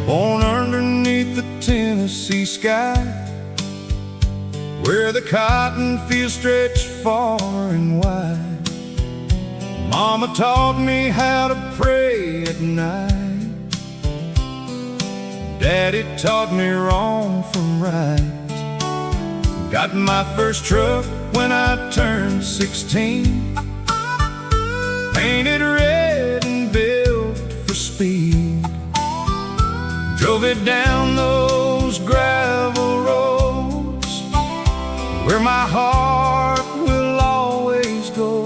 born underneath the Tennessee sky, where the cotton fields stretch far and wide. Mama taught me how to pray at night. Daddy taught me wrong from right. Got my first truck when I turned 16, painted red and built for speed. Drove it down those gravel roads where my heart will always go.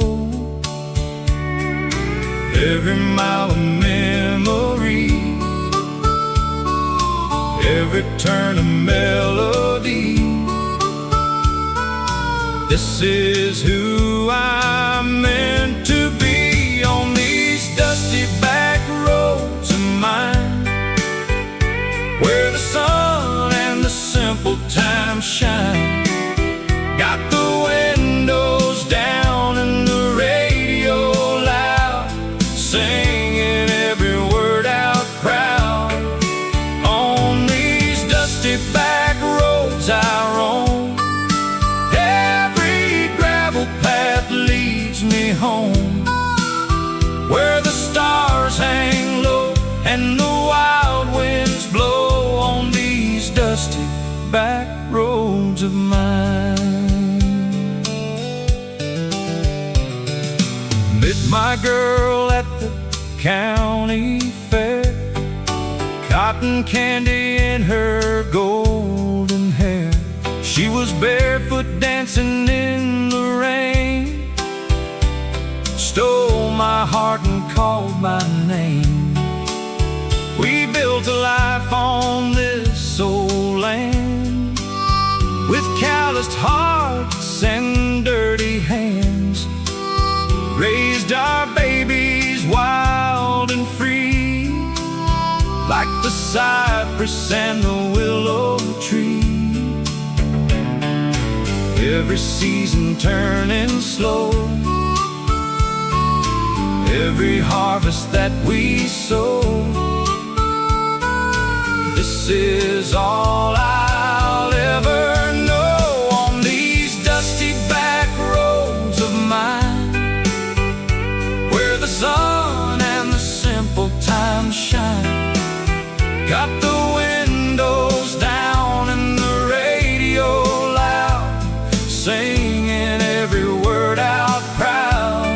Every mile a memory, every turn a melody. This is who I'm meant to be on these dusty back roads of mine, where the sun and the simple times shine. Got the windows down and the radio loud, singing every word out proud. On these dusty back roads I roam, every gravel path leads me home, where the stars hang low and the wild winds blow on these dusty back roads of mine. Met my girl at the county fair, cotton candy in her golden hair. She was barefoot dancing in the rain, stole my heart and called my name. We built a life on this old land, with calloused hearts and dirty hands. Raised our babies wild and free, like the cypress and the willow tree. Every season turning slow, every harvest that we sow. This is all I'll ever know on these dusty back roads of mine, where the sun and the simple times shine. Got the windows down and the radio loud, singing every word out proud.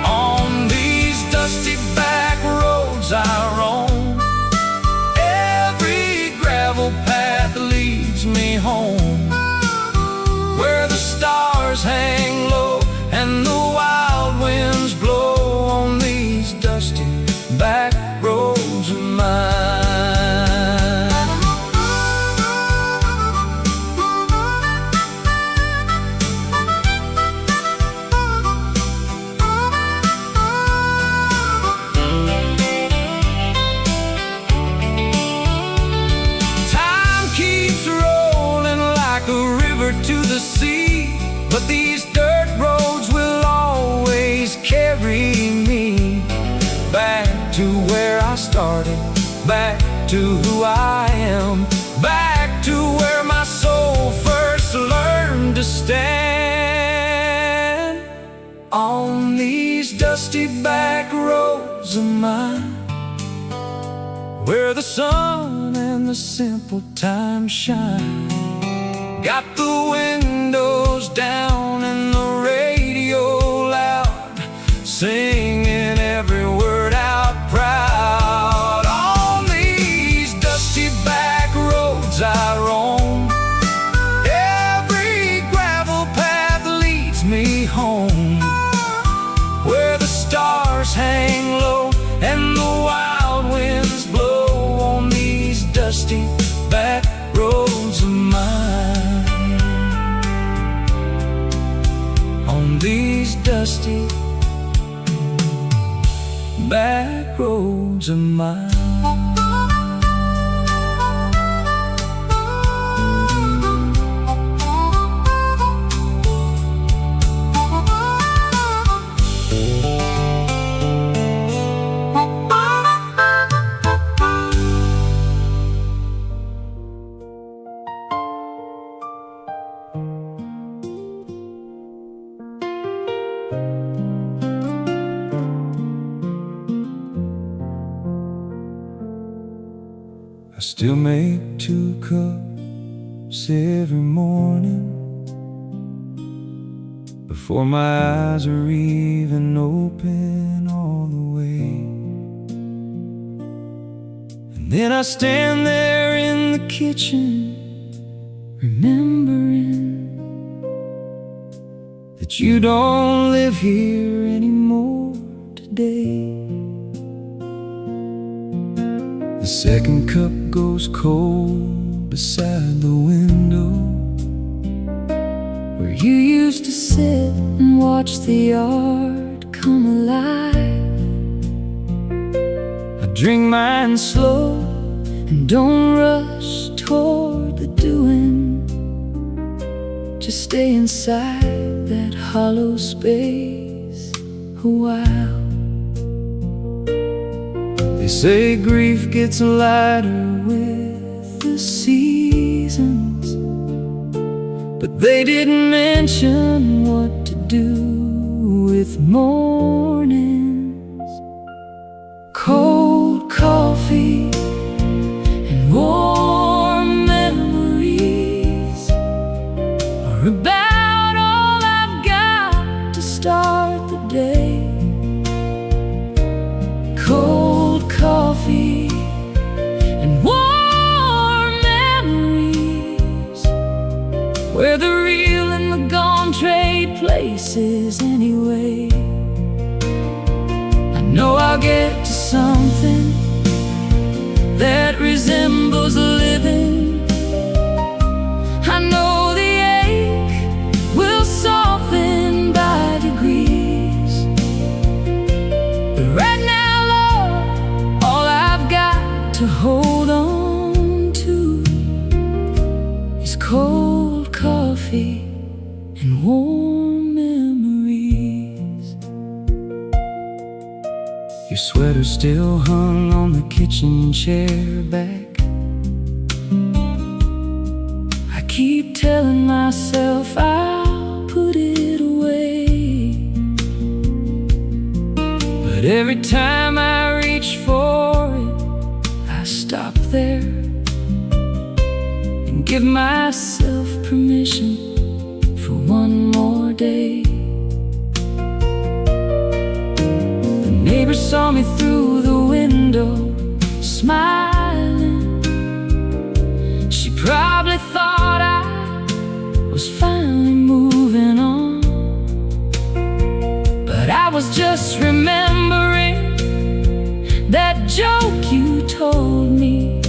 On these dusty back roads I roam, every gravel path leads me home, where the stars hang low and the wild winds blow on these dusty back roads of mine. To the sea, but these dirt roads will always carry me back to where I started, back to who I am, back to where my soul first learned to stand. On these dusty back roads of mine, where the sun and the simple times shine. Got the windows down and the radio loud, singing every word out proud. On these dusty back roads I roam, every gravel path leads me home, where the stars hang low and the wild winds blow on these dusty back roads of mine. On these dusty back roads of mine. I still make 2 cups every morning before my eyes are even open all the way. And then I stand there in the kitchen, remembering that you don't live here anymore today. The second cup goes cold beside the window where you used to sit and watch the yard come alive. I drink mine slow and don't rush toward the doing. Just stay inside that hollow space a while. They say grief gets lighter with the seasons, but they didn't mention what to do with mornings. Cold coffee and warm memories are about all I've got to start the day. Cold coffee and warm memories, where the real and the gone trade places anyway. I know I'll get to something that resembles living. I know the ache will soften by degrees, but right now, Lord, all I've got to hold on to is cold coffee and warm memories. Your sweater still hung on the kitchen chair back. I keep telling myself I'll put it away, but every time I reach for it, I stop there and give myself permission for one more day. The neighbor saw me through the window, smiling. She probably thought I was finally moving on, but I was just remembering that joke you told me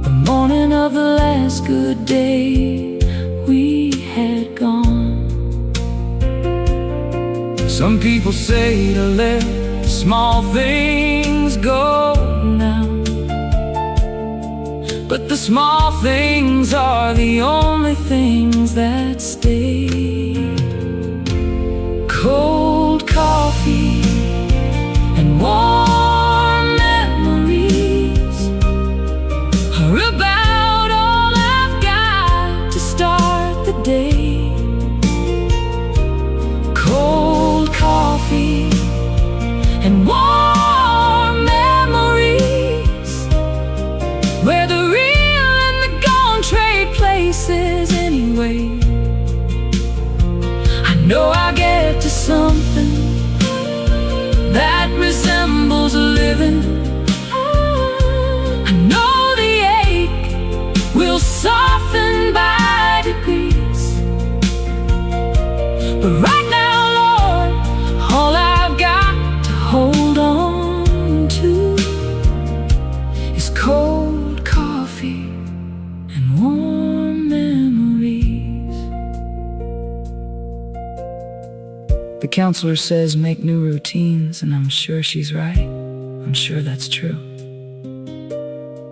the morning of the last good day we had gone. Some people say to let the small things go now, but the small things are the only things that stay. Cold coffee and warm memories are about all I've got to start the day. Cold coffee and warm memories, where the real and the gone trade places anyway. I know I'll get to something that resembles living. I know the ache will soften by degrees, but right now, Lord, all I've got to hold on to is cold coffee and warm memories. The counselor says make new routines, and I'm sure she's right. I'm sure that's true.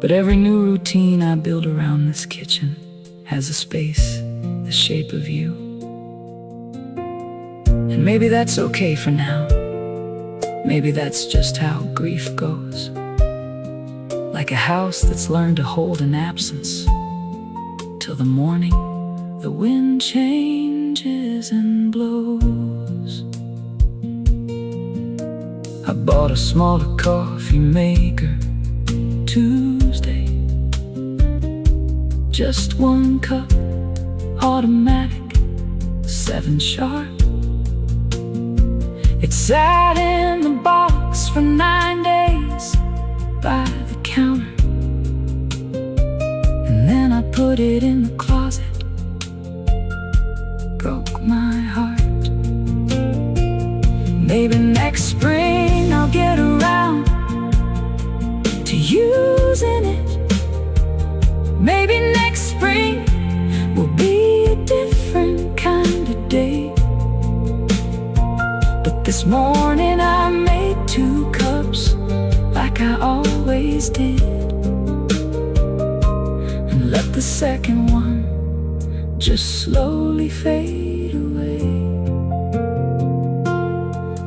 But every new routine I build around this kitchen has a space the shape of you. And maybe that's okay for now. Maybe that's just how grief goes, like a house that's learned to hold an absence till the morning the wind changes and blows. I bought a smaller coffee maker Tuesday just one cup, automatic, 7 sharp. It sat in the box for 9 days by the counter, and then I put it in the closet. Broke my heart. Maybe next spring I'll get around to using it. Maybe next spring will be a different kind of day. But this morning I made 2 cups like I always did, and let the second one just slowly fade away.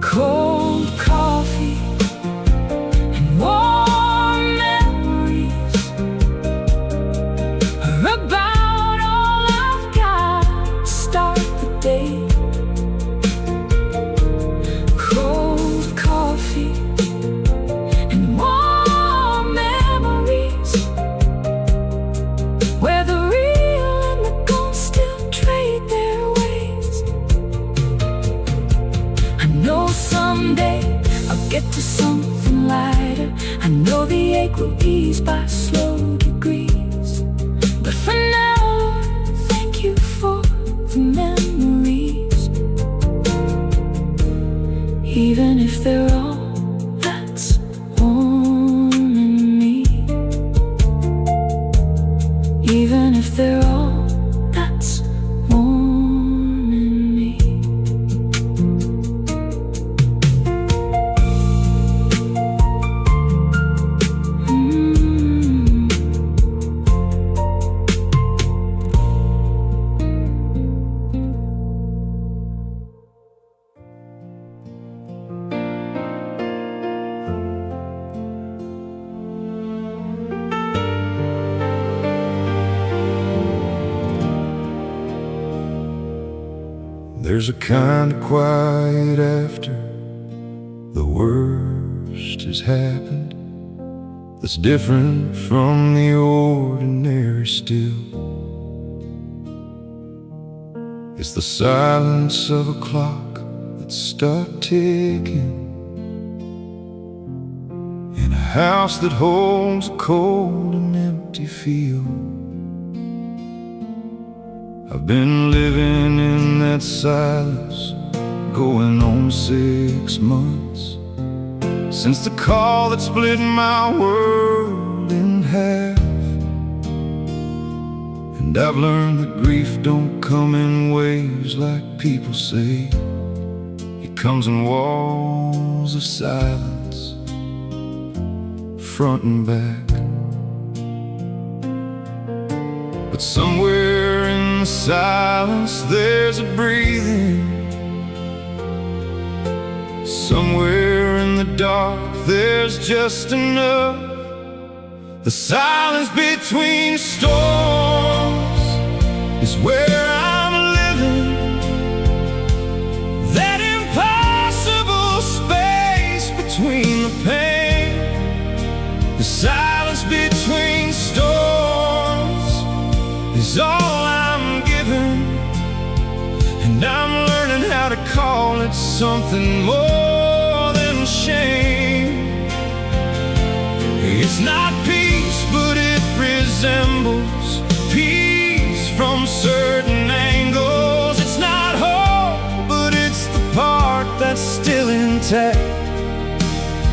Cold coffee and warm memories are about all I've got to start the day. Cold coffee and warm memories, where the real and the gold still trade their ways. I know someday I'll get to something lighter. I know the ache will ease by slow degrees. But for now, Lord, thank you for the memories, even if they're all that's warm in me. Even if they're all that's warm in me. There's a kind of quiet after the worst has happened, that's different from the ordinary still. It's the silence of a clock that's stopped ticking in a house that holds a cold and empty feel. I've been living in that silence going on 6 months, since the call that split my world in half. And I've learned that grief don't come in waves like people say. It comes in walls of silence, front and back. But somewhere in the silence there's a breathing. Somewhere in the dark there's just enough. The silence between storms is where I'm living. That impossible space between the pain. The silence between storms is all I'm given, and I'm learning how to call it something more than shame. It's not peace, but it resembles peace from certain angles. It's not hope, but it's the part that's still intact.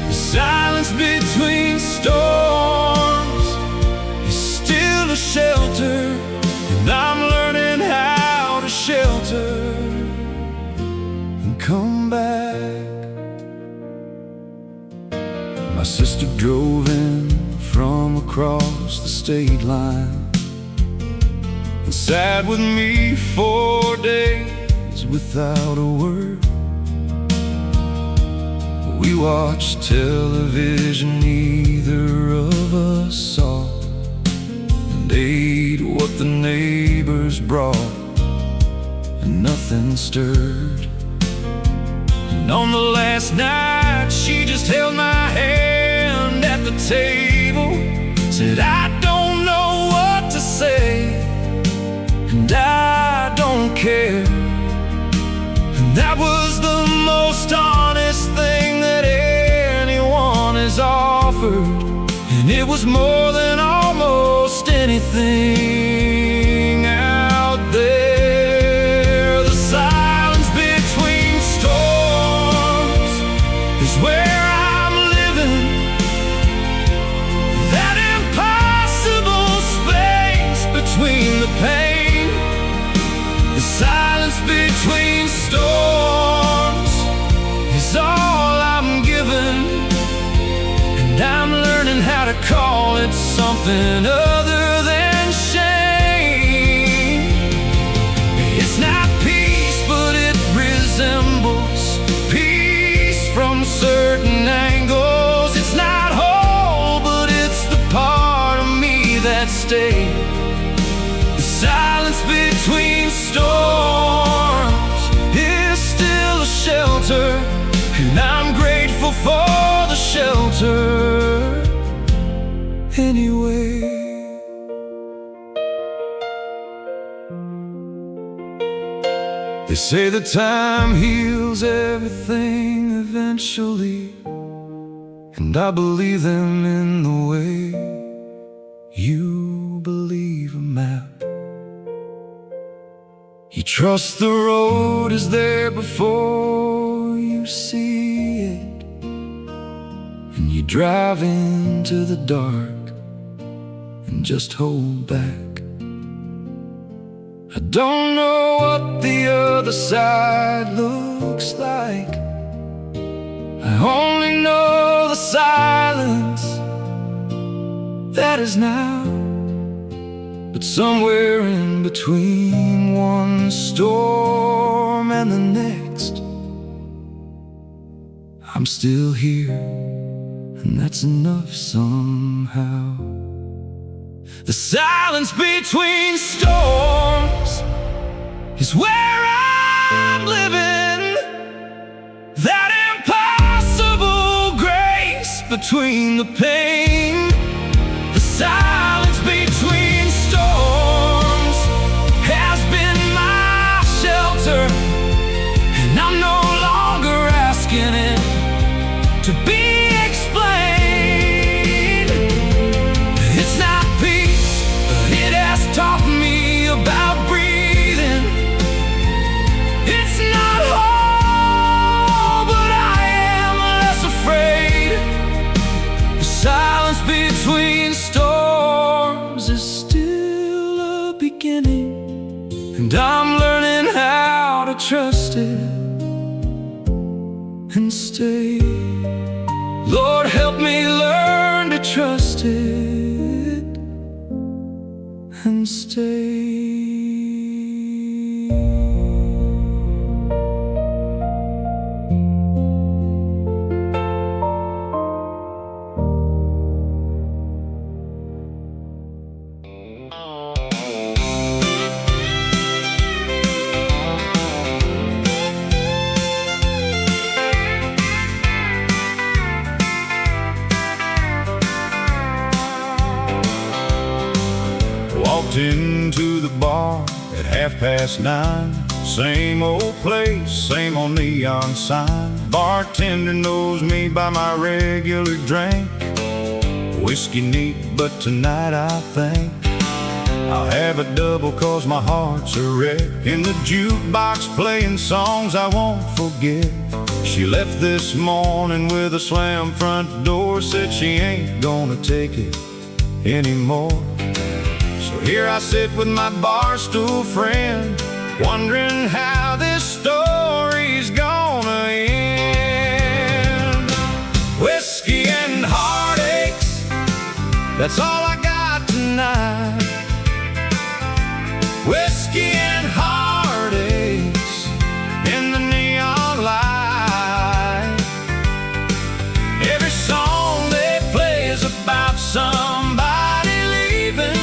The silence between storms is still a shelter, and I'm learning how to shelter and come back. My sister drove in from across the state line and sat with me 4 days without a word. We watched television neither of us saw, and ate what the neighbors brought, and nothing stirred. And on the last night she just held my hand at the table, said, I don't know what to say, anything out there. The silence between storms is where I'm living. That impossible space between the pain. The silence between storms is all I'm given. And I'm learning how to call it something other than shame. It's not peace, but it resembles peace from certain angles. It's not whole, but it's the part of me that stayed. The silence between storms is still a shelter, and I'm grateful for the shelter anyway. They say that time heals everything eventually, and I believe them in the way you believe a map. You trust the road is there before you see it, and you drive into the dark and just hold back. I don't know what the other side looks like. I only know the silence that is now. But somewhere in between one storm and the next, I'm still here, and that's enough somehow. The silence between storms is where I'm living. That impossible grace between the pain. The silence between storms has been my shelter, and I'm no longer asking it to be explained. It's not peace, but it has taught me about breathing. It's not whole, but I am less afraid. The silence between storms is still a beginning, and I'm learning how to trust it and stay. Lord, help me learn to trust it and stay. Walked into the bar at 9:30. Same old place, same old neon sign. Bartender knows me by my regular drink. Whiskey neat, but tonight I think I'll have a double, cause my heart's a wreck. In the jukebox playing songs I won't forget. She left this morning with a slam front door. Said she ain't gonna take it anymore. So here I sit with my barstool friend, wondering how this story's gonna end. Whiskey and heartaches, that's all I got tonight. Whiskey and heartaches in the neon light. Every song they play is about somebody leaving.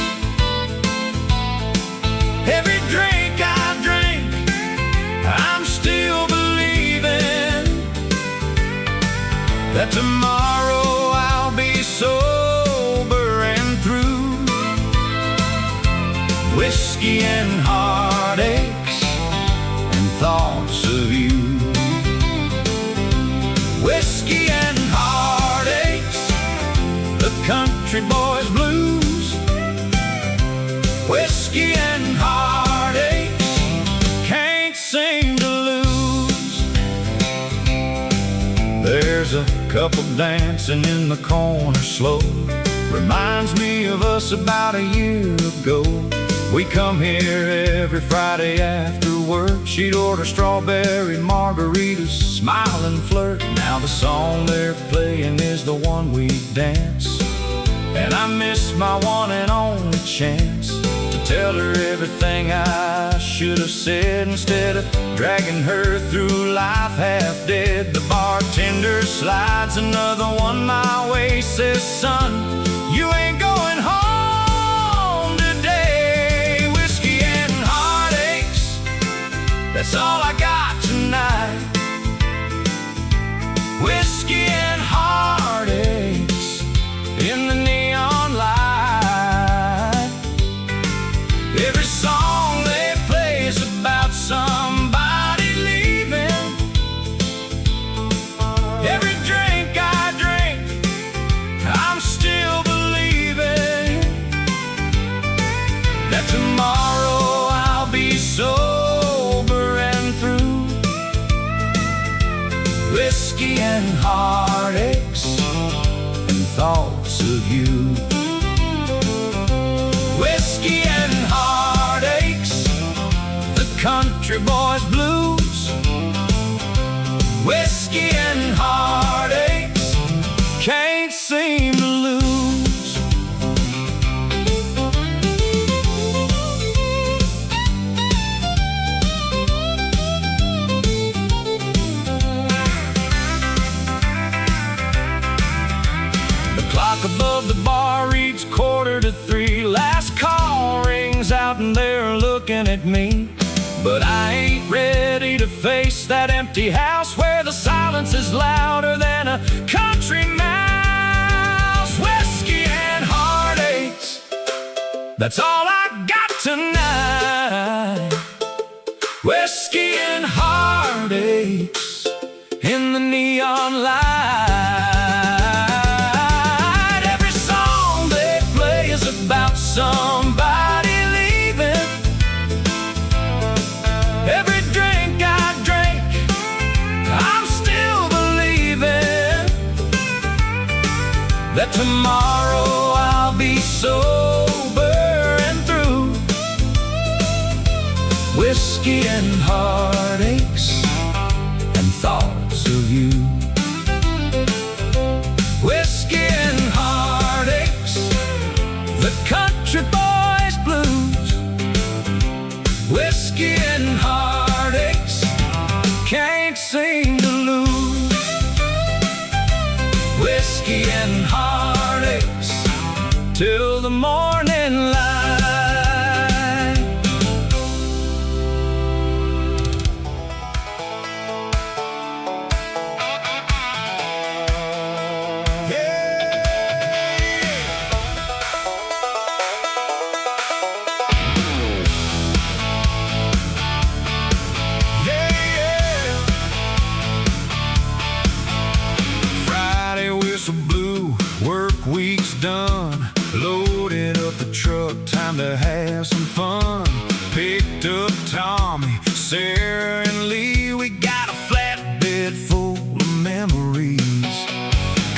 Every drink I drink, I'm still believing that tomorrow I'll be sober and through. Whiskey and heartaches and thoughts of you. Whiskey and heartaches, the country boy's blues. couple dancing in the corner slow. Reminds me of us about a year ago. We come here every Friday after work. She'd order strawberry margaritas, smile and flirt. Now the song they're playing is the one we dance, and I miss my one and only chance to tell her everything I should have said, instead of dragging her through life half dead. The bartender slides another one my way, says, "Son, you ain't going home today. Whiskey and heartaches, that's all I got tonight. Whiskey and heartaches in the neon light. Every song they play is about somebody leaving. Every drink I drink, I'm still believing that tomorrow I'll be sober and through. Whiskey and heartaches and thoughts of you. Whiskey and heartaches, the country boy's blues. Whiskey and heartaches, can't seem to lose. The clock above the bar reads 2:45. Last call rings out and they're looking at me, but I ain't ready to face that empty house where the silence is louder than a country mouse. Whiskey and heartaches, that's all I got tonight. Whiskey and heartaches in the neon light. Every song they play is about somebody leaving. Every drink I drink, I'm still believing that tomorrow I'll be sober and through. Whiskey and heartaches and thoughts of you. Whiskey and heartaches, the country boy's blues. Whiskey and heartaches, can't seem to lose. Whiskey and heartaches till the morning light. Week's done, loaded up the truck, time to have some fun. Picked up Tommy, Sarah, and Lee. We got a flatbed full of memories,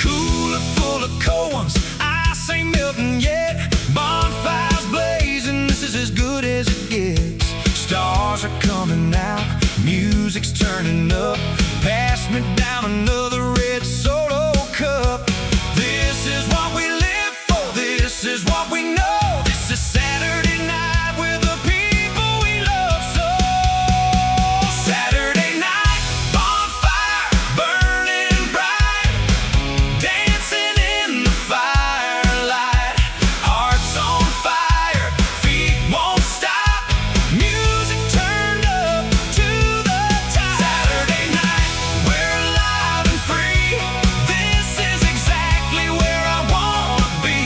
cooler full of cold ones, ice ain't melting yet. Bonfires blazing, this is as good as it gets. Stars are coming out, music's turning up. Pass me down another red solo cup. This is what we live for, this is what we know. This is Saturday night with the people we love so. Saturday night, bonfire, burning bright, dancing in the firelight. Hearts on fire, feet won't stop, music turned up to the top. Saturday night, we're alive and free. This is exactly where I wanna be,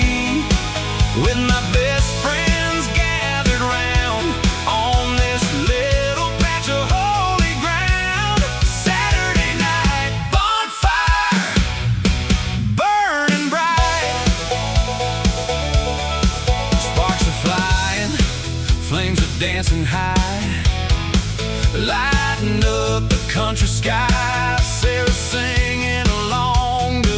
with my best friends gathered round on this little patch of holy ground. Saturday night, bonfire, burning bright. Sparks are flying, flames are dancing high, lighting up the country sky. Sarah singing along to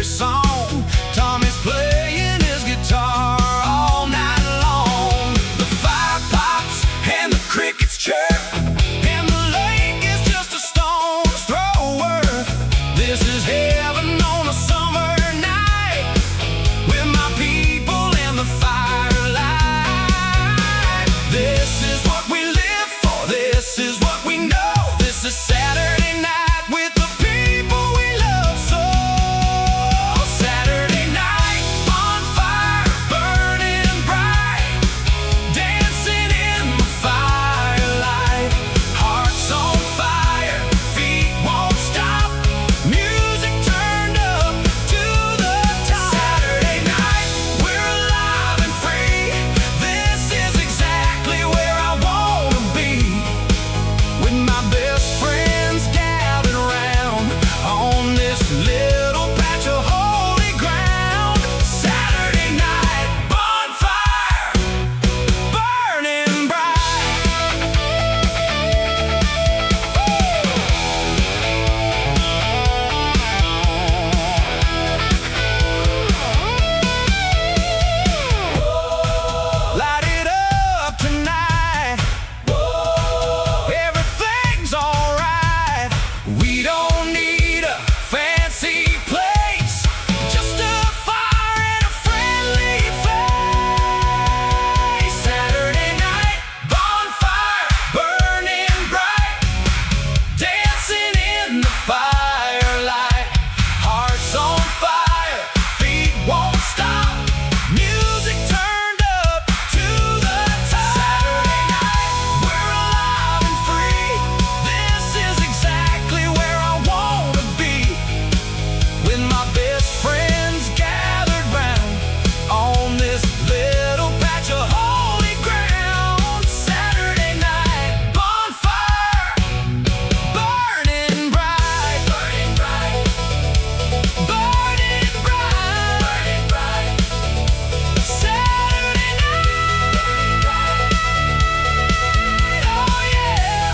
every song. Tommy's playing his guitar all night long. The fire pops and the crickets chirp, and the lake is just a stone's throw worth. This is heaven on a summer night, with my people and the firelight. This is what we live for, this is what we know. This is Saturday night with the people we love so. Saturday night, bonfire burning bright, dancing in the firelight. Hearts on fire, feet won't stop, music turned up to the top. Saturday night, we're alive and free. This is exactly where I wanna be, with my best friends gathered around on this little patch of holy ground. Saturday night, bonfire burning bright. Light it up tonight, everything's alright. We don't need a fancy place, just a fire and a friendly face. Saturday night, bonfire burning bright, dancing in the firelight. Hearts on fire, feet won't stop, music turned up to the top. Saturday night, we're alive and free. This is exactly where I wanna be, with my best friends gathered round on this little patch of holy ground. Saturday night, bonfire burning bright, burning bright, burning bright, burning bright. Saturday night, oh yeah.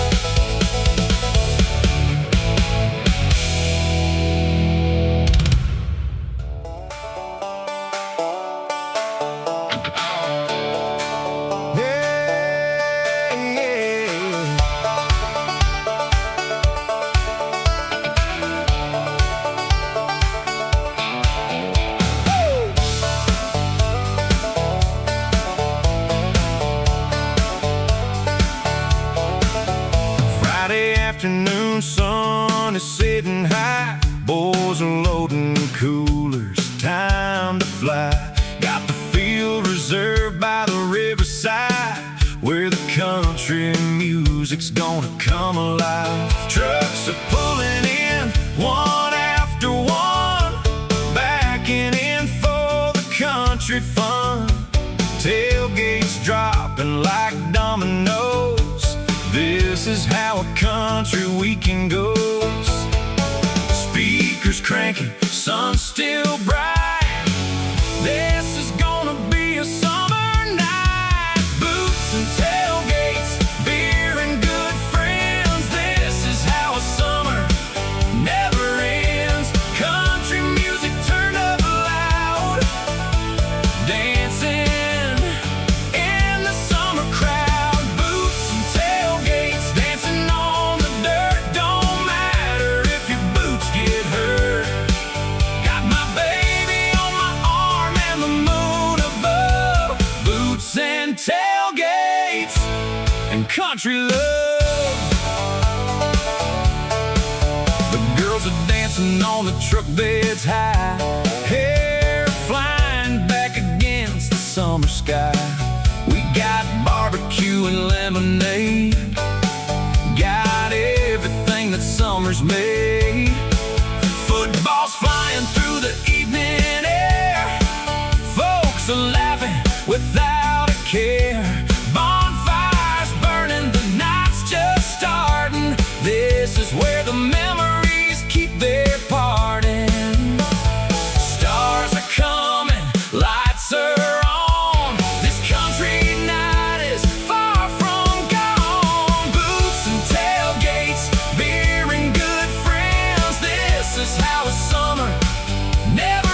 Friday afternoon, sun is sitting high. Boys are loading coolers, time to fly. Got the field reserved by the riverside, where the country music's gonna come alive. Trucks are pulling in, one after one, backing in for the country fun. Tailgates dropping like dominoes. This is how a country weekend goes. Speakers cranking, sun still bright. This is gonna be a summer night. Boots and tailgates, beer and good friends. This is how a summer never ends. Country music turned up loud, dancing in the summer crowd. Boots and tailgates, dancing on the dirt. Don't matter if your boots get hurt. Got my baby on my arm and the moon above. Boots and tailgates and country love. The girls are dancing on the truck beds high, hair flying back against the summer sky. We got barbecue and lemonade, got everything that summer's made. Footballs flying through the evening air, folks are laughing without a care. Bonfires burning, the night's just starting. This is where the memories keep their parting. Stars are coming, lights are on. This country night is far from gone. Boots and tailgates, beer and good friends. This is how a summer never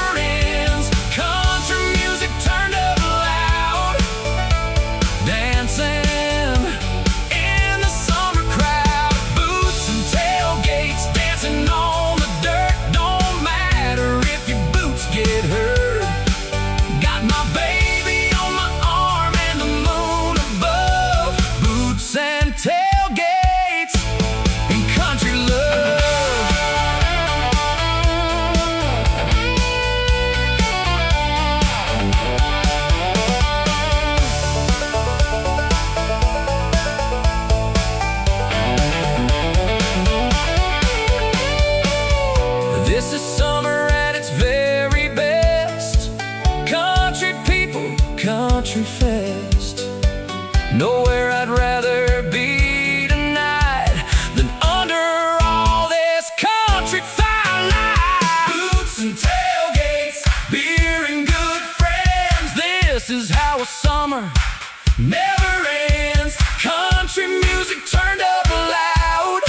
confessed, nowhere I'd rather be tonight than under all this country firelight. Boots and tailgates, beer and good friends. This is how a summer never ends. Country music turned up loud,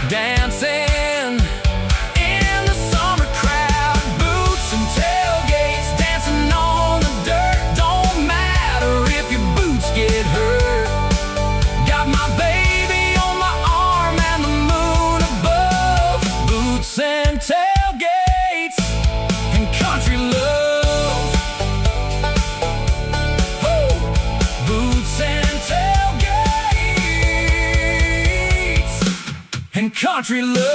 dancing in the summer crowd. Boots and tailgates, dancing on the dirt. Don't matter if your boots get hurt. Got my baby on my arm and the moon above. Boots and tailgates and country love. Woo! Boots and tailgates and country love.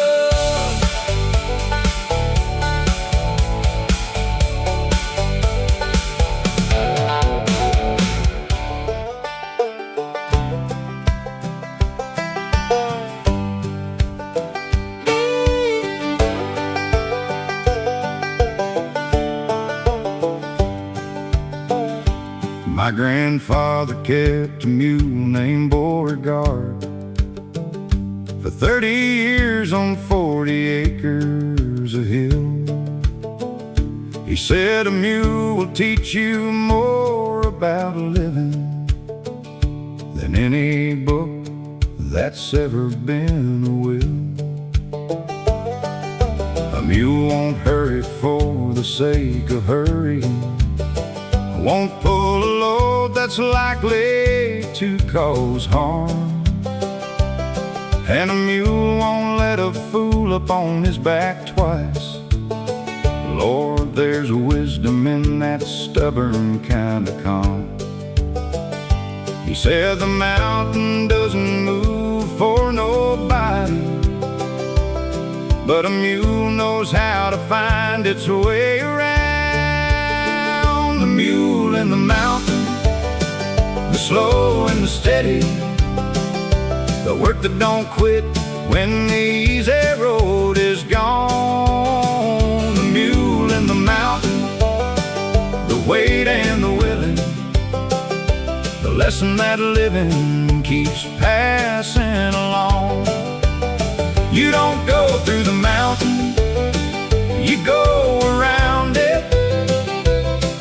My grandfather kept a mule named Beauregard for 30 years on 40 acres of hill. He said a mule will teach you more about living than any book that's ever been a will. A mule won't hurry for the sake of hurrying, won't pull a load that's likely to cause harm, and a mule won't let a fool up on his back twice. Lord, there's wisdom in that stubborn kind of calm. He said the mountain doesn't move for nobody, but a mule knows how to find its way around. The mule and the mountain, the slow and the steady, the work that don't quit when the easy road is gone. The mule and the mountain, the weight and the willing, the lesson that living keeps passing along. You don't go through the mountain, you go around it.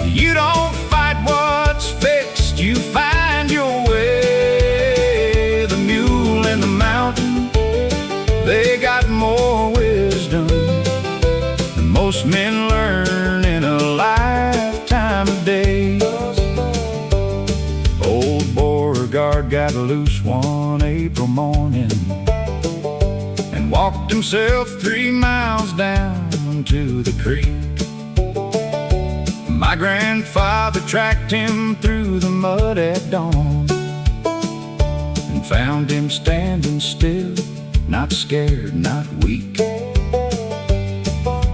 You don't fight what's fixed, you find your way. The mule and the mountain, they got more wisdom than most men learn in a lifetime of days. Old Beauregard got loose one April morning and walked himself 3 miles down to the creek. My grandfather tracked him through the mud at dawn and found him standing still, not scared, not weak,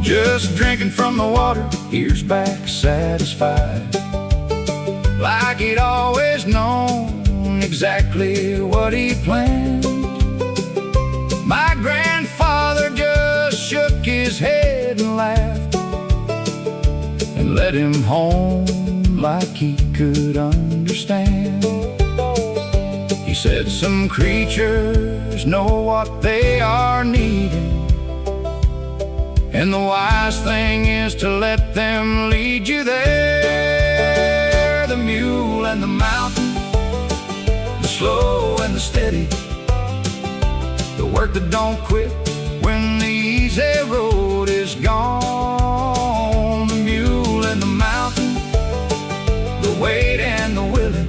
just drinking from the water, ears back, satisfied, like he'd always known exactly what he planned. My grandfather just shook his head and laughed and led him home like he could understand. He said some creatures know what they are needing, and the wise thing is to let them lead you there. The mule and the mountain, the slow and the steady, the work that don't quit when the easy road is gone. The mule and the mountain, the weight and the willing,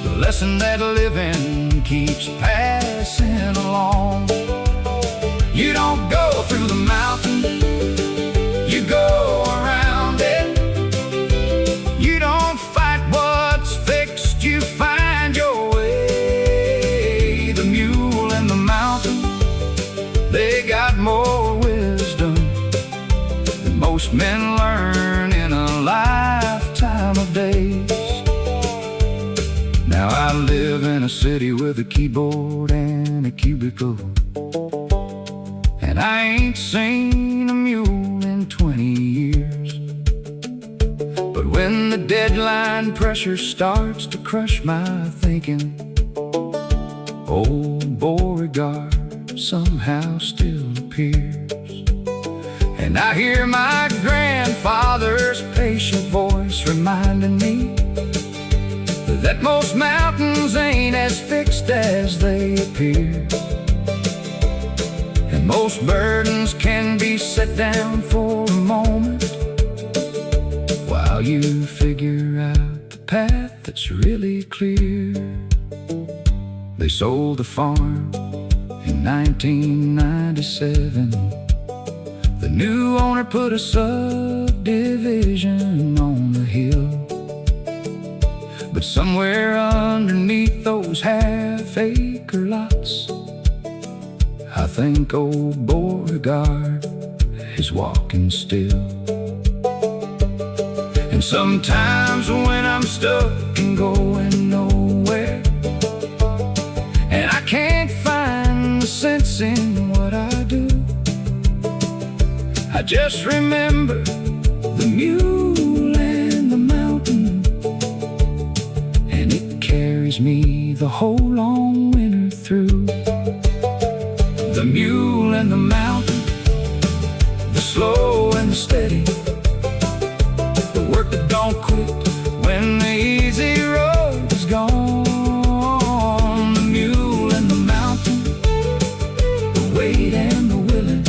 the lesson that living keeps passing along. You don't go through the mountain, you go around it. You don't fight what's fixed, you find your way. The mule and the mountain, they got more wisdom than most men learn in a lifetime of days. Now I live in a city with a keyboard and a cubicle, and I ain't seen a mule in 20 years. But when the deadline pressure starts to crush my thinking, old Beauregard somehow still appears. And I hear my grandfather's patient voice reminding me that most mountains ain't as fixed as they appear, and most burdens can be set down for a moment while you figure out the path that's really clear. They sold the farm in 1997. The new owner put a subdivision on the hill, but somewhere underneath those half-acre lots, I think old Beauregard is walking still. And sometimes when I'm stuck and going nowhere, and I can't find the sense in what I do, I just remember the mule and the mountain, and it carries me the whole long winter through. The mule and the mountain, the slow and the steady, the work that don't quit when the easy road is gone. The mule and the mountain, the wait and the willing,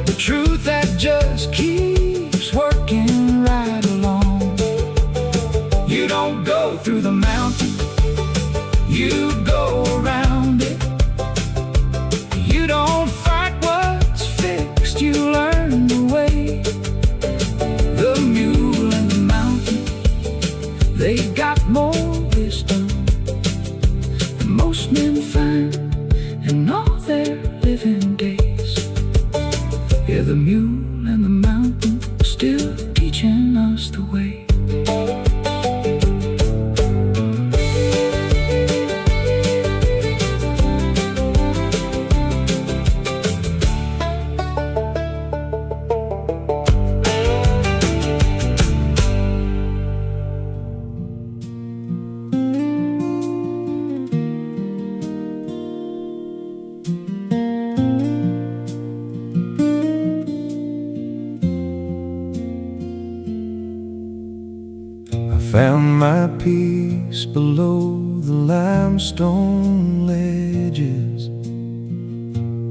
the truth that just keeps working right along. You don't go through the mountain, you go around it. You don't fight what's fixed, you learn the way. The mule and the mountain, they got more wisdom than most men find in all their living days. Yeah, the mule and the mountain still teaching us the way. Found my peace below the limestone ledges,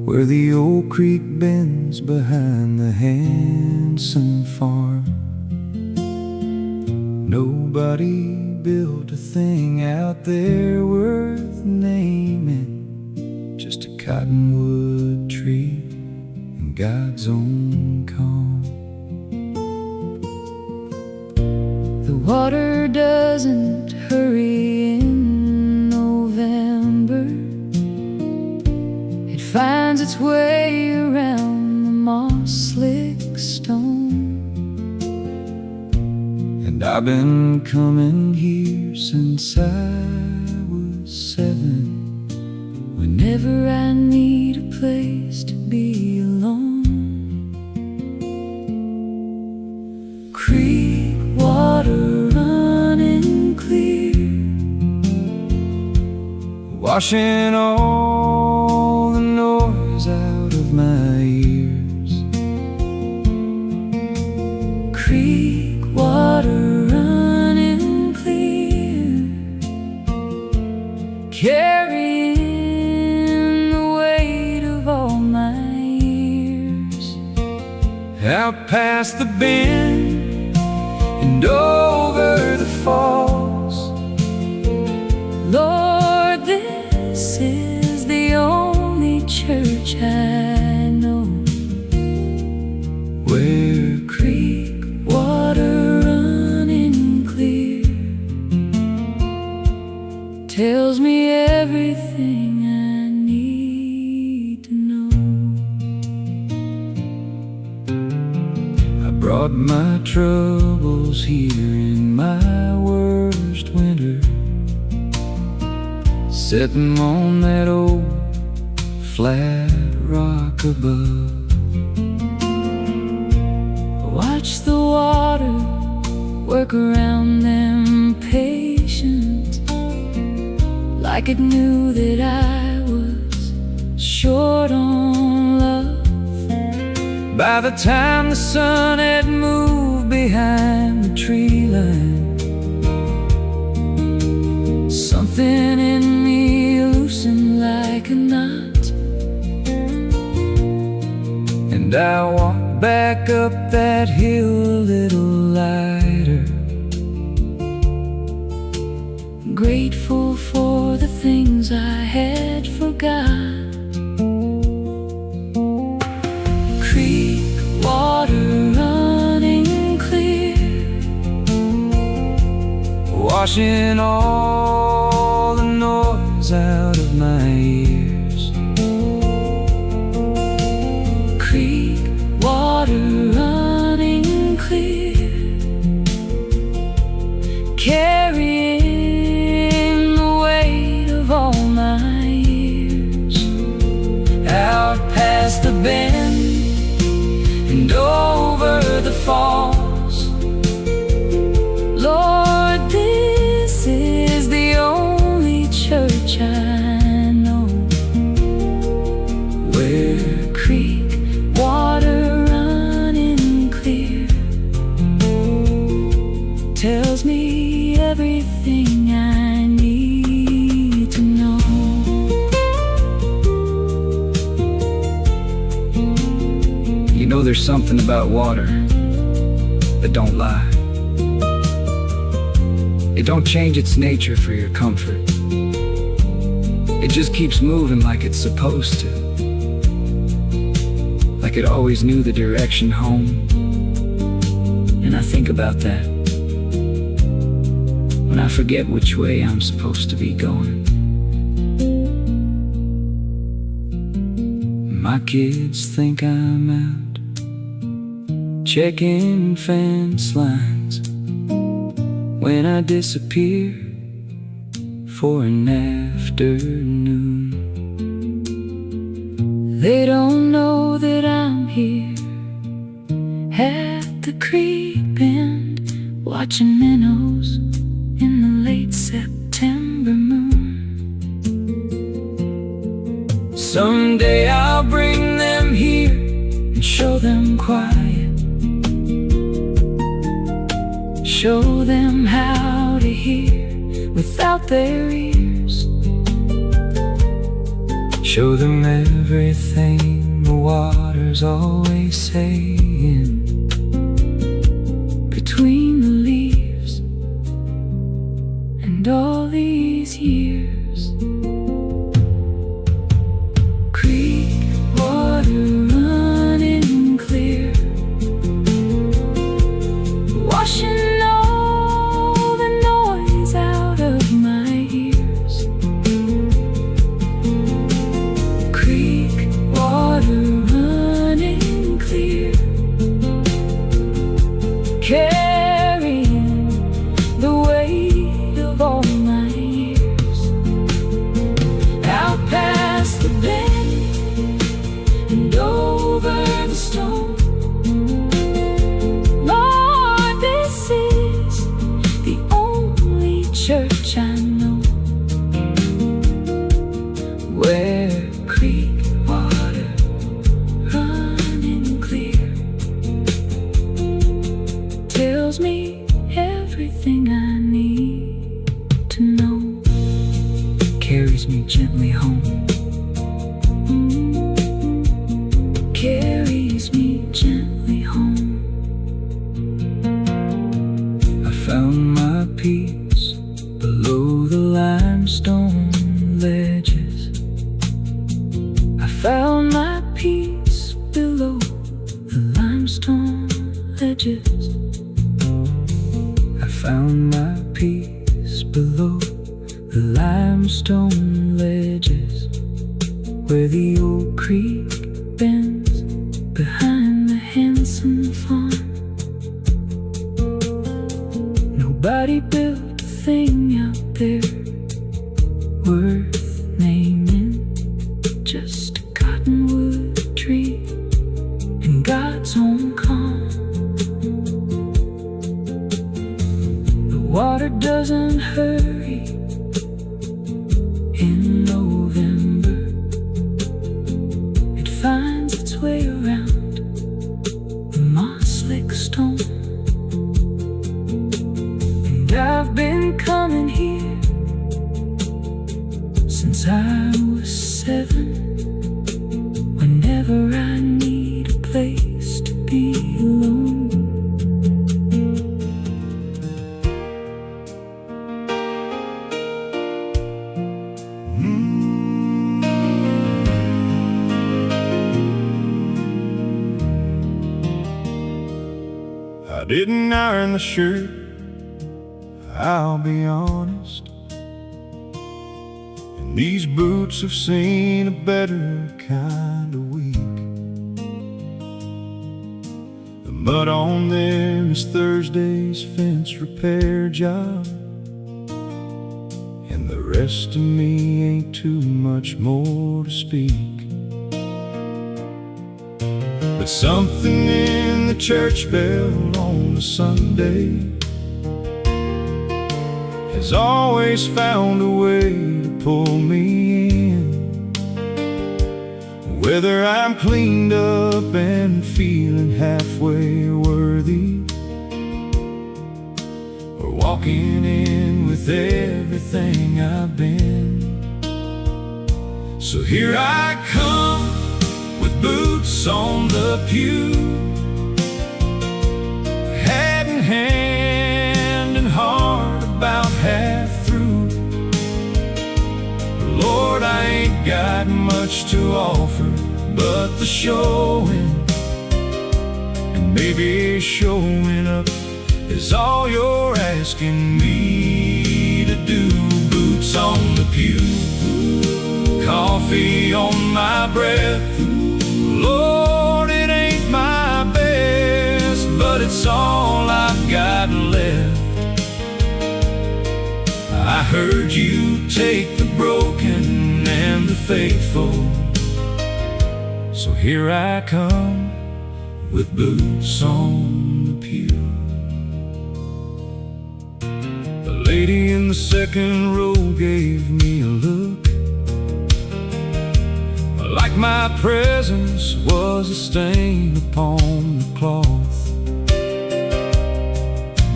where the old creek bends behind the Hanson farm. Nobody built a thing out there worth naming, just a cottonwood tree in God's own calm. The water doesn't hurry in November. It finds its way around the moss-slick stone. And I've been coming here since I was 7, Whenever I need a place to be alone. Creek water running clear, washing all the noise out of my ears. creek water running clear, carrying the weight of all my years. Out past the bend and over the falls. Lord, this is the only church I know, Where creek water running clear tells me everything I need to know. I brought my troubles here in my worst winter, set them on that old flat rock above. Watch the water work around them patient, like it knew that I was short on love. By the time the sun had moved behind the tree line, something in me loosened like a knot, and I walked back up that hill a little lighter, grateful for the things I had forgot. Creek water running clear, washing all the noise out of my ears. Creek water running clear, carrying the weight of all my years. Out past the bend and over the falls, Lord, this is the only church I know, where creek water running clear tells me everything I need to know. You know, there's something about water that don't lie. It don't change its nature for your comfort. It just keeps moving like it's supposed to, like it always knew the direction home. And I think about that when I forget which way I'm supposed to be going. My kids think I'm out checking fence lines when I disappear for an afternoon. They don't know that I'm here at the creek bend, watching minnows in the late September moon. Someday I'll bring them here and show them quiet, show them how to hear without their ears, show them everything the water's always saying between the leaves and all these years. Creek water running clear, washing carrying the weight of all my years. Out past the bend and over the stone, Lord, this is the only church I know, where creek water running clear tells me everything I need to know, carries me gently home, carries me gently home. I found my peace below the limestone ledges. I found my peace below the limestone ledges. I found my peace below the limestone ledges, where the old creek bends behind the Hanson farm. Nobody built a thing out there worth naming, just a cottonwood tree in God's own calm. water doesn't hurry in November. It finds its way around the moss-slick stone. And I've been coming here since I was 7. Whenever I need a place to be alone. I didn't iron the shirt, I'll be honest, and these boots have seen a better kind of week. The mud on them is Thursday's fence repair job, and the rest of me ain't too much more to speak. But something in the church bell on a Sunday has always found a way to pull me in. Whether I'm cleaned up and feeling halfway worthy, or walking in with everything I've been. So here I come with boots on the pew, hat in hand and heart about half through. Lord, I ain't got much to offer but the showing, and maybe showing up is all you're asking me to do. Boots on the pew, coffee on my breath. Lord, it ain't my best, but it's all I've got left. I heard you take the broken and the faithful, so here I come with boots on the pew. The lady in the second row gave me a look, like my presence was a stain upon the cloth.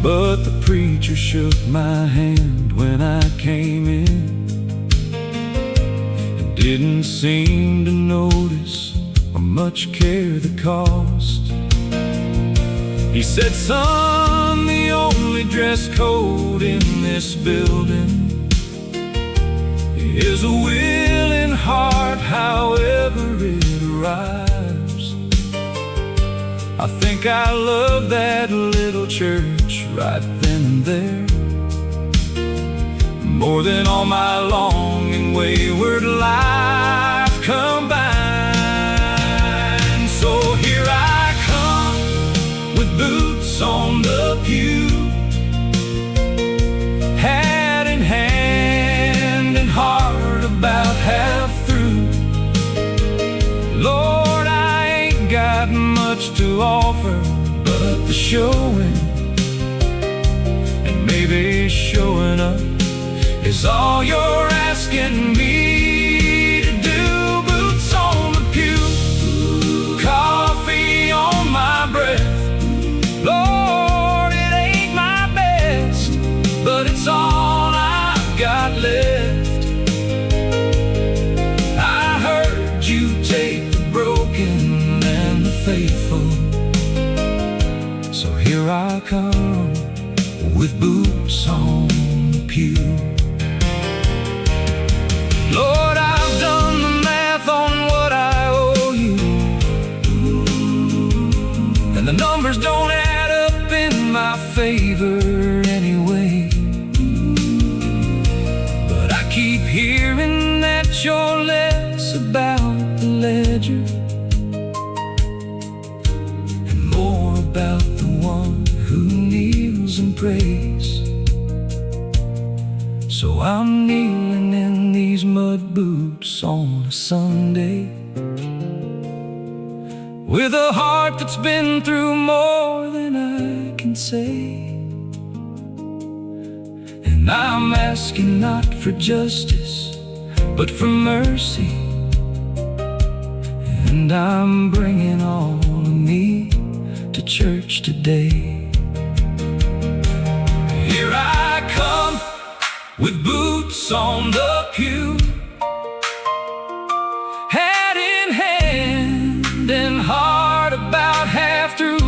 But the preacher shook my hand when I came in, and didn't seem to notice or much care the cost. He said, son, the only dress code in this building is a willing heart, however it arrives. I think I love that little church right then and there, more than all my long and wayward life combined. So here I come with boots on the pew, hat in hand and heart about half through. Lord, I ain't got much to offer but the showing, and maybe showing up is all you're asking me to do. Boots on the pew, coffee on my breath. Lord, it ain't my best, but it's all I've got left. I heard you take the broken and the faithful, so here I come with boots on the pew. Lord, I've done the math on what I owe you, and the numbers don't add up in my favor anyway. But I keep hearing that you're less about the ledger and more about the one who kneels and prays. So I'm kneeling in these mud boots on a Sunday, with a heart that's been through more than I can say. And I'm asking not for justice, but for mercy. And I'm bringing all of me to church today. Here I come with boots on the pew, hat in hand and heart about half through.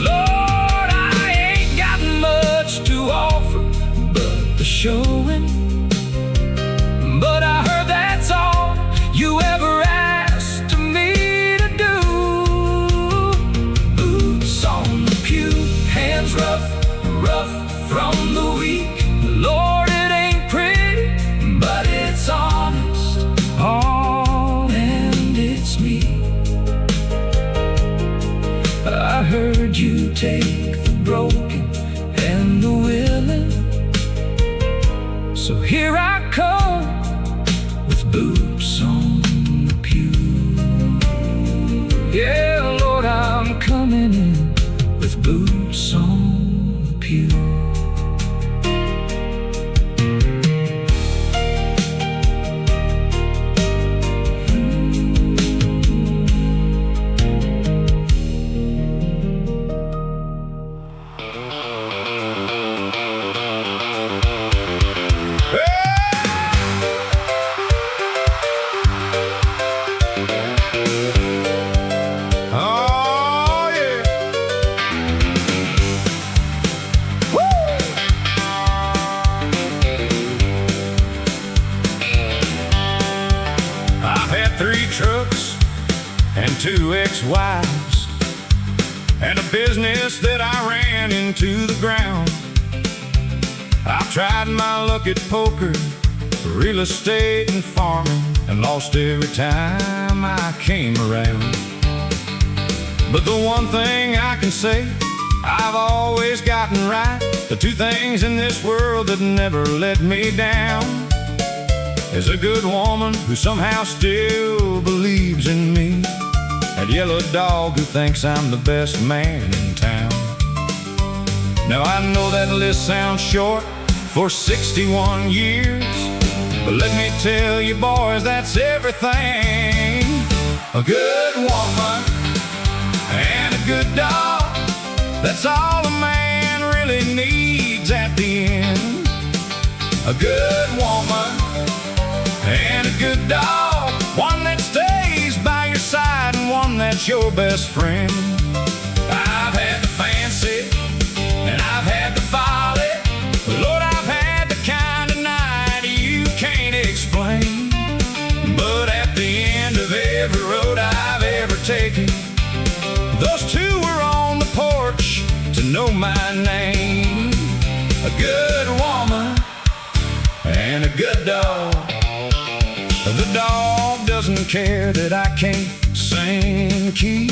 Lord, I ain't got much to offer but the showing, but I heard that's all you ever asked of me to do. Boots on the pew, hands rough from the week. Lord, it ain't pretty, but it's honest. Oh, and it's me. I heard you take the broken and the willing, so here I come with boots on the pew. Yeah, Lord, I'm coming in with boots on the pew. Trucks and 2 ex-wives, and a business that I ran into the ground. I've tried my luck at poker, real estate and farming, and lost every time I came around. But the one thing I can say I've always gotten right, the 2 things in this world that never let me down, is a good woman who somehow still believes in me, and yellow dog who thinks I'm the best man in town. Now I know that list sounds short for 61 years, but let me tell you boys, that's everything. A good woman and a good dog, that's all a man really needs at the end. A good woman and a good dog, one that stays by your side and one that's your best friend. I've had the fancy and I've had the folly, but Lord, I've had the kind of night you can't explain. But at the end of every road I've ever taken, those 2 were on the porch to know my name. A good woman and a good dog. The dog doesn't care that I can't sing key.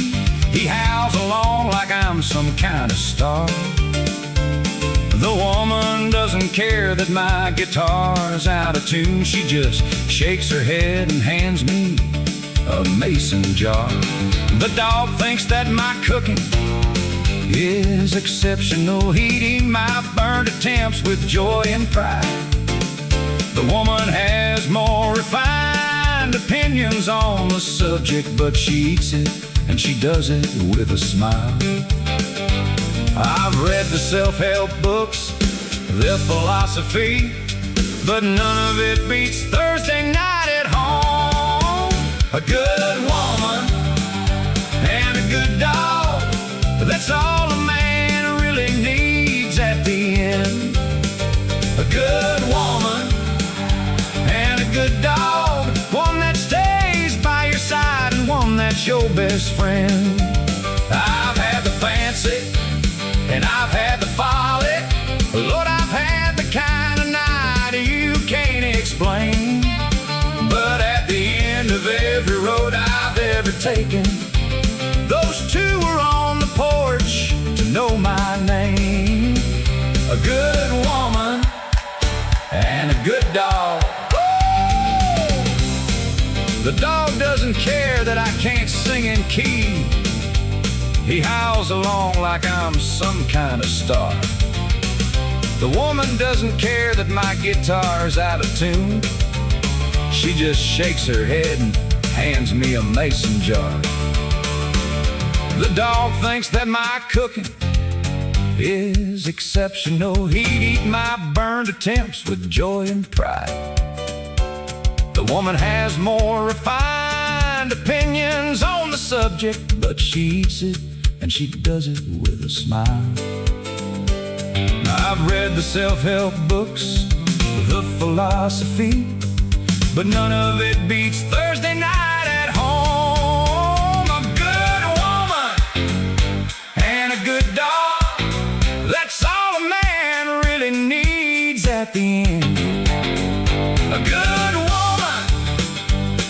He howls along like I'm some kind of star. The woman doesn't care that my guitar's out of tune. She just shakes her head and hands me a mason jar. The dog thinks that my cooking is exceptional, eating my burned attempts with joy and pride. The woman has more refined opinions on the subject, but she eats it and she does it with a smile. I've read the self-help books, their philosophy, but none of it beats Thursday night at home. A good woman and a good dog, that's all a man really needs at the end. A good woman and a good dog, one that stays by your side and one that's your best friend. I've had the fancy and I've had the folly, Lord, I've had the kind of night you can't explain. But at the end of every road I've ever taken, those 2 were on the porch to know my name. A good woman and a good dog. The dog doesn't care that I can't sing in key. He howls along like I'm some kind of star. The woman doesn't care that my guitar's out of tune. She just shakes her head and hands me a mason jar. The dog thinks that my cooking is exceptional. He'd eat my burned attempts with joy and pride. The woman has more refined opinions on the subject, but she eats it, and she does it with a smile. I've read the self-help books, the philosophy, but none of it beats Thursday night at home. A good woman and a good dog, that's all a man really needs at the end. A good woman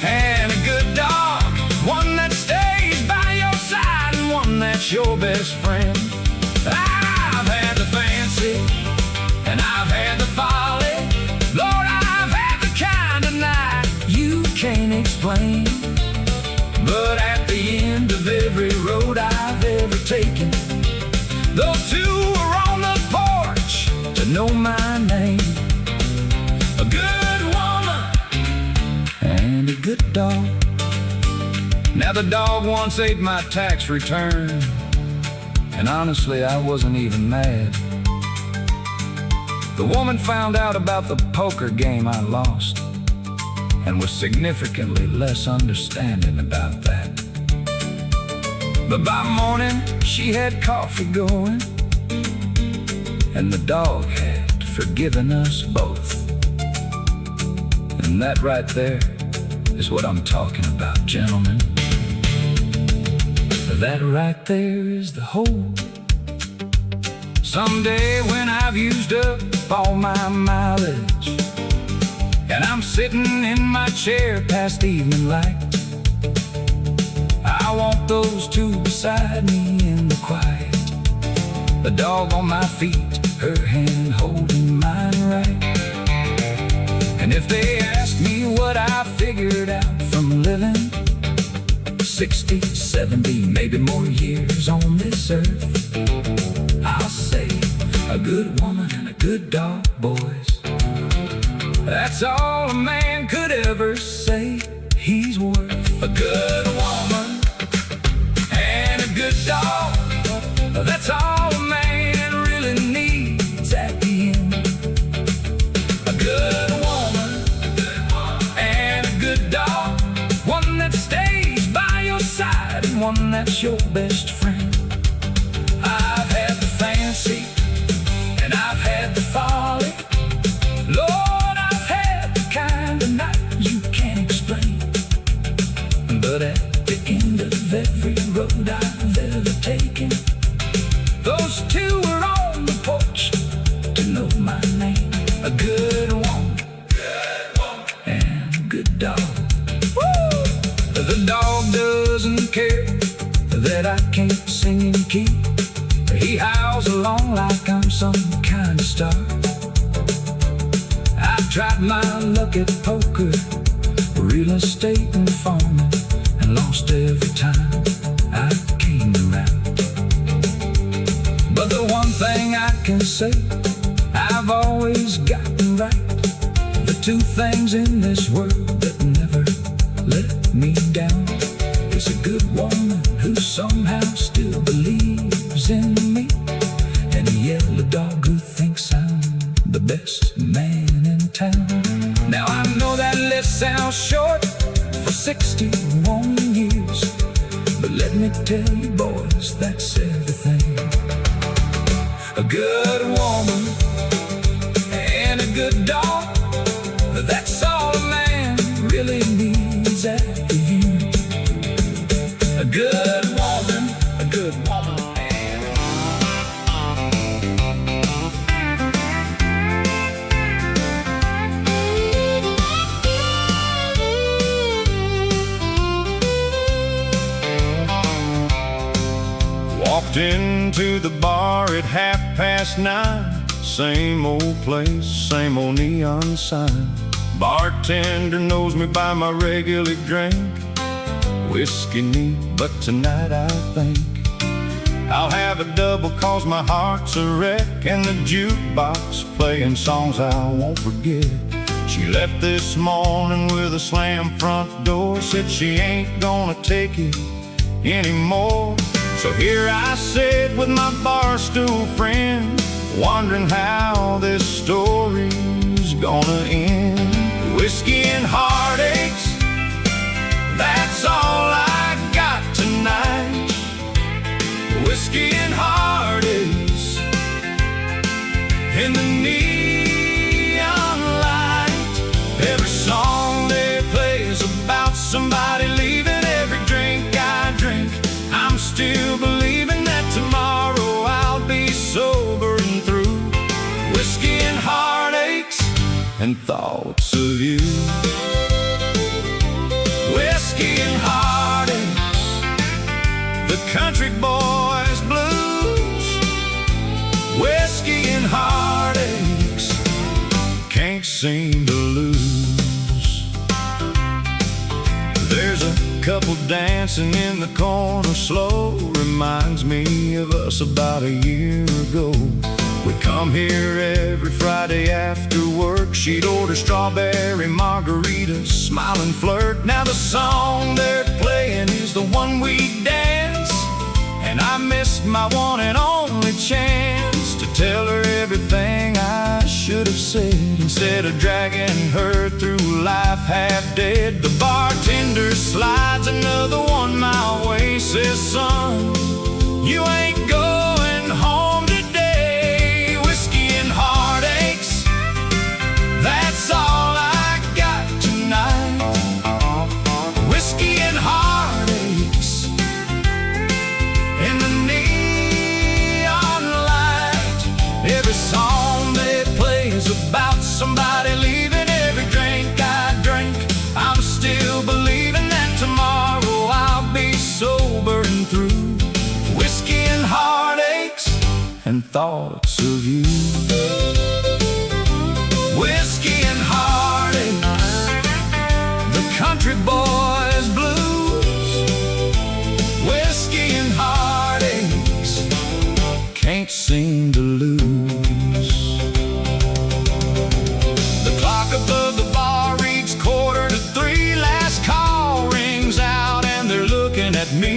and a good dog, one that stays by your side and one that's your best friend. I've had the fancy and I've had the folly. Lord, I've had the kind of night you can't explain. But at the end of every road I've ever taken, those two were on the porch to know my name. A good woman and a good dog. Now the dog once ate my tax return, and honestly I wasn't even mad. The woman found out about the poker game I lost and was significantly less understanding about that. But by morning she had coffee going, and the dog had forgiven us both. And that right there is what I'm talking about, gentlemen. That right there is the whole. Someday when I've used up all my mileage and I'm sitting in my chair past evening light, I want those two beside me in the quiet. The dog on my feet, her hand holding mine right. And if they ask me what I figured out from living 60, 70, maybe more years on this earth, I'll say a good woman and a good dog, boys. That's all a man could ever say he's worth. A good woman and a good dog, that's all a man really needs at the end. A good woman and a good dog, one that stays by your side and one that's your best friend. I've had the fancy and I've had the folly. Lord, I've had the kind of night you can't explain. But at the end of every road I've ever taken, those two were on the porch to know my name. A good woman and a good dog. Woo! The dog doesn't care that I can't sing in key. He howls along like I'm some kind of star. I've tried my luck at poker, real estate and farming, and lost every time I came around. But the one thing I can say I've always gotten right, the two things in this world that never let me down, is a good woman who somehow still believes in me, and a yellow dog who thinks I'm the best man in town. Now I know that list sounds short for 61 years, but let me tell you boys, that's everything. A good woman and a good dog, that's all a man really needs at the end. A good woman, a good woman. Walked into the bar at 9:30. Same old place, same old neon sign. Bartender knows me by my regular drink. Whiskey neat, but tonight I think I'll have a double 'cause my heart's a wreck, and the jukebox playing songs I won't forget. She left this morning with a slam front door, said she ain't gonna take it anymore. So here I sit with my barstool friend, wondering how this story's gonna end. Whiskey and heartaches, that's all I got tonight. Whiskey and heartaches in the neon light. Every song they play is about somebody leaving. Every drink I drink, I'm still believing that tomorrow I'll be sober and through. Whiskey and heartaches and thoughts of you. Whiskey and heartaches, the country boys blues. Whiskey and heartaches, can't seem to lose. There's a couple dancing in the corner slow, reminds me of us about a year ago. We'd come here every Friday after work. She'd order strawberry margaritas, smile and flirt. Now the song they're playing is the one we dance, and I missed my one and only chance to tell her everything I should have said. Instead of dragging her through life half dead, the bartender slides another one my way, says, son, you ain't going home today. Whiskey and heartaches, that's all I got tonight. Whiskey and heartaches in the neon light. Every song they play is about somebody leaving. Every drink I drink, I'm still believing that tomorrow I'll be sober and through. Whiskey and heartaches and thoughts of you. Whiskey and heartaches, the country boys blues. Whiskey and heartaches, can't seem to lose. The clock above the bar reads 2:45. Last call rings out and they're looking at me,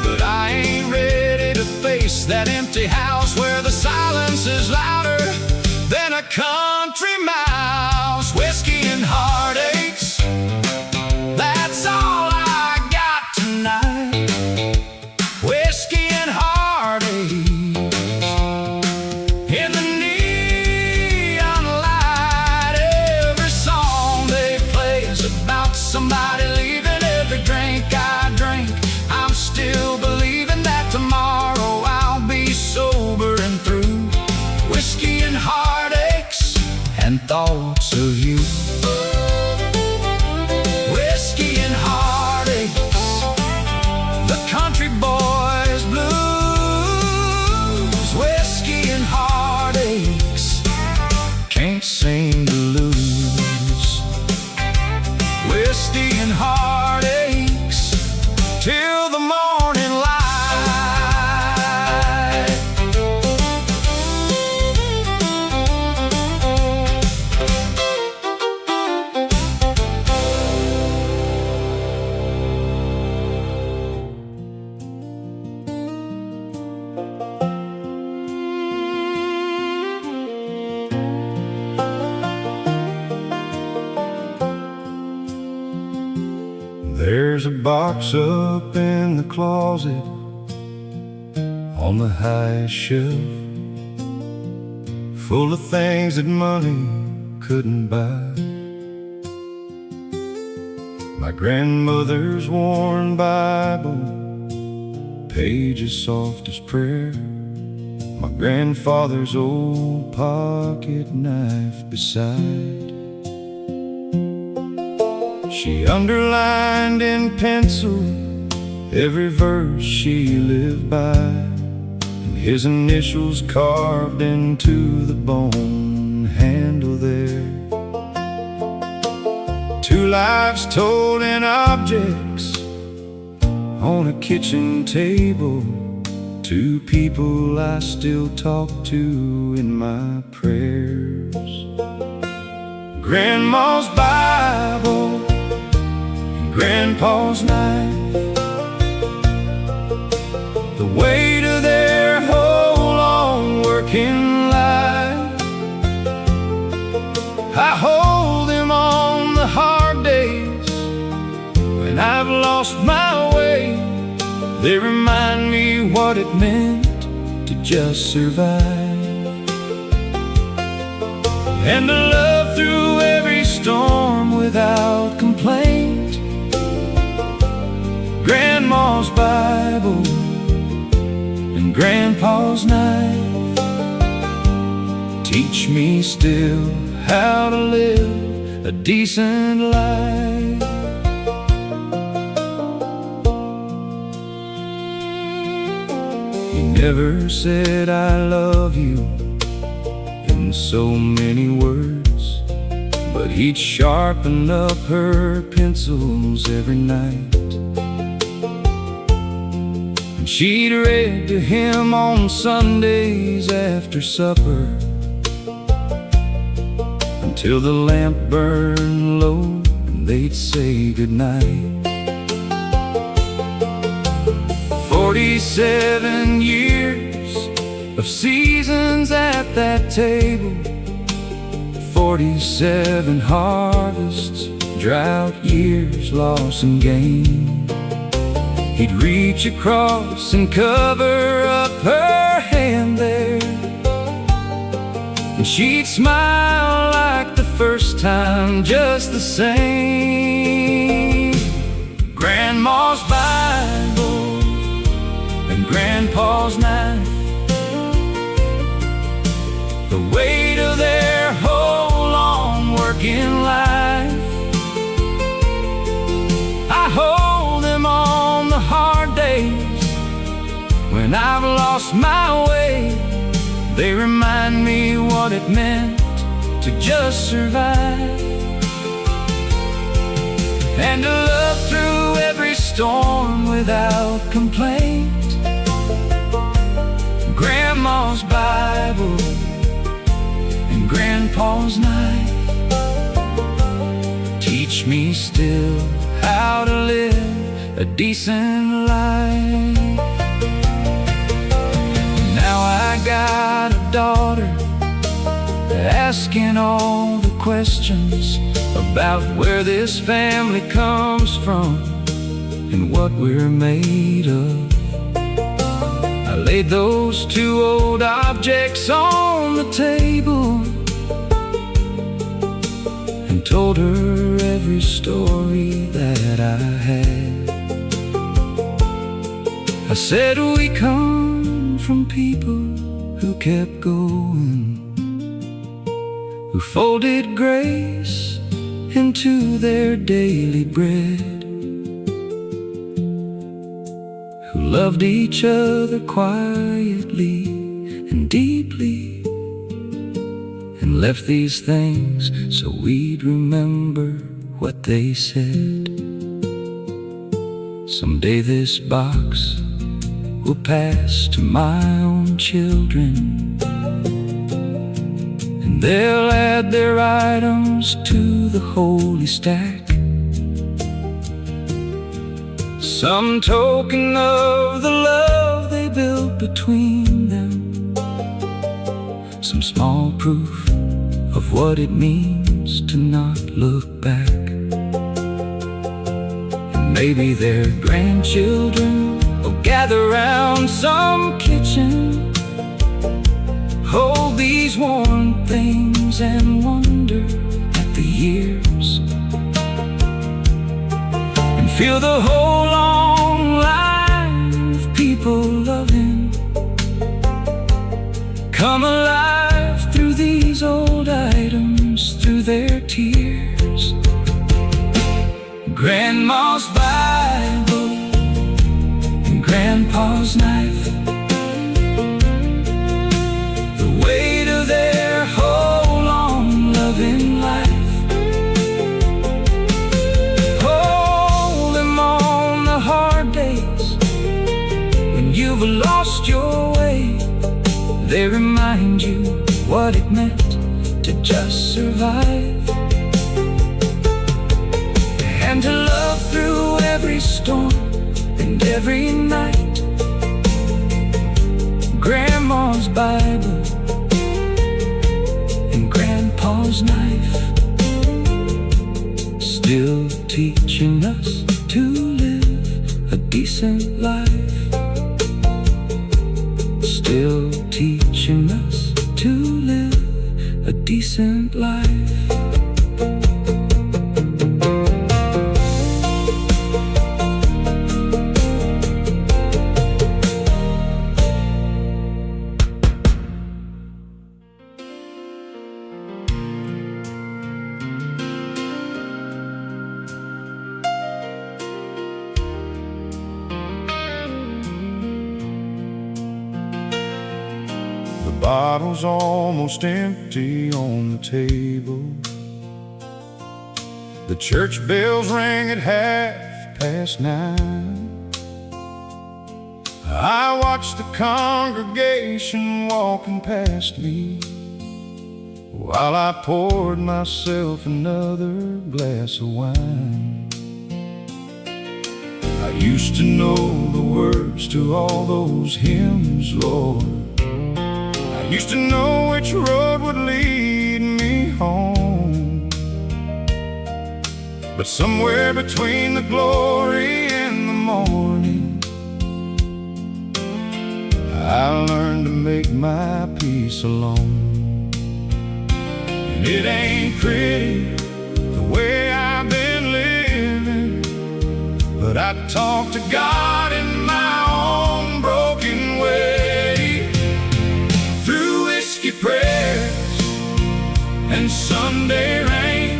but I ain't ready to face that empty house where the silence is louder than a country mouse. Whiskey and heartaches, that's all I got tonight. Whiskey and heartaches in the neon light. Every song they play is about somebody leaving. Every drink I drink, I'm still believing that tomorrow I'll be sober and through. Whiskey and heartaches and thoughts of you. Whiskey and heartaches, the country boys blues. Whiskey and heartaches, can't seem to lose. Whiskey and heartaches till the morning light. There's a box up in the closet on the highest shelf, full of things that money couldn't buy. My grandmother's worn Bible, pages soft as prayer. My grandfather's old pocket knife beside. She underlined in pencil every verse she lived by, and his initials carved into the bone handle there. 2 lives told in objects on a kitchen table, Two people I still talk to in my prayers. Grandma's Bible and Grandpa's knife, the weight of their whole long working life. I hold them on the hard days when I've lost my way. They remind me what it meant to just survive, and to love through every storm without complaint. Grandma's Bible and Grandpa's knife teach me still how to live a decent life. He never said I love you in so many words, but he'd sharpen up her pencils every night. And she'd read to him on Sundays after supper, until the lamp burned low and they'd say goodnight. 47 years of seasons at that table, 47 harvests, drought years, loss and gain. He'd reach across and cover up her hand there, and she'd smile like the first time, just the same. Grandma's Bible and Grandpa's knife, the weight of their whole long working life. I hold them on the hard days when I've lost my way. They remind me what it meant to just survive, and to love through every storm without complaint. Grandma's Bible and Grandpa's knife teach me still how to live a decent life. Now I got a daughter asking all the questions about where this family comes from and what we're made of. I laid those two old objects on the table and told her every story that I had. I said we come from people who kept going, who folded grace into their daily bread, who loved each other quietly and deeply, and left these things so we'd remember what they said. Someday this box will pass to my own children, and they'll add their items to the holy stack, some token of the love they built between them, some small proof of what it means to not look back. And maybe their grandchildren will gather round some kitchen, hold these worn things and wonder at the years, and feel the whole long line of people loving come alive through these old items, through their tears. Grandma's Bible and Grandpa's knife, the weight of their whole long loving life. Hold them on the hard days when you've lost your to just survive, and to love through every storm and every night. Grandma's Bible and Grandpa's knife, still teaching us to live a decent life, still teaching us to live a decent life. The bottle's almost empty on the table. The church bells rang at 9:30. I watched the congregation walking past me while I poured myself another glass of wine. I used to know the words to all those hymns, Lord. I used to know which road would lead me home. But somewhere between the glory and the morning, I learned to make my peace alone. And it ain't pretty the way I've been living, but I talk to God in my own broken way, through whiskey prayers and Sunday rain.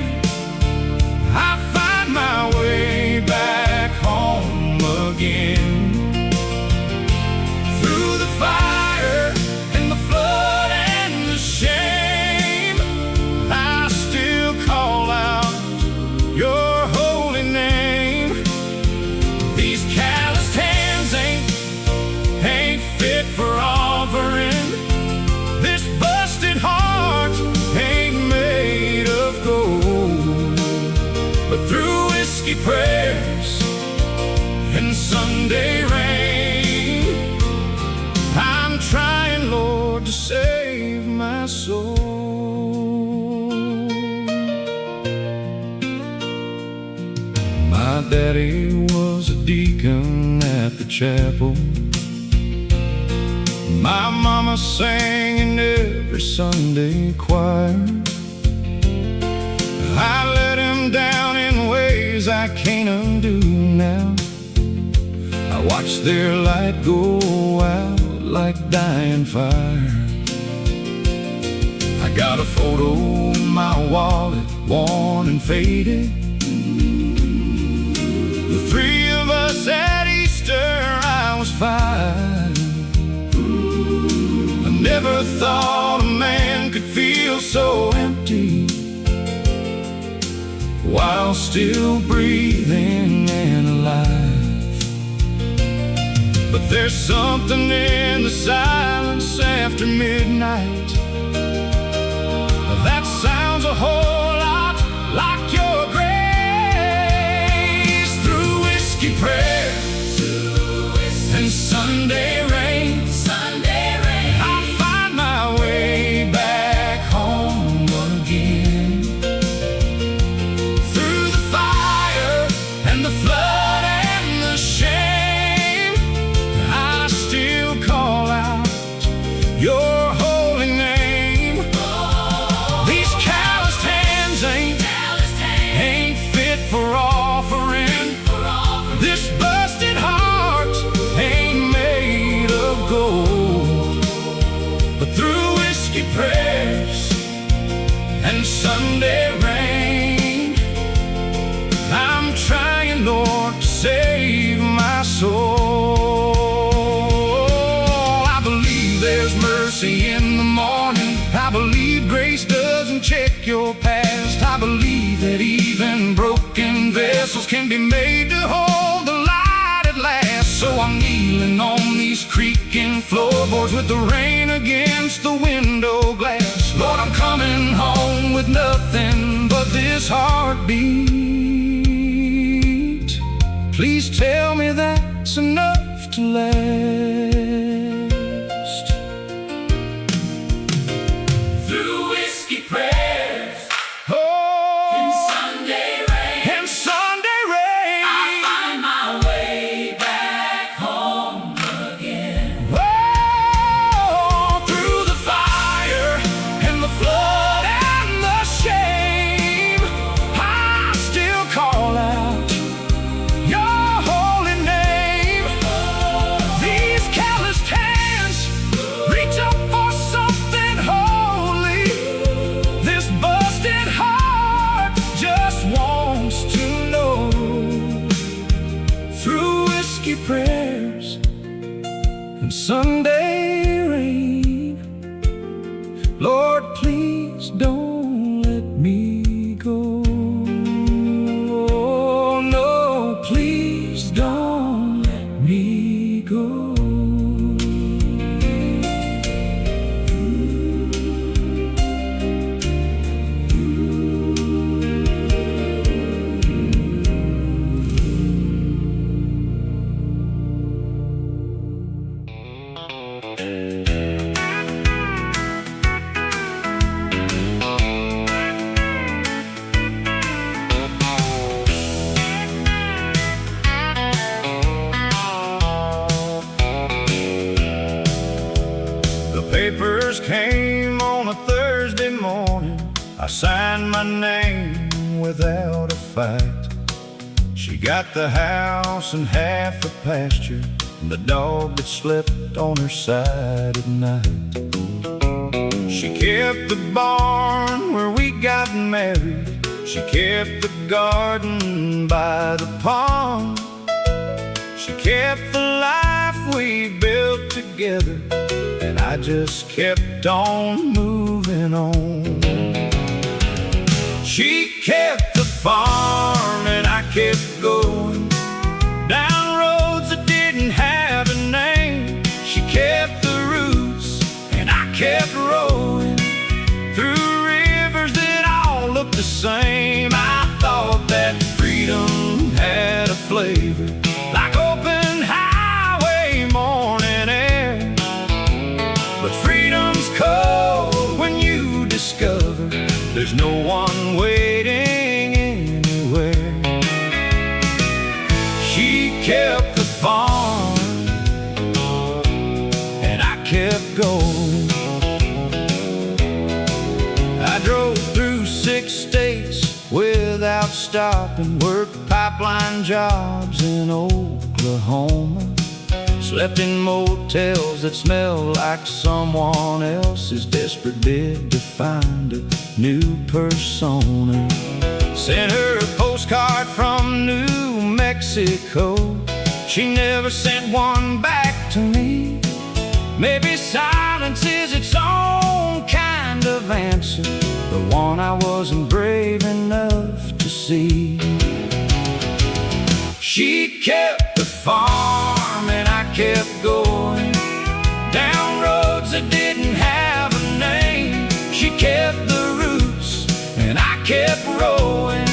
I find my way back home again, through the fire and the flood and the shame. I still call out your holy name. These calloused hands ain't fit for offering. This busted heart ain't made of gold. But through whiskey prayers and Sunday rain, I'm trying, Lord, to save my soul. My daddy was a deacon at the chapel. My mama sang in every Sunday choir. I let him down in ways I can't undo now. I watch their light go out like dying fire. I got a photo in my wallet, worn and faded. The three of us at Easter, I was 5. I never thought a man could feel so empty while still breathing and alive. But there's something in the silence after midnight that sounds a whole lot like your grace. Through whiskey prayers and Sunday rain, I find my way back home again, through the fire and the flood and the shame. I still call out your holy name. These calloused hands ain't fit for offering. This busted heart ain't made of gold. But through whiskey prayers and Sunday rain, I'm trying, Lord, to save my soul. I believe there's mercy in the morning. I believe grace doesn't check your past. I believe that even broken vessels can be made to hold the light at last. So I'm kneeling on these creaking floorboards with the rain against the window glass. Lord, I'm coming home. heartbeat. Please tell me that's enough to last. Through whiskey prayers Oh, and Sunday rain, and Sunday rain, I find my way back home again. oh, through the fire and the flood and the shame, I still call out your holy name. These calloused hands reach up for something holy. This busted heart just wants to know. Through whiskey prayers and Sunday rain, Lord, please don't let me go. Oh, no, please don't let me go. The papers came on a Thursday morning. I signed my name without a fight. She got the house and half the pasture, and the dog that slept on her side at night. She kept the barn where we got married. She kept the garden by the pond. She kept the life we built together, and I just kept on moving on. She kept the farm and I kept going down roads that didn't have a name. She kept the roots and I kept rowing through rivers that all looked the same. I thought that freedom had a flavor like open highway morning air. But freedom's cold when you discover there's no one waiting anywhere. She kept the farm and I kept going. I drove through 6 states without stopping, worked pipeline jobs in Oklahoma, slept in motels that smelled like someone else's desperate bid to find a new persona. Sent her a postcard from New Mexico. She never sent one back to me. Maybe silence is its own kind of answer, the one I wasn't brave enough to see. She kept the farm and I kept going down roads that didn't have a name. She kept the roots and I kept rowing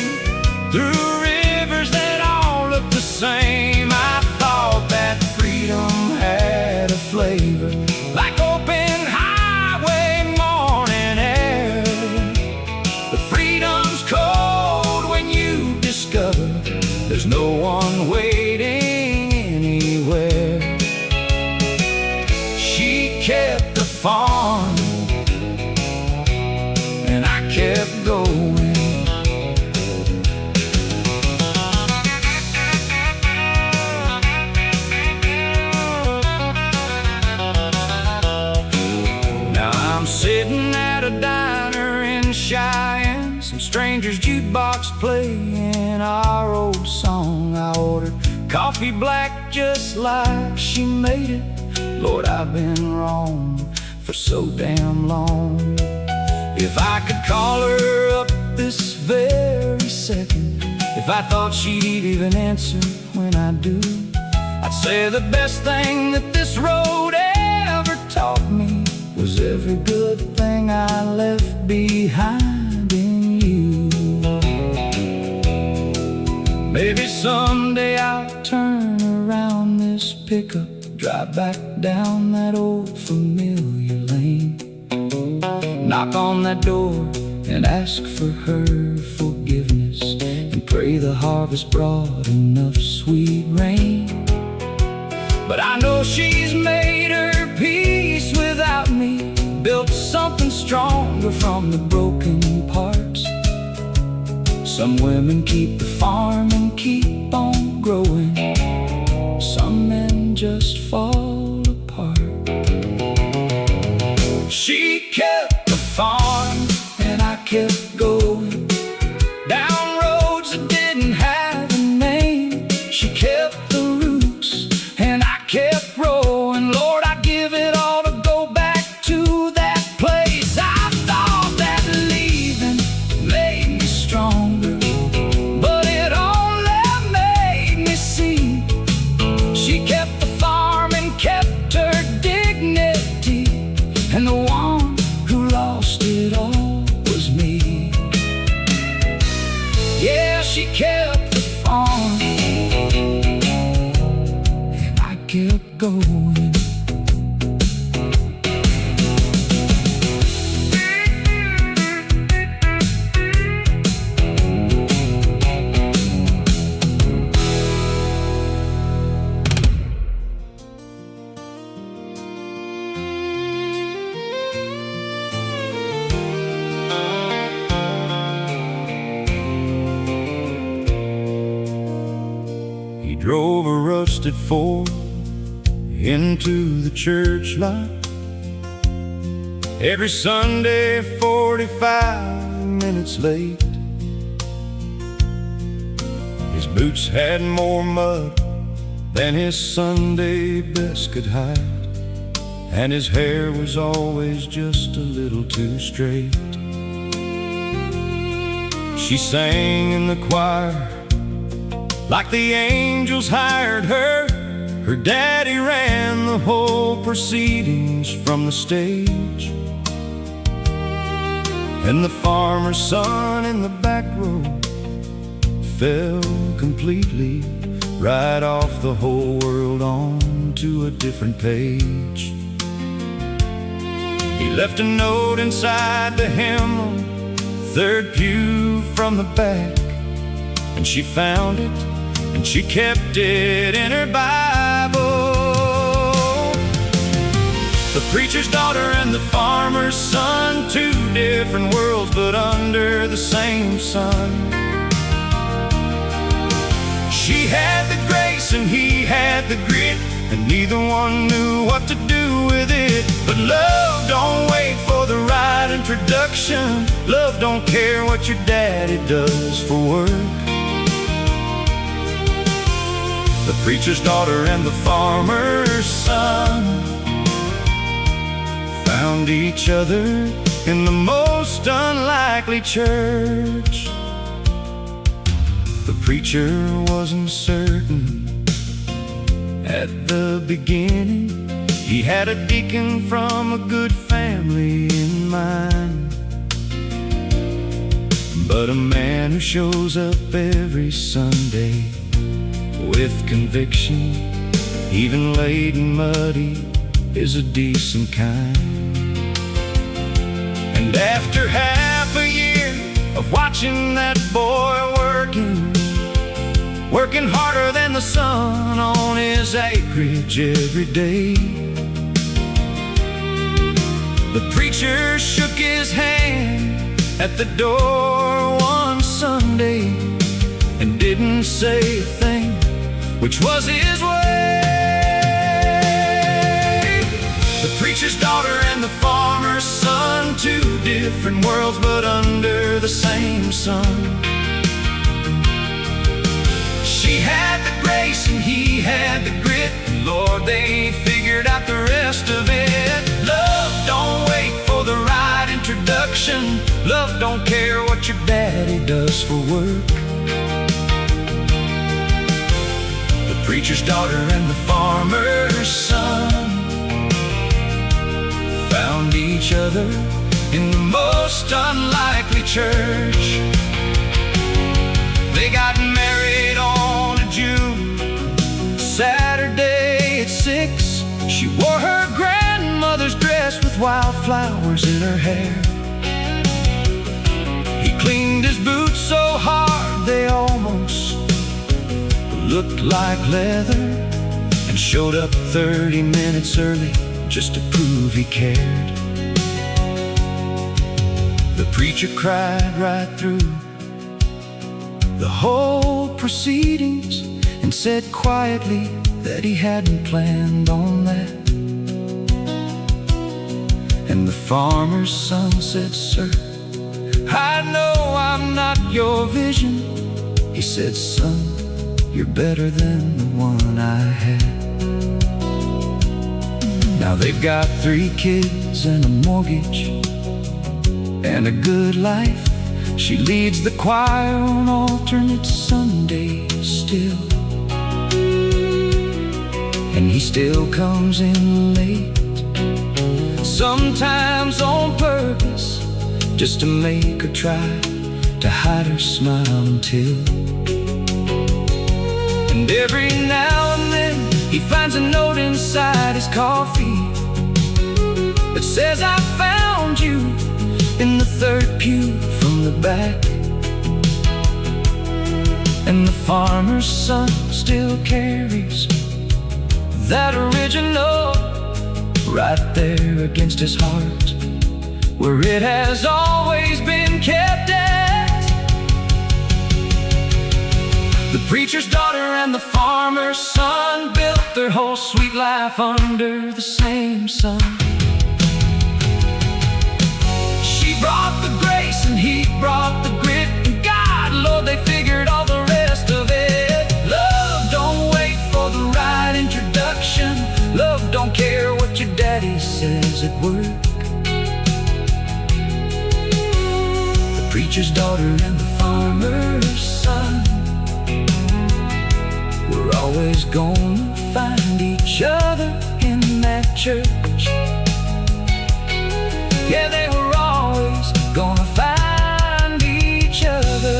through rivers that all looked the same. I thought that freedom had a flavor like open highway morning air. But freedom's cold when you discover there's no one waiting anywhere. She kept the farm and I kept going. Now I'm sitting at a diner in Cheyenne, some strangers jukebox playing our old song. I ordered coffee black just like she made it. Lord, I've been wrong for so damn long. If I could call her up this very second, if I thought she'd even answer when I do, I'd say the best thing that this road ever taught me was every good thing I left behind in you. Maybe someday I'll turn around this pickup, drive back down that old familiar lane, knock on that door and ask for her forgiveness, and pray the harvest brought enough sweet rain. But I know she's made her peace without me, built something stronger from the broken parts. Some women keep the farm and keep on growing, some men just fall apart. She kept the farm and I kept going down roads that didn't have a name. She kept the roots and I kept rowing. Lord, I give it all to go back to that place. I thought that leaving made me stronger, but it only made me see. She kept the farm and kept her dignity, and the one who lost it all was me. Yeah, she kept the farm and I kept going. He drove a rusted Ford into the church lot every Sunday, 45 minutes late. His boots had more mud than his Sunday best could hide, and his hair was always just a little too straight. She sang in the choir like the angels hired her. Her daddy ran the whole proceedings from the stage, and the farmer's son in the back row fell completely right off the whole world onto a different page. He left a note inside the hymnal, third pew from the back, and she found it and she kept it in her Bible. The preacher's daughter and the farmer's son, two different worlds but under the same sun. She had the grace and he had the grit, and neither one knew what to do with it. But love don't wait for the right introduction. Love don't care what your daddy does for work. The preacher's daughter and the farmer's son found each other in the most unlikely church. The preacher wasn't certain at the beginning. He had a deacon from a good family in mind, but a man who shows up every Sunday with conviction, even late and muddy, is a decent kind. And after half a year of watching that boy working harder than the sun on his acreage every day, the preacher shook his hand at the door one Sunday and didn't say a thing, which was his way. The preacher's daughter and the farmer's son, two different worlds but under the same sun. She had the grace and he had the grit, and Lord, they figured out the rest of it. Love don't wait for the right introduction. Love don't care what your daddy does for work. The preacher's daughter and the farmer's son found each other in the most unlikely church. They got married on looked like leather and showed up 30 minutes early just to prove he cared. The preacher cried right through the whole proceedings and said quietly that he hadn't planned on that. And the farmer's son said, "Sir, I know I'm not your vision." He said, "Son, you're better than the one I had." Now they've got 3 kids and a mortgage and a good life. She leads the choir on alternate Sundays still, and he still comes in late, sometimes on purpose, just to make her try to hide her smile until. And every now and then he finds a note inside his coffee that says, "I found you in the 3rd pew from the back." And the farmer's son still carries that original right there against his heart, where it has always been kept at. The preacher's daughter and the farmer's son built their whole sweet life under the same sun. She brought the grace and he brought the grit, and God, Lord, they figured all the rest of it. Love don't wait for the right introduction. Love don't care what your daddy says at work. The preacher's daughter and the farmer's son were always gonna find each other in that church. Yeah, they were always gonna find each other.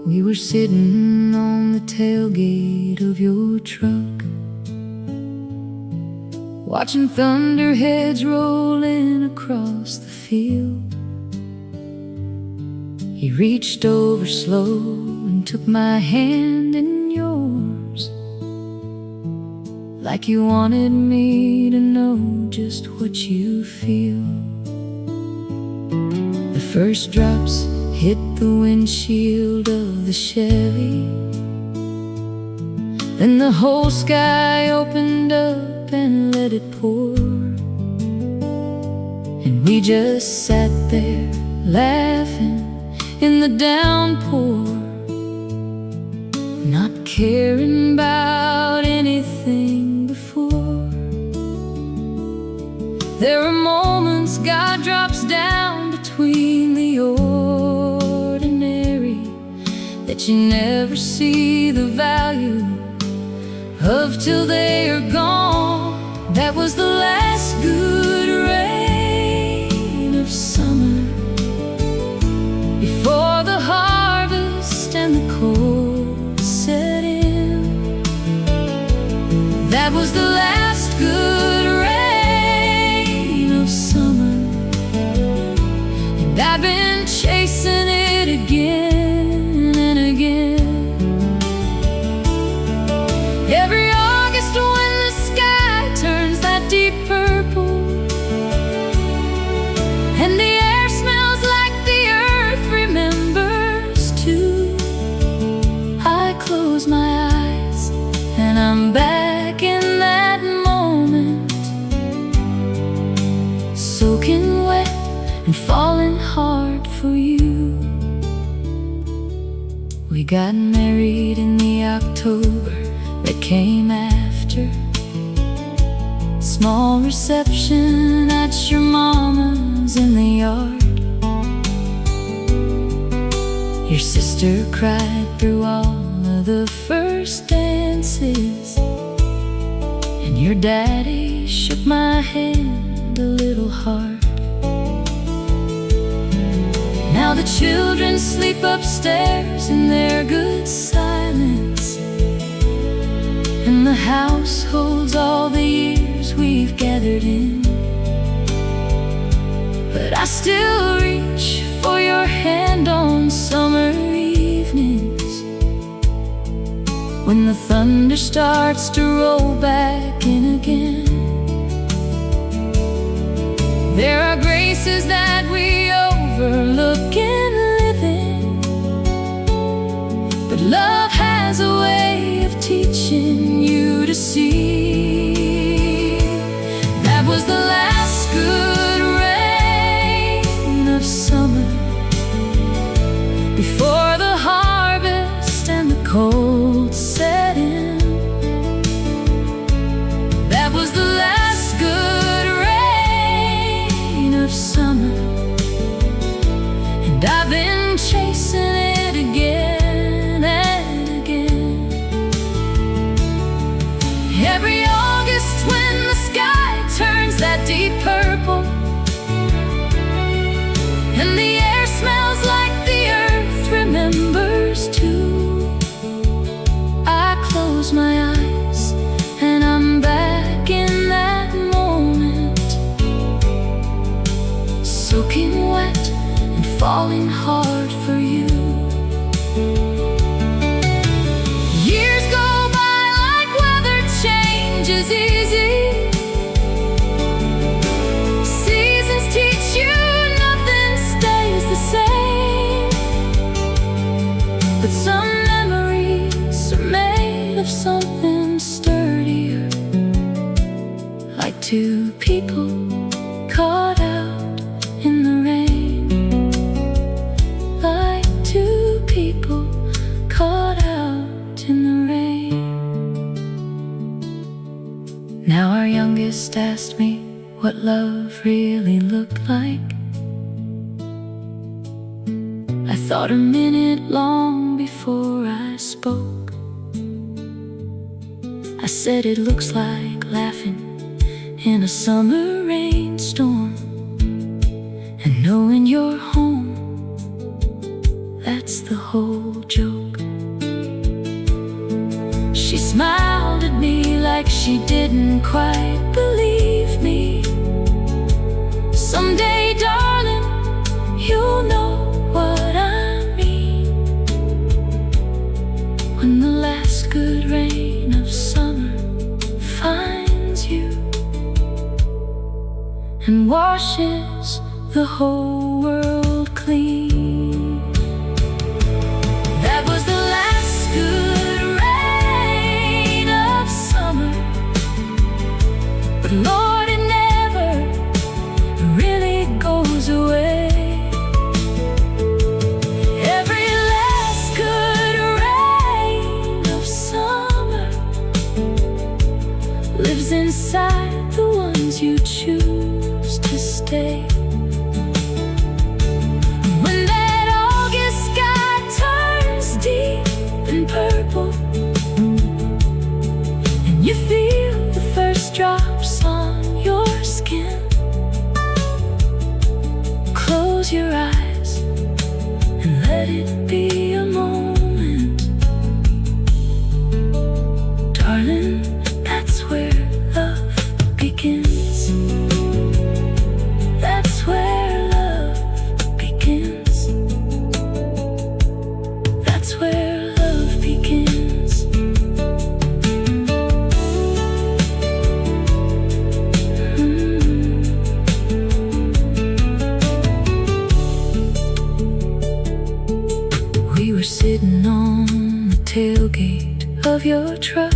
We were sitting on the tailgate of your truck, watching thunderheads rolling across the field. You reached over slow and took my hand in yours, like you wanted me to know just what you feel. The first drops hit the windshield of the Chevy, then the whole sky opened up and let it pour. And we just sat there laughing in the downpour, not caring about anything before. There are moments God drops down between the ordinary that you never see the value of till they are gone. That was the last good rain of summer, before the harvest and the cold set in. That was the last good rain of summer, and I've been chasing it again and again. Every August when the sky turns that deep purple and the air smells like the earth remembers too, I close my eyes and I'm back in that moment, soaking wet and falling hard for you. We got married in the October that came after. Small reception at your mama's in the yard. Your sister cried through all of the first dances, and your daddy shook my hand a little hard. Now the children sleep upstairs in their good silence, and the house holds all the years we've gathered in. But I still reach for your hand on summer evenings, when the thunder starts to roll back in again. There are graces that we overlook in living, but love has a way of teaching you to see. That was the last good rain of summer, before the harvest and the cold set in. That was the last good rain of summer, and I've been chasing it again and again. Every August when the sky turns that deep purple, and the air smells like the earth remembers too, I close my eyes and I'm back in that moment, soaking wet and falling hard for you. Years go by like weather changes easy. Seasons teach you nothing stays the same, but some memories are made of something sturdier, like two people caught out in the rain, like two people caught out in the rain. Now our youngest asked me what love really looked like. I thought a minute long before I spoke. I said it looks like laughing in a summer rainstorm, and knowing you're home, that's the whole joke. She smiled at me like she didn't quite believe me. Someday, darling, you'll know what I mean, when the last good rain of summer finds you and washes the whole world clean. That was the last good rain of summer, but Lord, it never really goes away. Every last good rain of summer lives inside the ones you choose to stay. When that August sky turns deep and purple, and you feel the first drops on your skin, close your eyes and let it be a moment. Darling, that's where love begins. That's where love begins. That's where love begins. We were sitting on the tailgate of your truck,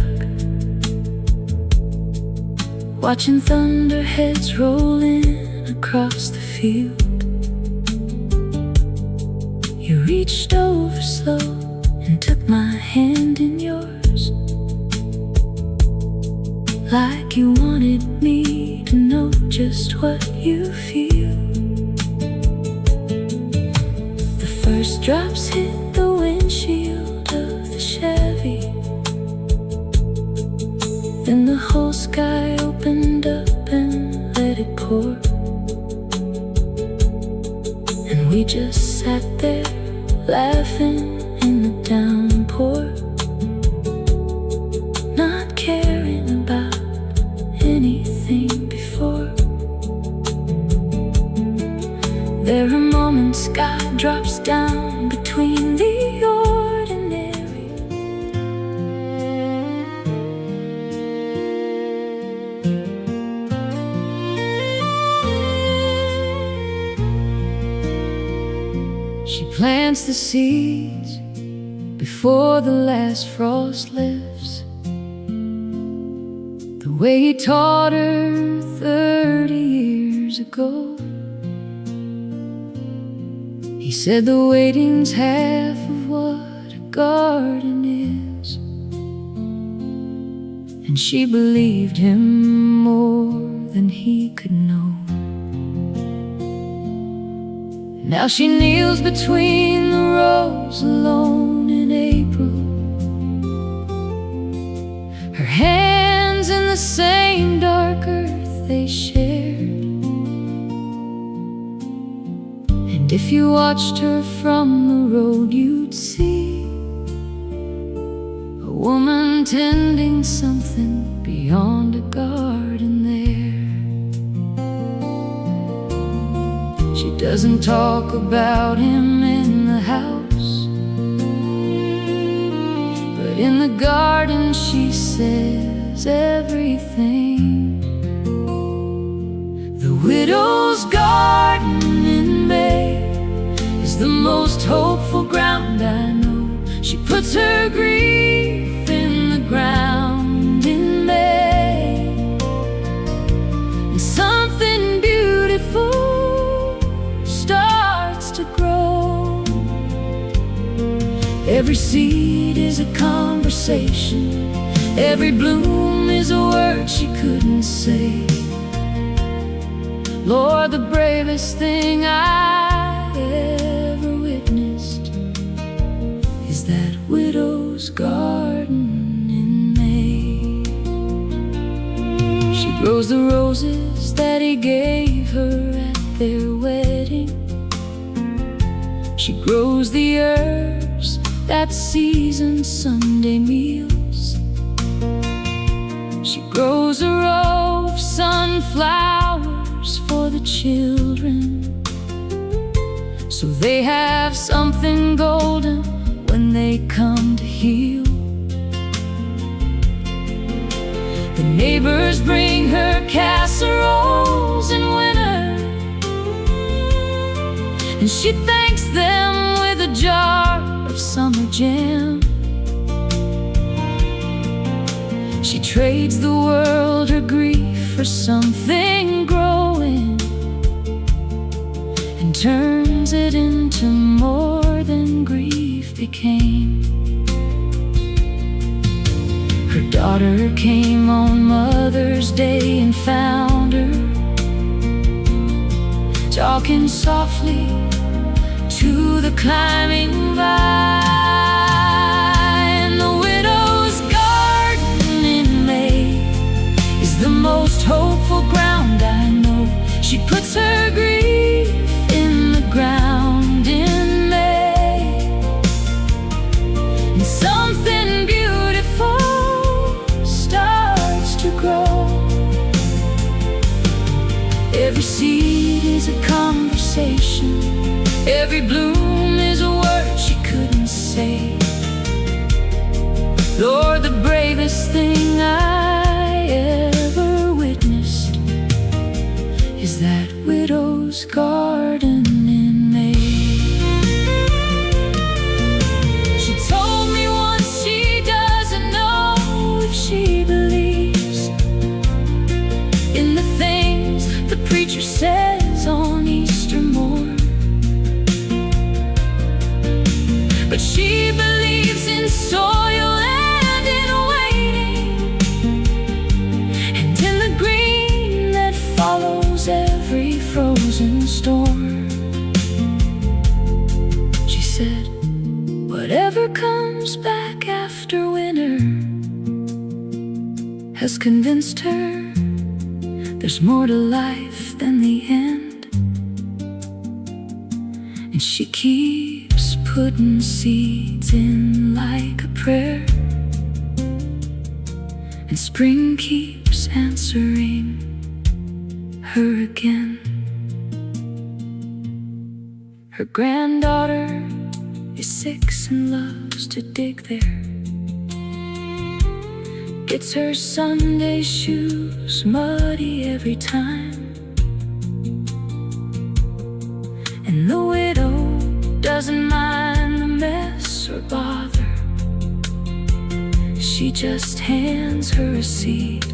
watching thunderheads roll in across the field. You reached over slow and took my hand in yours, like you wanted me to know just what you feel. The first drops hit the whole sky opened up and let it pour. And we just sat there laughing in the downpour, not caring about anything before. There are moments God drops down between the ordinary. She plants the seeds before the last frost lifts, the way he taught her 30 years ago. He said the waiting's half of what a garden is, and she believed him more than he could know. Now she kneels between the rows alone in April, her hands in the same dark earth they shared. And if you watched her from the road, you'd see a woman tending something beyond a garden there. She doesn't talk about him in the house, but in the garden she says everything. The widow's garden in May is the most hopeful ground I know. She puts her grief in the ground in May, and something beautiful starts to grow. Every seed is a conversation, every bloom is a word she couldn't say. Lord, the bravest thing I ever witnessed is that widow's garden in May. She grows the roses that he gave her at their wedding. She grows the herbs that season Sunday meals. She grows a row of sunflowers for the children, so they have something golden when they come to heal. The neighbors bring her casseroles in winter, and she thanks them with a jar of summer jam. She trades the world her grief for something growing, and turns it into more than grief became. Her daughter came on Mother's Day and found her talking softly to the climbing vine. The widow's garden in May is the most hopeful ground I know. She puts her grief in the ground in May, and something beautiful starts to grow. Every seed is a conversation, every bloom is a word she couldn't say. Lord, the bravest thing I ever witnessed is that widow's garden in May. She told me once she doesn't know if she believes in the things the preacher says on Easter morn, but she believes in soil and in waiting, and in the green that follows every frozen storm. She said, whatever comes back after winter has just convinced her there's more to life than the end. And she keeps putting seeds in like a prayer, and spring keeps answering her again. Her granddaughter is 6 and loves to dig there. Gets her Sunday shoes muddy every time. And the widow doesn't mind the mess or bother. She just hands her a seed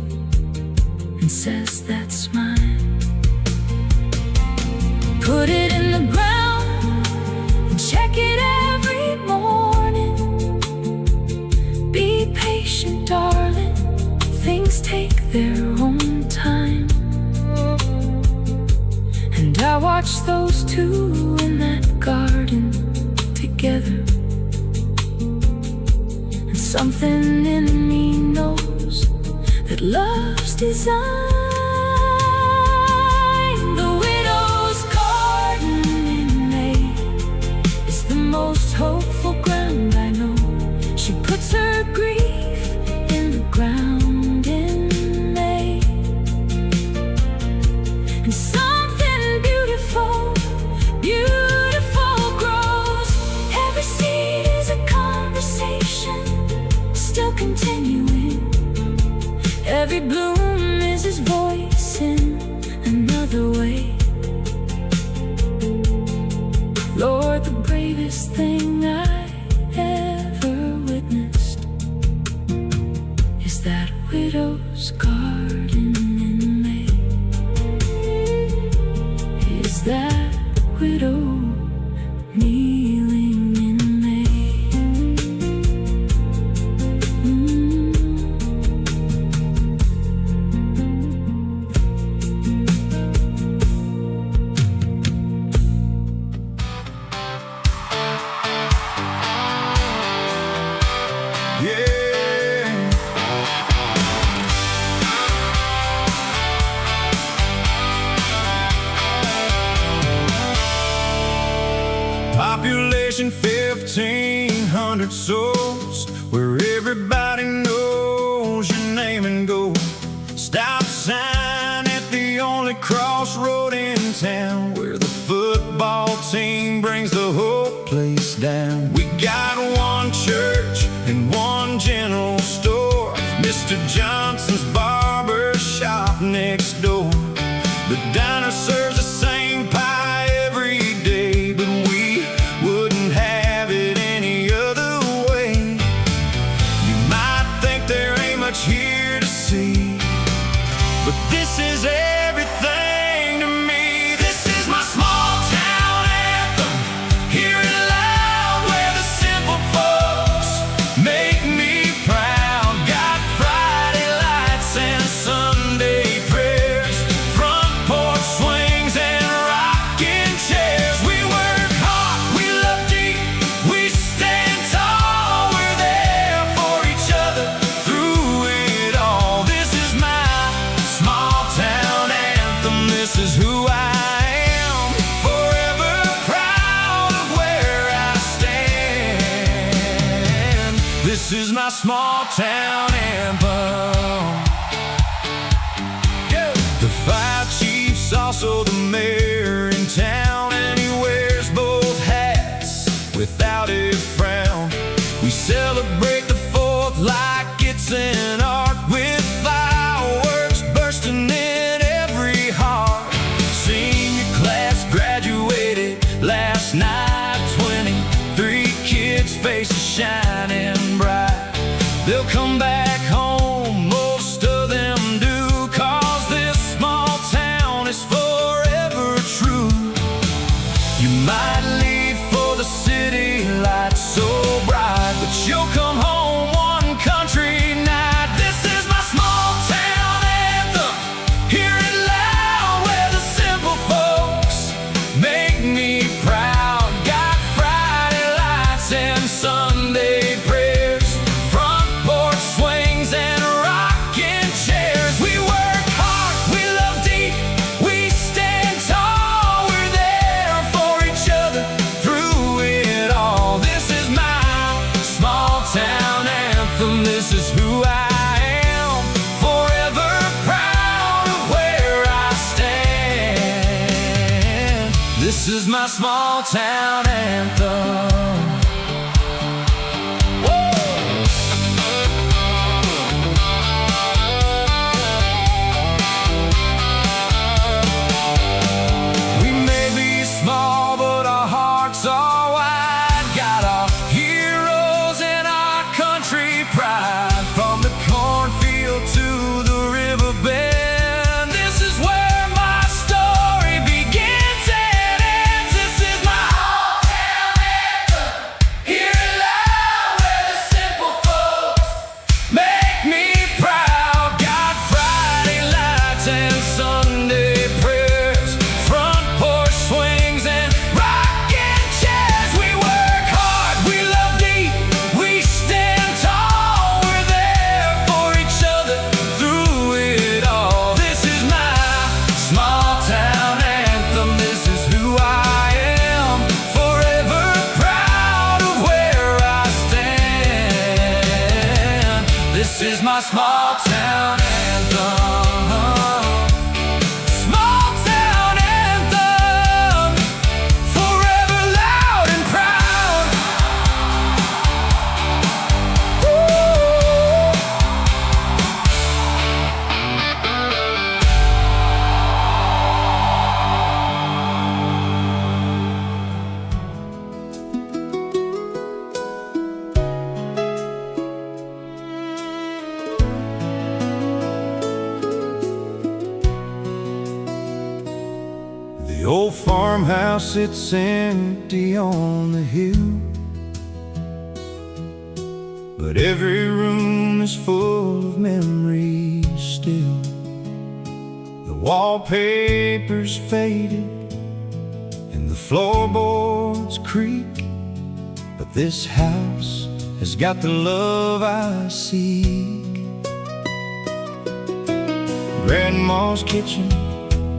and says, "That's mine." Put it in the ground and check it every morning. Be patient, darling, things take their own time. And I watch those two in that garden together, and something in me knows that love's design. The widow's garden in May is the most hopeful ground I know. She puts her grief in the ground in May, and something beautiful, beautiful grows. Every seed is a conversation, still continuing. Every bloom is his voice in another way. Lord, the bravest thing I ever witnessed is that widow's garden in May. Is that widow kneeling in May? Yeah. Population 1,500 souls, where everybody knows your name and goal. Stop sign at the only crossroad in town, where the football team brings the whole place down. We got one church and one general store, Mr. Johnson's barber shop next door. The diner serves the same pie every day, but we wouldn't have it any other way. You might think there ain't much here to see, but this is everything to me. This is my small town anthem. Hear it loud, where the simple folks make me proud. Got Friday lights and Sunday prayers, front porch swings and rocking chairs. We work hard, we love deep, we stand tall. We're there for each other through it all. This is my small town anthem. This is who I am, forever proud of where I stand. This is my small town anthem. Yeah. The fire chief's also the mayor in town, and he wears both hats without a frown. We celebrate the 4th like it's an art, with fireworks bursting in every heart. Senior class graduated last night, 23 kids' faces shining bright. They'll come back home, most of them do, 'cause this small town is forever true. You might leave for the city lights so bright, but you'll come home one country night. This is my small town anthem. We may be small, but our hearts are wide. Got our heroes and our country pride. From the cornfield to the riverbed, this is my small town anthem. Small town anthem, forever loud and proud. The old farmhouse sits empty on the hill, but every room is full of memories still. The wallpaper's faded and the floorboards creak, but this house has got the love I seek. Grandma's kitchen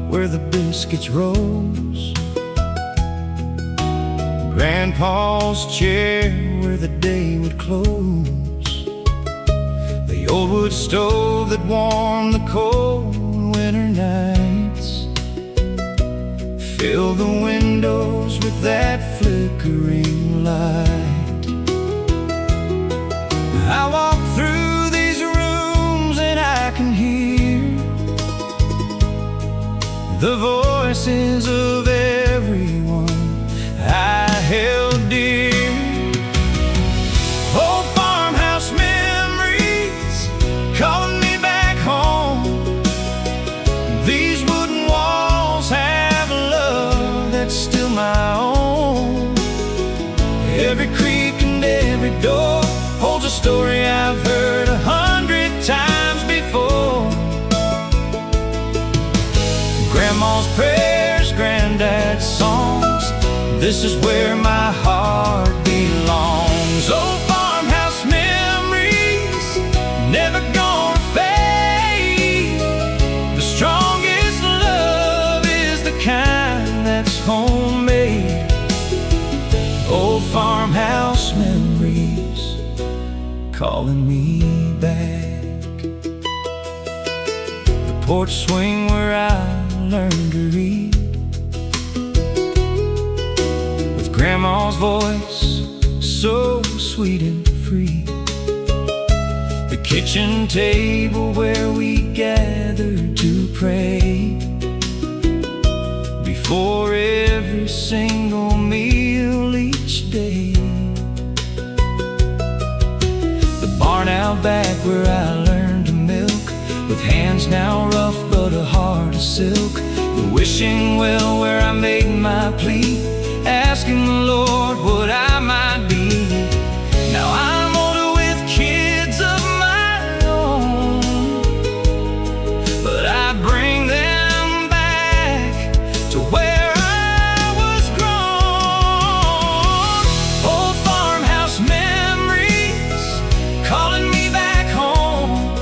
where the biscuits rose, Grandpa's chair where the day would close, the old wood stove that warmed the cold winter nights, fill the windows with that flickering light. I walk through these rooms and I can hear the voices of everyone I held dear. Old farmhouse memories calling me back home. These wooden walls have a love that's still my own. Every creak and every door holds a story I've heard 100 times before. Grandma's prayers, granddad's songs, this is where my heart belongs. Old farmhouse memories, never gonna fade. The strongest love is the kind that's homemade. Old farmhouse memories calling me back. The porch swing where I learned to read, with Grandma's voice so sweet and free. The kitchen table where we gathered to pray before every single meal each day. The barn out back where I learned to milk, with hands now rough but a heart of silk. The wishing well where I made my plea, asking the Lord what I might be. Now I'm older with kids of my own, but I bring them back to where I was grown. Old farmhouse memories calling me back home.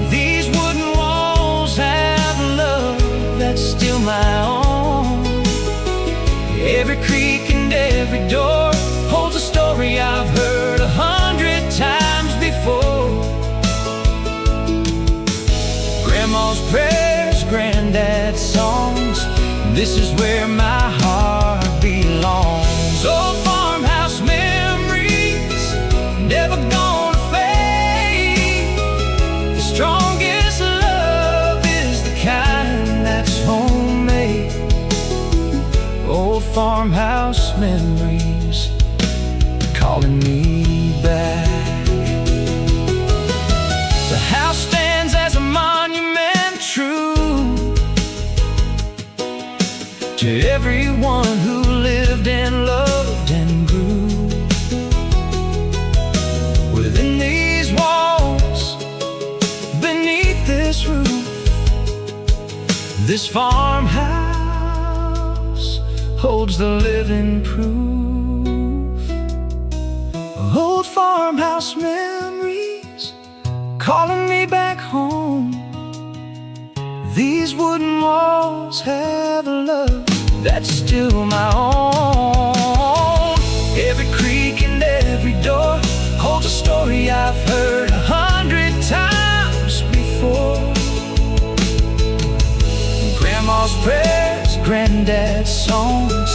These wooden walls have love that's still my own. Every creak and every door holds a story I've heard 100 times before. Grandma's prayers, granddad's songs, this is where my farmhouse memories calling me back. The house stands as a monument true to everyone who lived and loved and grew. Within these walls, beneath this roof, this farmhouse holds the living proof. Old farmhouse memories calling me back home. These wooden walls have a love that's still my own. Every creak and every door holds a story I've heard 100 times before. Grandma's prayers, granddad's songs,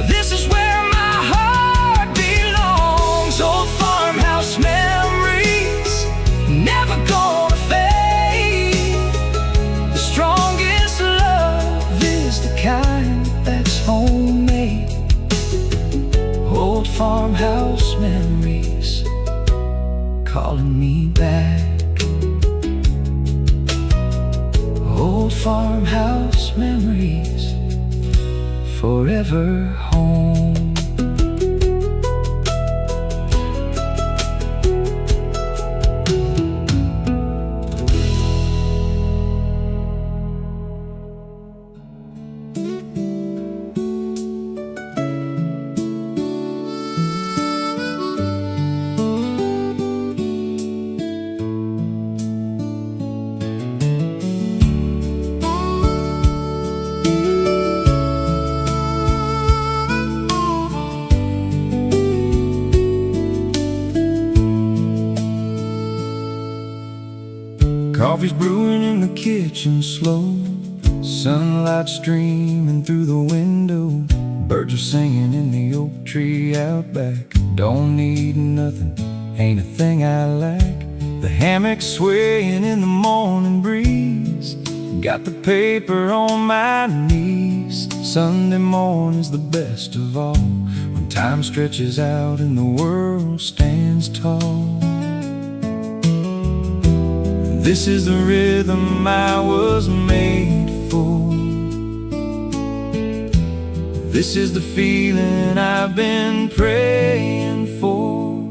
this is where my heart belongs. Old farmhouse memories, never gonna fade. The strongest love is the kind that's homemade. Old farmhouse memories calling me back. Old farmhouse memories, forever home. Coffee's brewing in the kitchen slow, sunlight streaming through the window. Birds are singing in the oak tree out back. Don't need nothing, ain't a thing I lack. The hammock swaying in the morning breeze, got the paper on my knees. Sunday morning's the best of all, when time stretches out and the world stands tall. This is the rhythm I was made for. This is the feeling I've been praying for.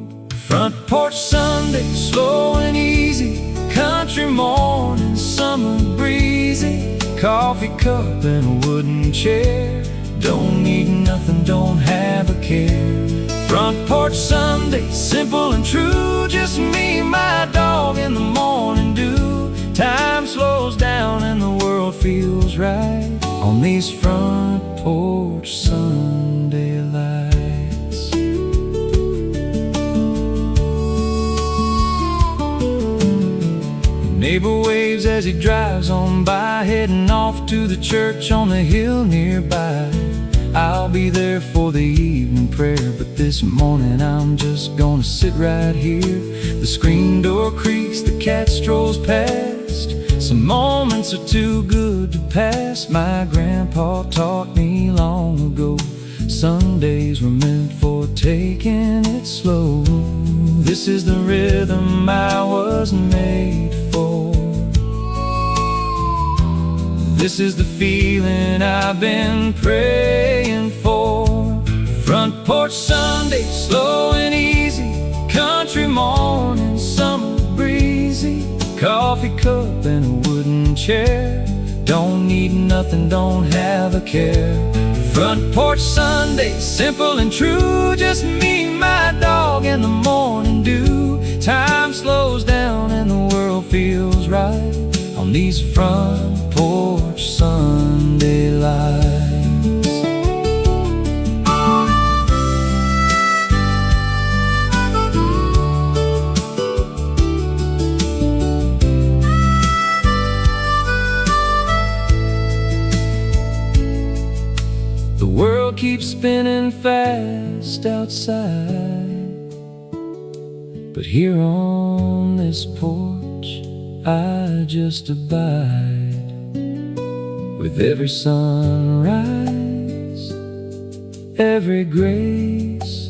Front porch Sunday, slow and easy. Country morning, summer breezy. Coffee cup and a wooden chair. Don't need nothing, don't have a care. Front porch Sunday, simple and true. Just me, my dog, in the morning dew. Time slows down and the world feels right on these front porch Sunday lights. The neighbor waves as he drives on by, heading off to the church on the hill nearby. I'll be there for the evening prayer, but this morning I'm just gonna sit right here. The screen door creaks, the cat strolls past. Some moments are too good to pass. My grandpa taught me long ago, Sundays were meant for taking it slow. This is the rhythm I was made for. This is the feeling I've been praying for. Front porch Sunday, slow and easy. Country morning, summer breezy. Coffee cup and a wooden chair. Don't need nothing, don't have a care. Front porch Sunday, simple and true. Just me, my dog, and the morning dew. Time slows down and the world feels right on these front porch Sunday lights. The world keeps spinning fast outside, but here on this porch I just abide. With every sunrise every grace,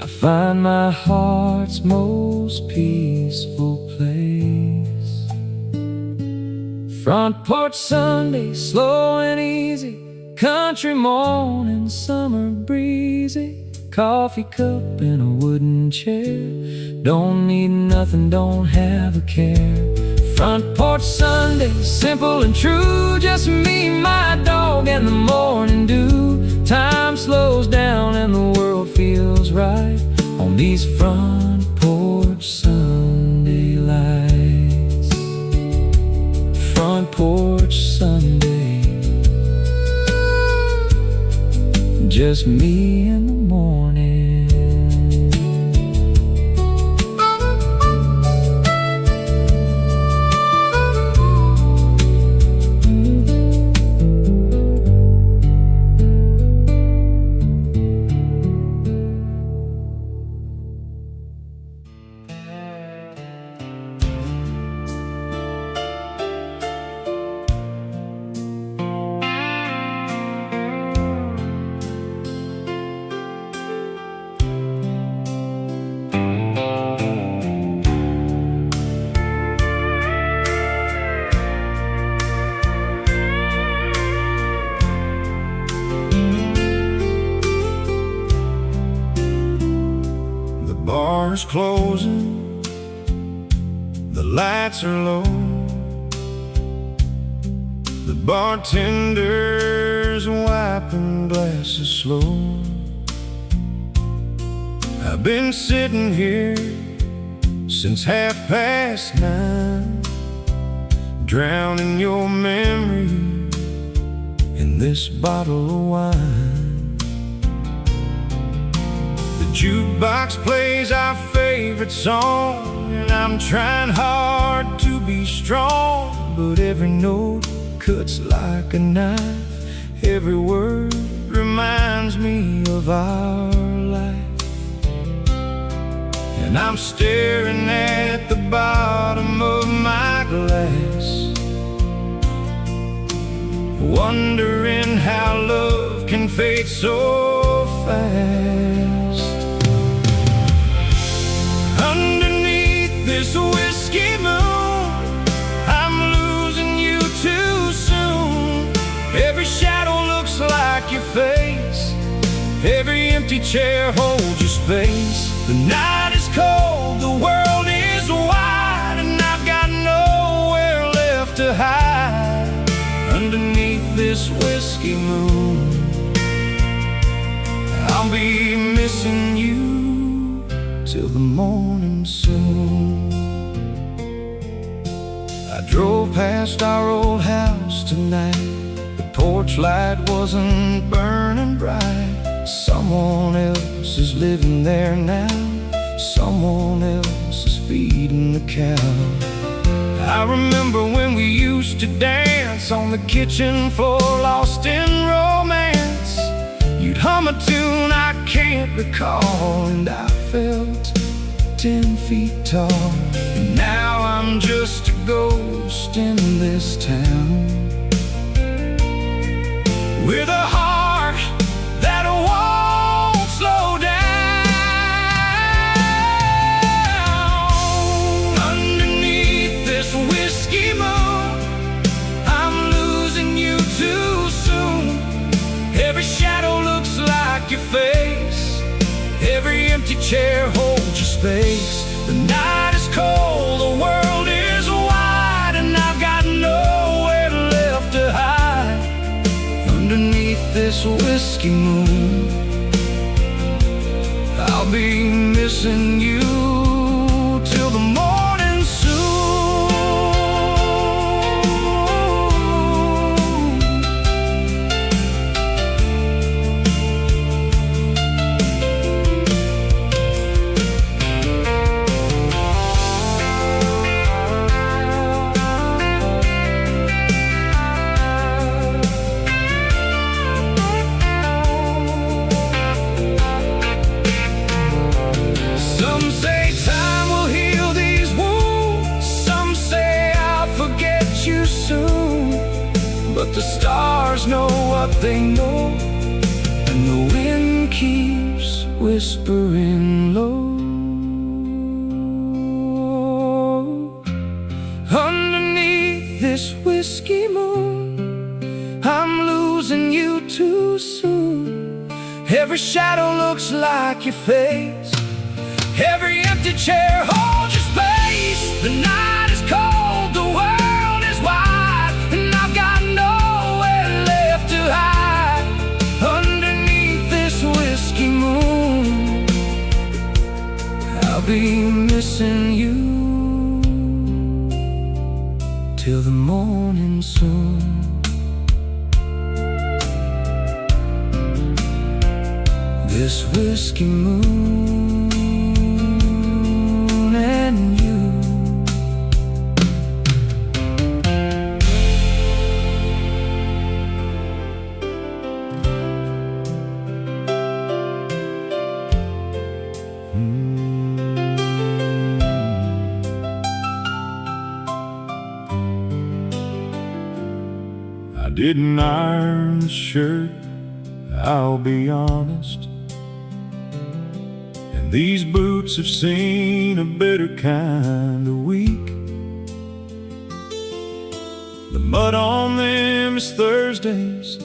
I find my heart's most peaceful place. Front porch Sunday, slow and easy, country morning, summer breezy, coffee cup and a wooden chair, don't need nothing, don't have a care. Front porch Sunday, simple and true, just me, my dog, and the morning dew. Time slows down and the world feels right on these front porch Sunday lights. Front porch Sunday, just me in the morning. Bar's closing, the lights are low, the bartender's wiping glasses slow. I've been sitting here since 9:30, drowning your memory in this bottle of wine. The jukebox plays our favorite song, and I'm trying hard to be strong, but every note cuts like a knife. Every word reminds me of our life, and I'm staring at the bottom of my glass, wondering how love can fade so fast. Underneath this whiskey moon, I'm losing you too soon. Every shadow looks like your face, every empty chair holds your space. The night is cold, the world is wide, and I've got nowhere left to hide. Underneath this whiskey moon, I'll be missing you till the morning soon. I drove past our old house tonight, the porch light wasn't burning bright. Someone else is living there now, someone else is feeding the cow. I remember when we used to dance on the kitchen floor, lost in romance. You'd hum a tune I can't recall, and I felt 10 feet tall. And now I'm just a ghost in this town, with a heart that won't slow down. Underneath this whiskey moon, I'm losing you too soon. Every shadow looks like your face, every empty chair holds your space. The night is cold, the world is wide, and I've got nowhere left to hide. Underneath this whiskey moon, I'll be missing you till the morning soon. Some say time will heal these wounds, some say I'll forget you soon, but the stars know what they know, and the wind keeps whispering low. Underneath this whiskey moon, I'm losing you too soon. Every shadow looks like your face, every empty chair holds your space. The night is cold, the world is wide, and I've got nowhere left to hide. Underneath this whiskey moon, I'll be missing you till the morning soon. This whiskey moon and you. I didn't iron the shirt, I'll be honest, and these boots have seen a better kind of week. The mud on them is Thursday's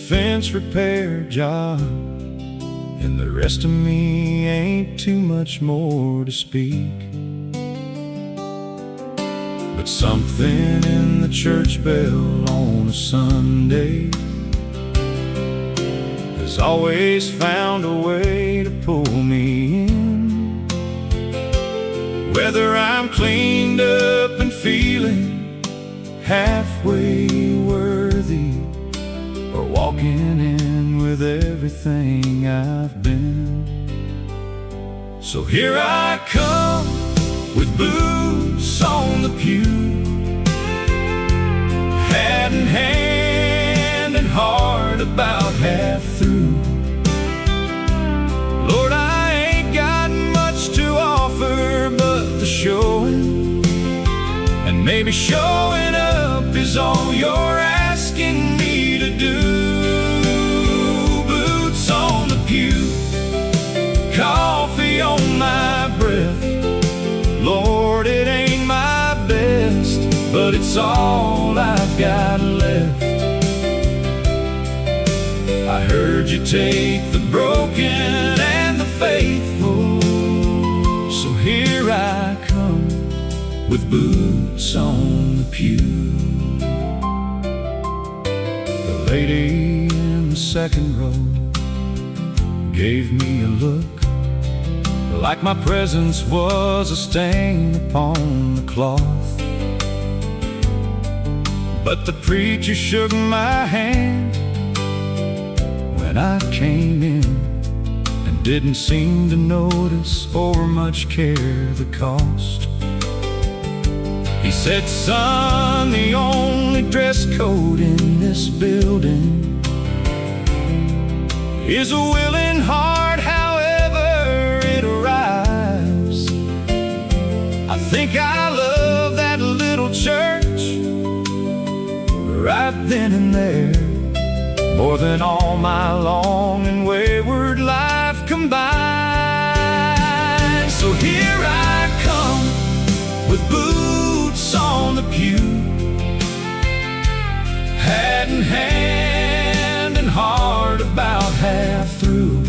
fence repair job, and the rest of me ain't too much more to speak. But something in the church bell on a Sunday has always found a way to pull me in. Whether I'm cleaned up and feeling halfway worthy, or walking in with everything I've been. So here I come with boots on the pew, hat in hand and heart about half through. Lord, I ain't got much to offer but the showing, and maybe showing up is all you're asking me to do. Boots on the pew, coffee on my breath. Lord, it ain't my best, but it's all I've got left. I heard you take the broken and the faithful, so here I come with boots on the pew. The lady in the second row gave me a look like my presence was a stain upon the cloth. But the preacher shook my hand when I came in, and didn't seem to notice or much care the cost. He said, son, the only dress code in this building is a willing heart, however it arrives. I think I love that little church right then and there more than all my long and wayward life combined. So here I come with boots on the pew, hat in hand and heart about half through.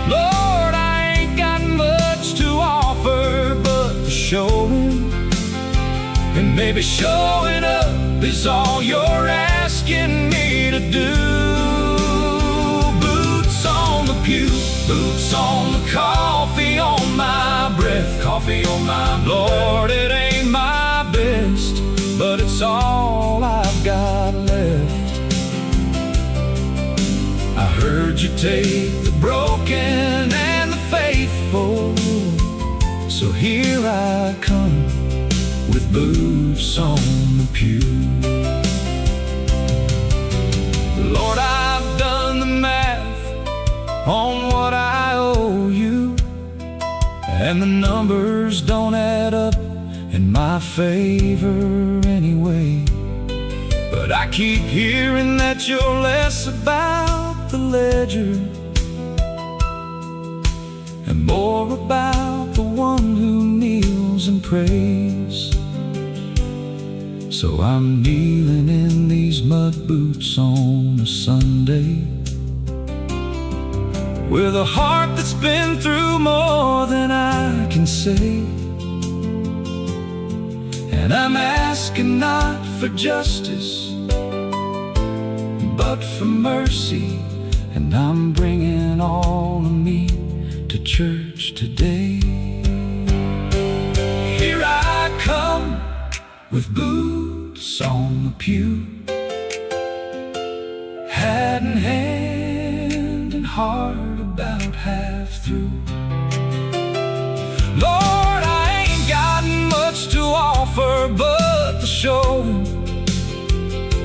Lord, I ain't got much to offer but the showing, and maybe showing up is all you're asking me to do. Boots on the pew, boots on the coffee on my breath, coffee on my breath. Lord, it ain't my best, but it's all I've got left. I heard you take the broken and the faithful, so here I come with boots on the pew. Lord, I've done the math on what I owe you, and the numbers don't add up in my favor anyway. But I keep hearing that you're less about the ledger and more about the one who kneels and prays. So I'm kneeling in these mud boots on a Sunday, with a heart that's been through more than I can say. And I'm asking not for justice, but for mercy. And I'm bringing all of me to church today. Here I come with boots on the pew, hat in hand and heart about half through. Lord, I ain't got much to offer but the shoulder,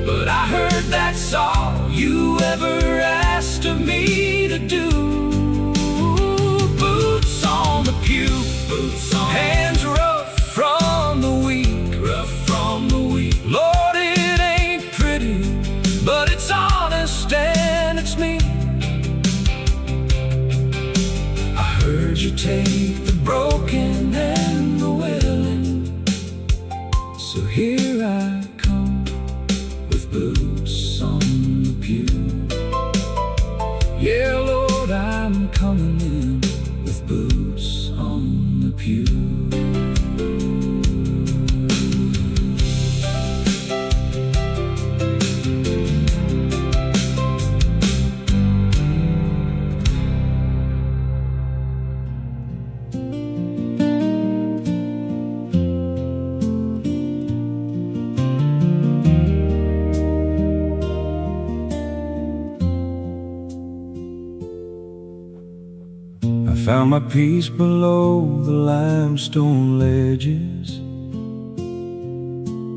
but I heard that's all you ever asked of me to do. Boots on the pew, boots on, hands rough from the weak, rough from the weak. Lord, it ain't pretty, but it's honest and it's me. I heard you take the broken and the willing, so here I come with boots on the pew. Yeah, Lord, I'm coming in with boots on the pew. I found my peace below the limestone ledges,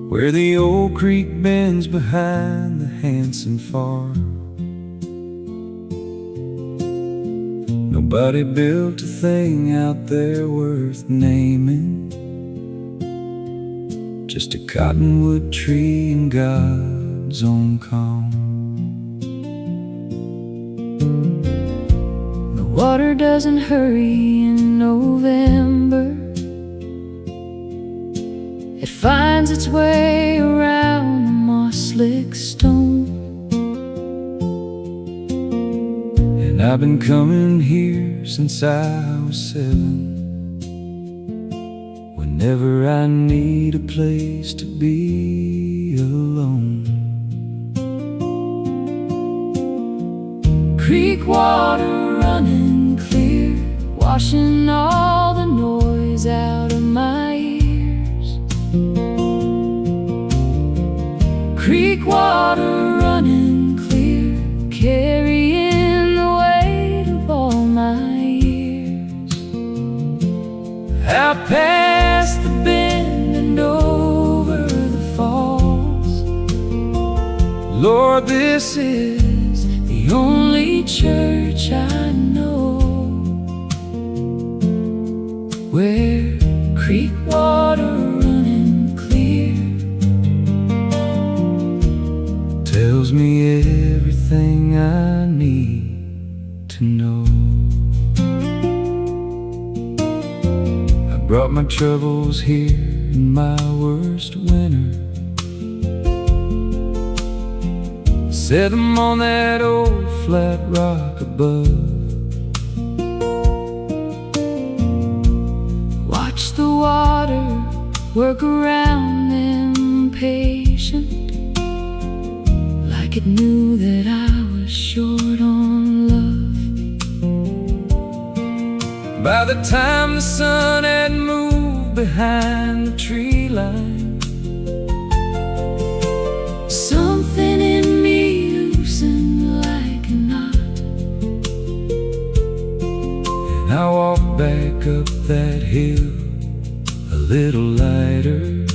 where the old creek bends behind the Hanson farm. Nobody built a thing out there worth naming, just a cottonwood tree in God's own calm. Water doesn't hurry in November. It finds its way around the moss-slick stone. And I've been coming here since I was 7. Whenever I need a place to be alone. Creek water running clear, washing all the noise out of my ears. Creek water running clear, carrying the weight of all my years. Out past the bend and over the falls, Lord, this is the only church I know where creek water running clear tells me everything I need to know. I brought my troubles here in my worst winter, set them on that old flat rock above. Watch the water work around them patient, like it knew that I was short on love. By the time the sun had moved behind the tree line, something in me loosened like a knot, and I walked back up that hill a little lighter,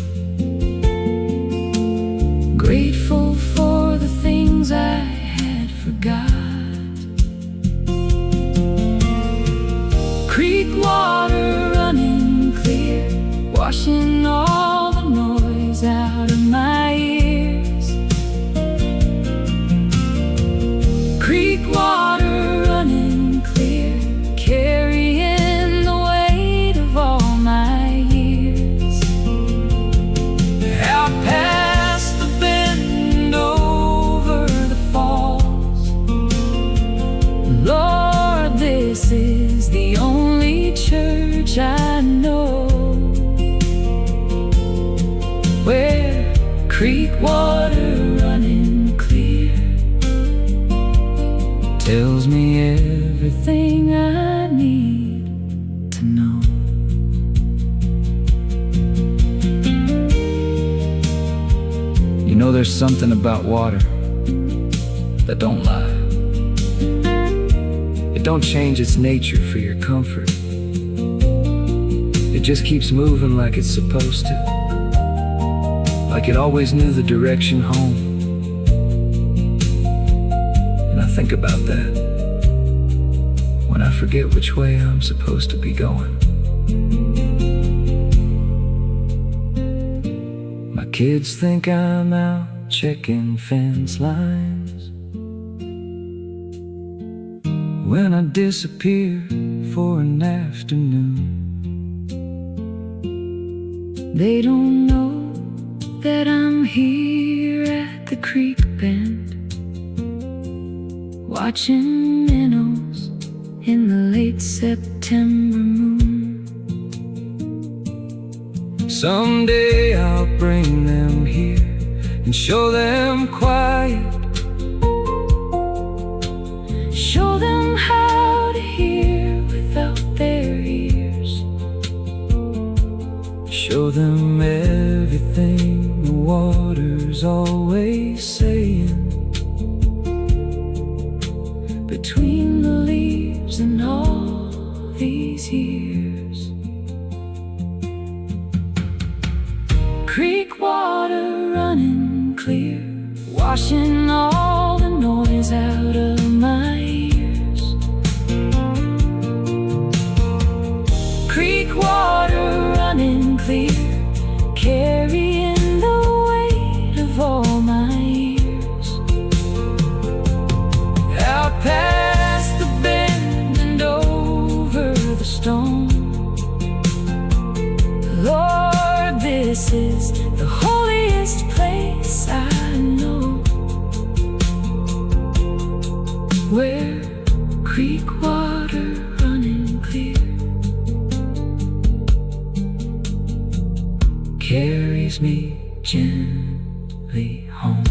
grateful for the things I had forgot. Creek water running clear, washing all the noise out of my ears. Creek water There's something about water that don't lie. It don't change its nature for your comfort. It just keeps moving like it's supposed to, like it always knew the direction home. And I think about that when I forget which way I'm supposed to be going. My kids think I'm out checking fence lines when I disappear for an afternoon. They don't know that I'm here at the creek bend, watching minnows in the late September moon. Someday I'll bring them here and show them quiet, show them how to hear without their ears, show them everything the water's always saying between the leaves and all these years. Creek water running clear, washing all the noise out of my ears. Creek water running clear, carrying the weight of all my years. Out past the bend and over the stone. Lord, this is the holiest place I know, where creek water running clear carries me gently home,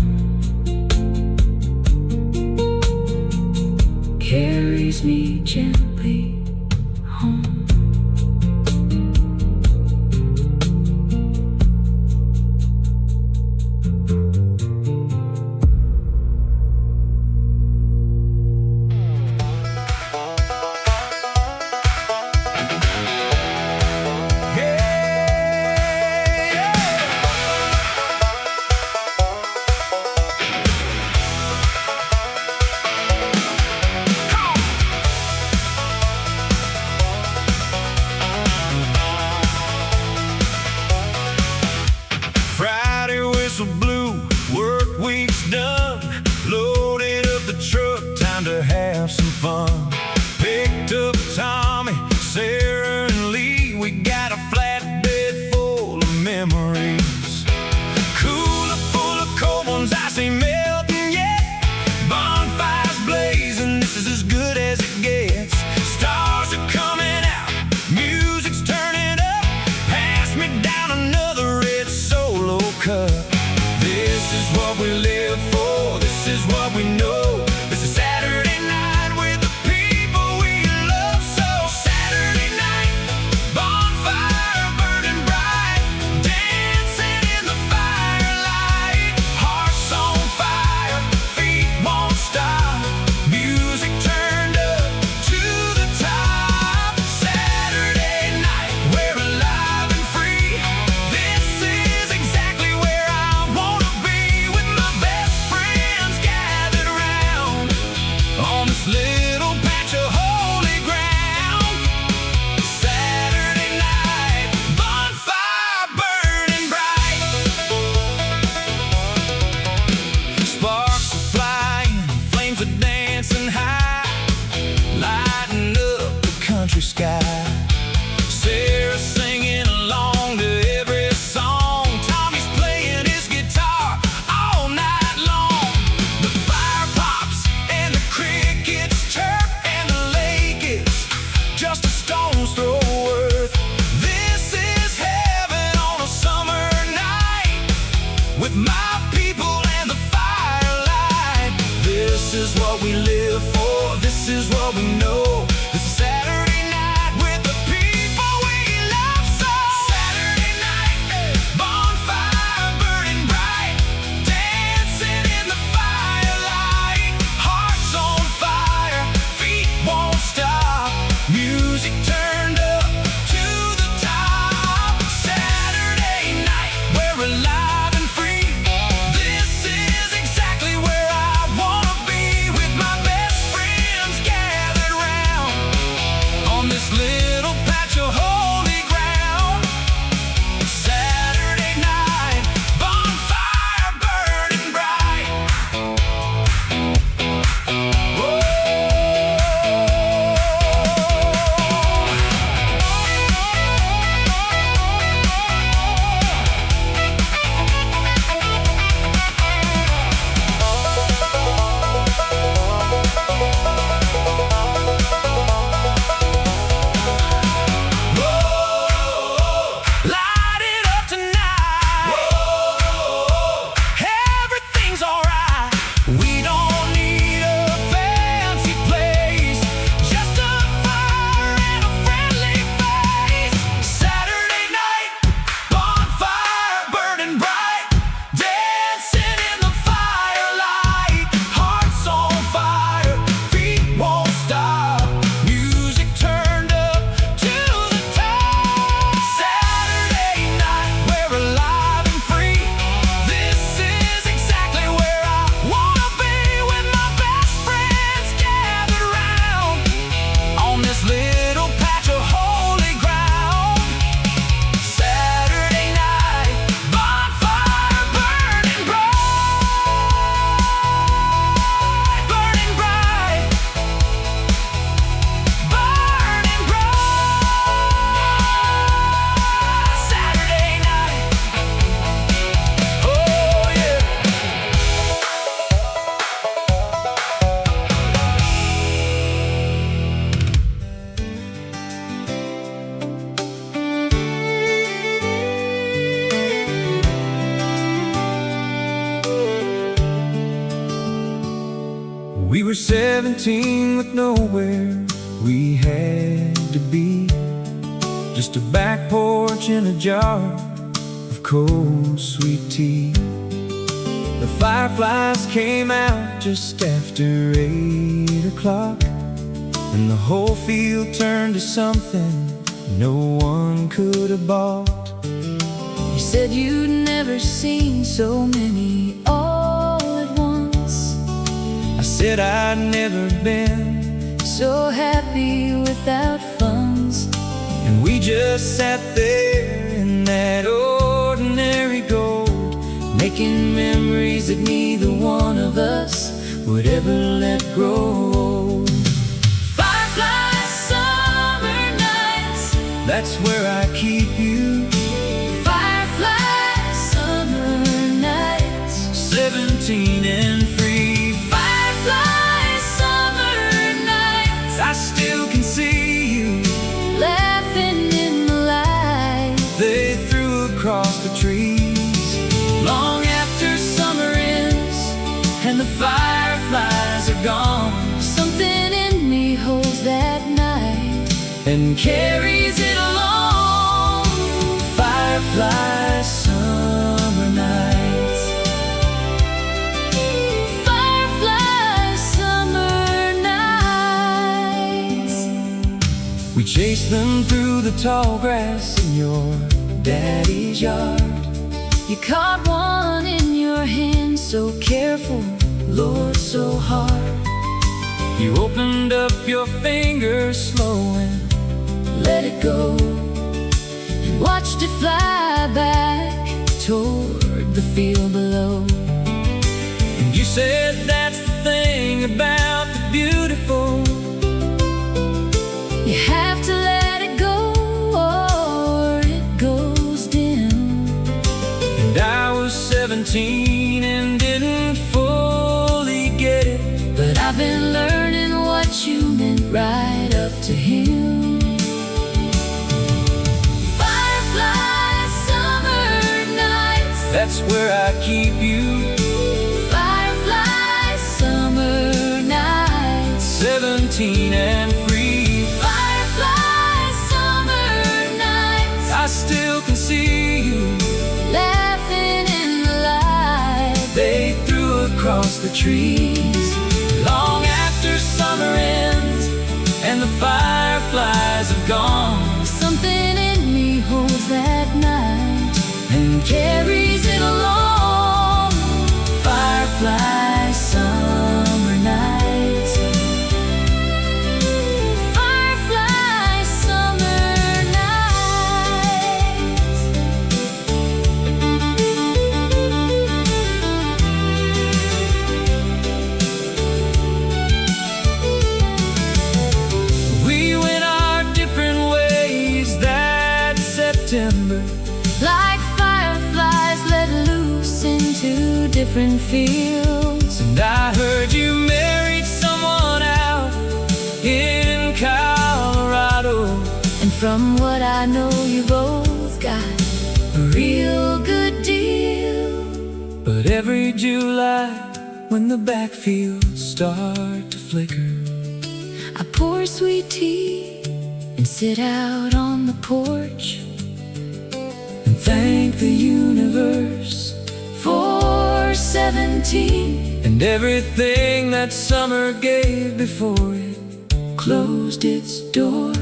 carries me gently home. Friday whistle blew, work week's done. Loaded up the truck, time to have some fun. Picked up Tommy, Sarah, and Lee. We got a flatbed full of memories. Cooler full of cold ones, ice ain't melting yet. Bonfires blazing, this is as good as it gets. Stars are coming out, music's turning up. Pass me down another red Solo cup. This is what we live for, this is what we know. This is Saturday night with the people we love so. Saturday night, bonfire burning bright, dancing in the firelight. Hearts on fire, feet won't stop, music turned up to the top. Saturday night, we're alive and free. This is exactly where I wanna be, with my best friends gathered around on this little patch of holy ground. Saturday night, bonfire burning bright. Sparks are flying, flames are dancing high, lighting up the country sky. Sarah singing along to every song. Tommy's playing his guitar all night long. The fire pops and the crickets chirp, and the lake is just a stone's throw worth. This is heaven on a summer night, with my people and the firelight. This is what we live for, this is what we know. This is Saturday night with the people we love so. Saturday night, bonfire burning bright, We were 17 with nowhere we had to be, just a back porch and a jar of cold sweet tea. The fireflies came out just after 8 o'clock, and the whole field turned to something no one could have bought. You said you'd never seen so many all at once. I said I'd never been, so happy without funds. and we just sat there in that ordinary gold, making memories that neither one of us would ever let grow. Firefly summer nights, That's where I keep you. firefly summer nights, 17 and free. firefly summer nights, I still can see you. laughing in the light. They threw across the trees long after summer ends and the fireflies are gone, Something in me holds that night and carries it along. Firefly summer nights. firefly summer nights. We chased them through the tall grass in your daddy's yard. You caught one in your hand, so careful, Lord, so hard. You opened up your fingers slow and Let it go and watched it fly back toward the field below. you said that's the thing about the beautiful. You have to let it go or it goes dim. And I was 17 and didn't fully get it, But I've been learning what you meant right up to him. Firefly summer nights, that's where I keep you. firefly summer nights, 17 and free. firefly summer nights, I still can see you. laughing in the light. They threw across the trees long after summer ends and the fireflies have gone, Something in me holds that night and carries it along. firefly summer nights. Firefly summer nights. We went our different ways that September, Like fireflies let loose into different fields. and I heard you married someone out in Colorado. And from what I know, you both got a real good deal. But every July, when the backfields start to flicker, I pour sweet tea and sit out on the porch and thank the universe for 17. and everything that summer gave before it closed its door.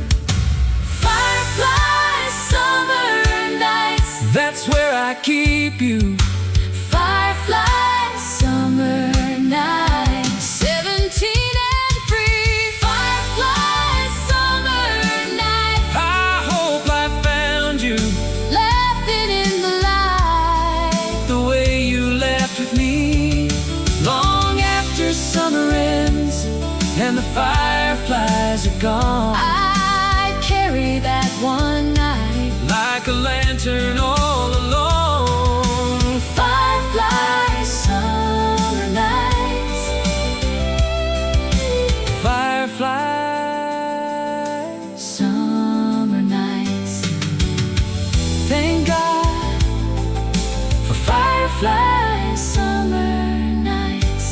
Firefly summer nights, That's where I keep you. firefly summer nights, 17 and free. Firefly summer nights, I hope I found you laughing in the light. the way you laughed with me long after summer ends and the fireflies are gone. I carry that one night, Like a lantern all alone. firefly summer nights. Firefly Summer nights. thank God for fireflies. Firefly summer nights.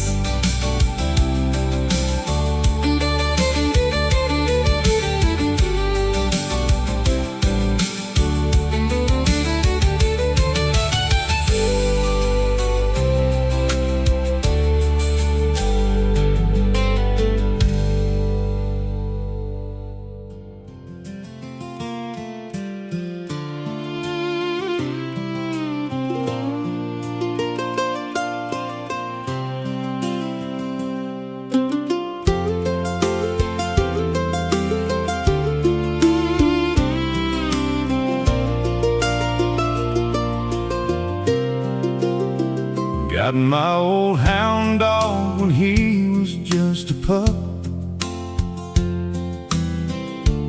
about my old hound dog when he was just a pup.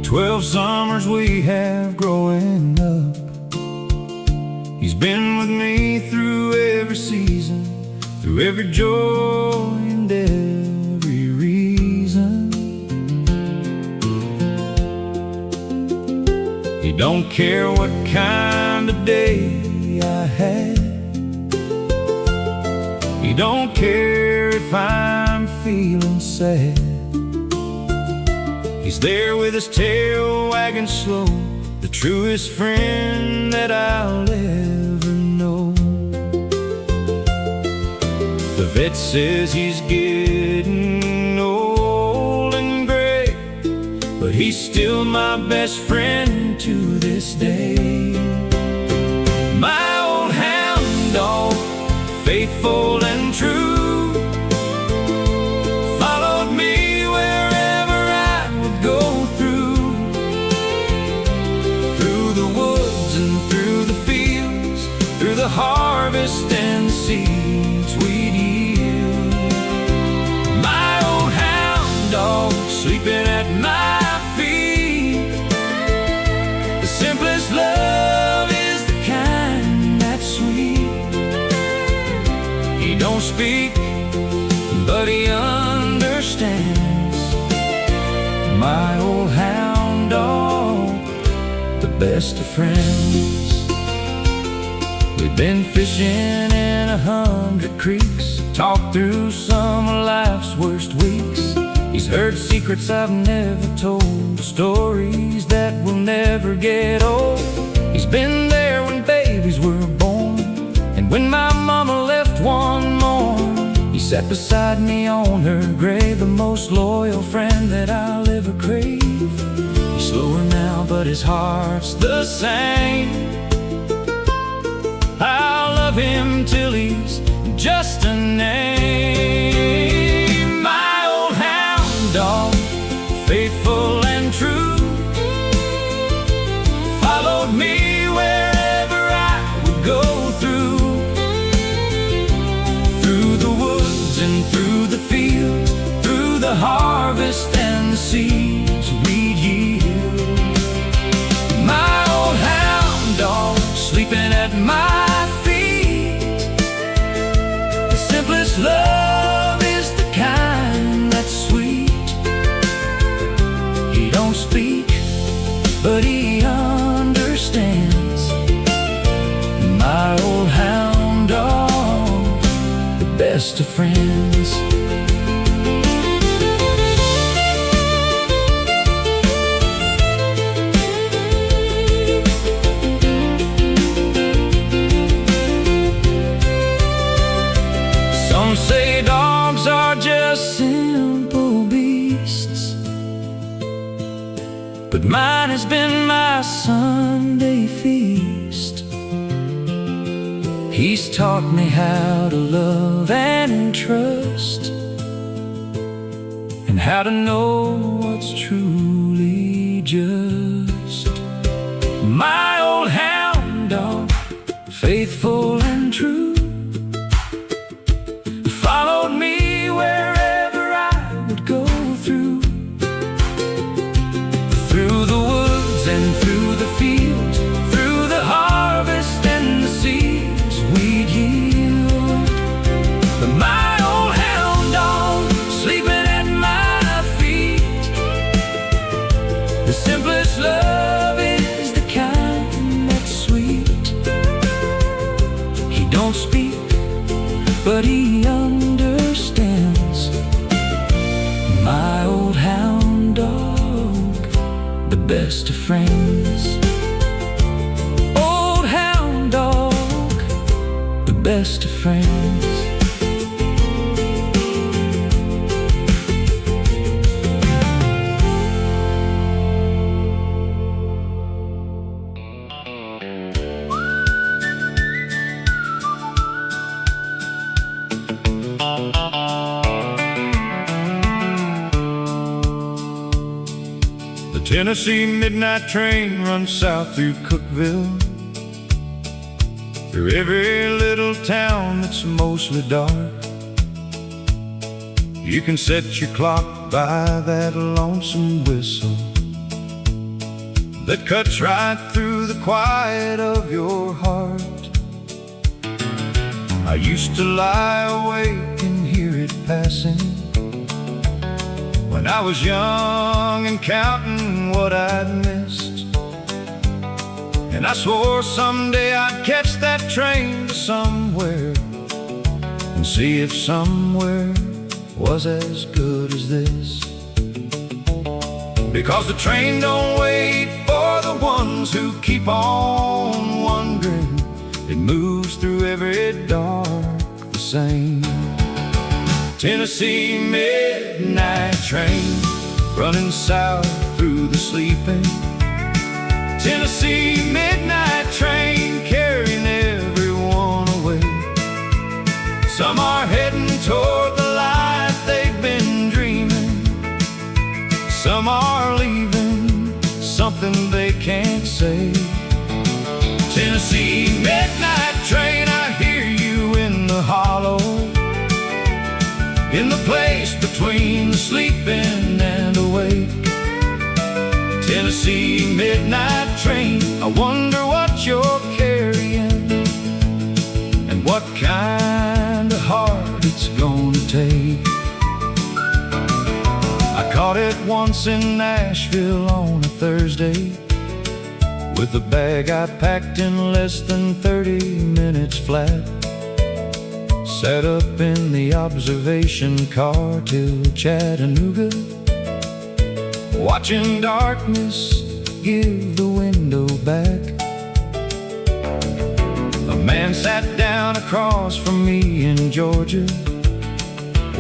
12 summers we have growing up. He's been with me through every season, through every joy and every reason. He don't care what kind of day I had. He don't care if I'm feeling sad. He's there with his tail wagging slow, the truest friend that I'll ever know. The vet says he's getting old and gray, but he's still my best friend to this day. My old hound dog, faithful and true, followed me wherever I would go through the woods and through the fields, through the harvest and the seeds we'd yield. My old hound dog, sleeping at my feet. The simplest love is the kind that's sweet. He don't speak, but he understands. My old hound dog, the best of friends. We've been fishing in 100 creeks, talked through some of life's worst weeks. He's heard secrets I've never told, stories that will never get old. He's been there when babies were born, and when my mama left one morn. He sat beside me on her grave, the most loyal friend that I'll ever crave. He's slower now, but his heart's the same. I'll love him till he's just a name. My old hound dog, faithful and true, followed me wherever I would go through the woods and through the fields, through the harvest and the seeds we'd yield. My old hound dog, sleeping at my feet. The simplest love is the kind that's sweet. He don't speak, but he understands. My old hound dog, the best of friends. Some say dogs are just simple beasts, but mine has been my Sunday feast. He's taught me how to love and trust, and how to know what's truly just. My old hound dog, faithful and true, followed me wherever I would go through the woods and through the fields, through the harvest and the seeds we'd yield. But my old hound dog, sleeping at my feet. The simplest love is the kind that's sweet. He don't speak, but he understands. My old hound dog, the best of friends. Old hound dog, the best of friends. The Tennessee midnight train runs south through Cookeville. through every little town that's mostly dark. You can set your clock by that lonesome whistle that cuts right through the quiet of your heart. I used to lie awake and hear it passing when I was young and counting what I'd missed. And I swore someday I'd catch that train to somewhere and see if somewhere was as good as this. Because the train don't wait for the ones who keep on wondering. It moves through every dark the same. Tennessee midnight train, running south through the sleeping. Tennessee midnight train, carrying everyone away. Some are heading toward the life they've been dreaming. Some are leaving something they can't say. Tennessee midnight train, I hear you in the hollow, in the place between sleeping and awake. Tennessee midnight train, I wonder what you're carrying and what kind of heart it's gonna take. I caught it once in Nashville on a Thursday, with a bag I packed in less than 30 minutes flat. Sat up in the observation car till Chattanooga, watching darkness give the window back. A man sat down across from me in Georgia,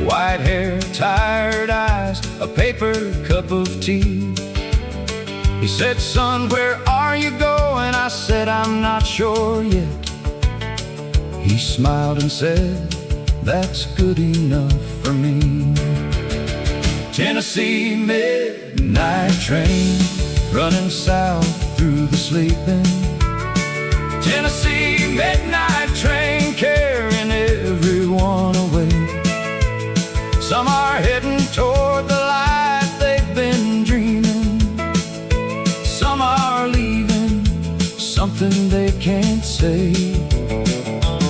white hair, tired eyes, a paper cup of tea. He said, "Son, where are you going?" I said, "I'm not sure yet." He smiled and said, "That's good enough for me." Tennessee midnight train, running south through the sleeping. Tennessee midnight train, carrying everyone away. Some are heading toward the life they've been dreaming. Some are leaving something they can't say.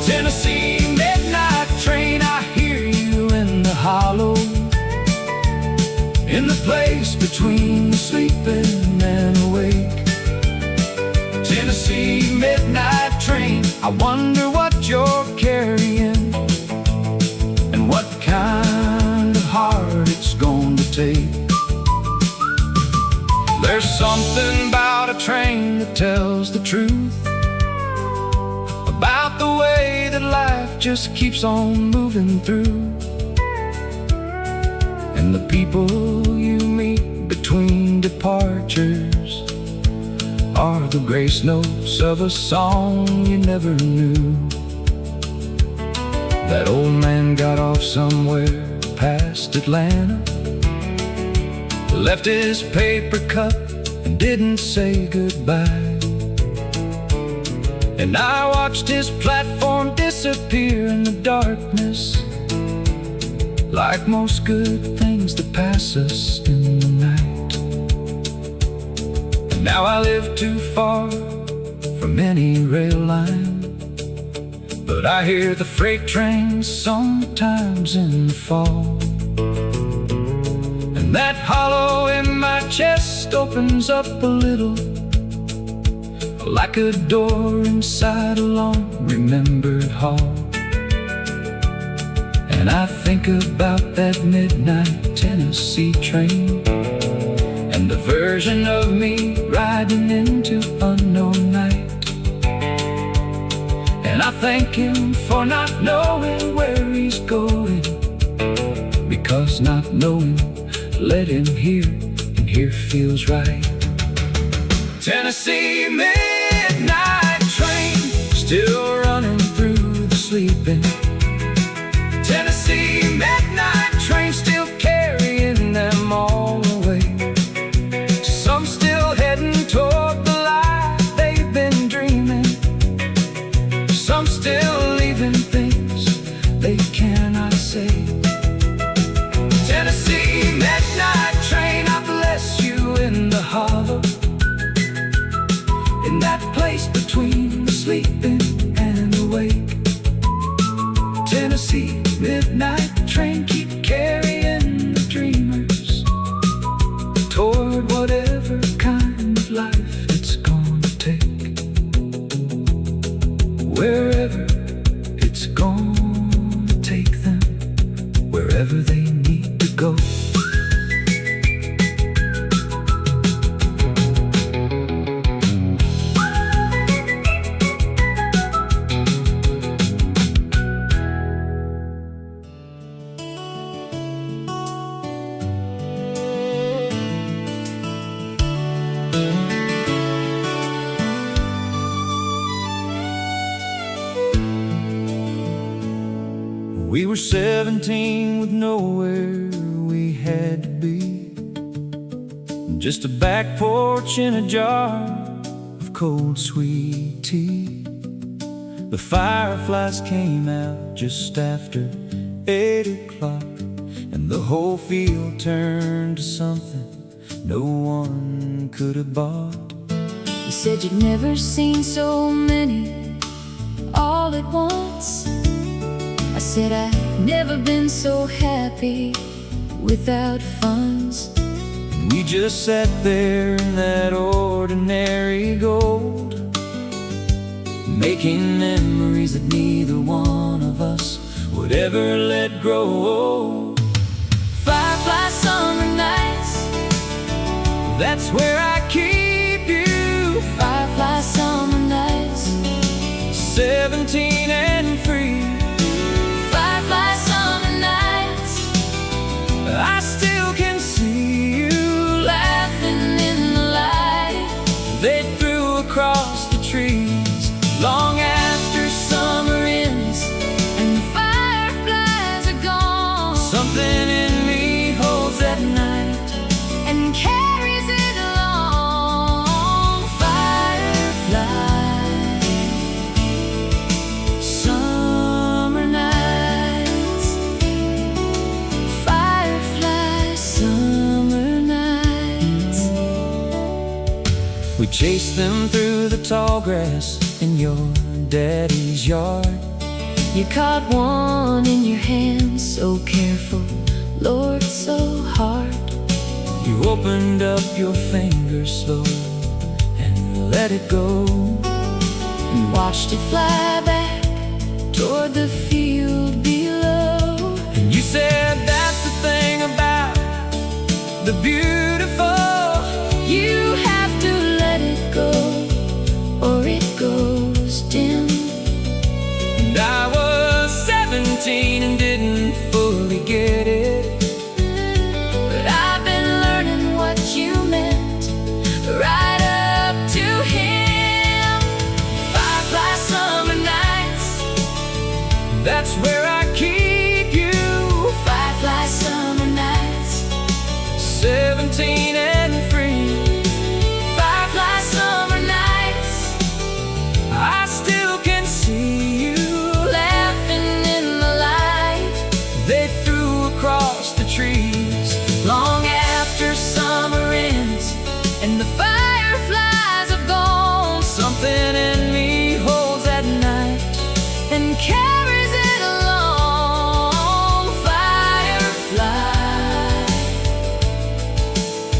Tennessee midnight train, I hear you in the hollow, in the place between sleeping and awake. Tennessee midnight train, I wonder what you're carrying and what kind of heart it's going to take. There's something about a train that tells the truth about the way that life just keeps on moving through. And the people you meet between departures are the grace notes of a song you never knew. That old man got off somewhere past Atlanta, left his paper cup and didn't say goodbye. And I watched his platform disappear in the darkness, like most good things that pass us in the night. And now I live too far from any rail line, but I hear the freight trains sometimes in the fall. And that hollow in my chest opens up a little, like a door inside a long remembered hall. And I think about that midnight Tennessee train, and the version of me riding into unknown night. And I thank him for not knowing where he's going, because not knowing led him here, and here feels right. Tennessee midnight train, still running through the sleeping. Tennessee midnight train, still carrying them all away. Some still heading toward the life they've been dreaming. Some they need to go. We were 17 with nowhere we had to be, just a back porch and a jar of cold sweet tea. The fireflies came out just after 8 o'clock, and the whole field turned to something no one could have bought. You said you'd never seen so many all at once. I said I'd never been so happy without funds. And we just sat there in that ordinary gold, making memories that neither one of us would ever let grow. Firefly summer nights, that's where I keep you. firefly summer nights, 17 and free. firefly summer nights, I still can see you laughing in the light they threw across the trees, long after summer ends and the fireflies are gone. something in me holds that night And carries it along. Firefly summer nights, firefly summer nights. We chased them through the tall grass in your daddy's yard. You caught one in your hand, so careful, Lord, so hard. You opened up your fingers slow and let it go, And watched it fly back toward the field below. and you said that's the thing about the beautiful. You have to let it go, or it goes dim. And I was 17 and didn't fully get it, But I've been learning what you meant right up to him. Firefly summer nights, that's where I keep you. firefly summer nights, 17 and free. firefly summer nights, I still can see you laughing in the light they threw across the trees, long after summer ends and the fireflies have gone. something in me holds that night And carries it along. Firefly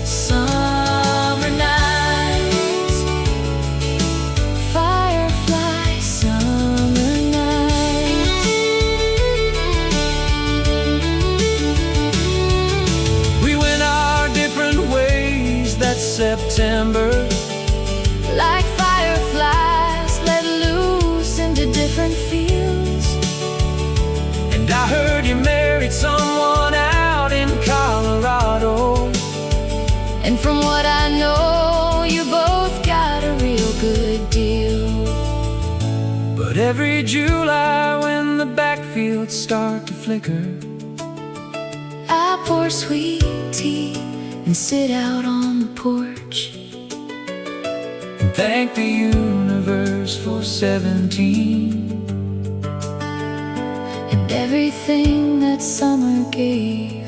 summer nights, firefly summer nights. we went our different ways that September. Like fireflies let loose into different fields. And I heard you married someone out in Colorado. And from what I know, you both got a real good deal. But every July when the backfields start to flicker, I pour sweet tea and sit out on the porch. and thank the universe for 17 And everything that summer gave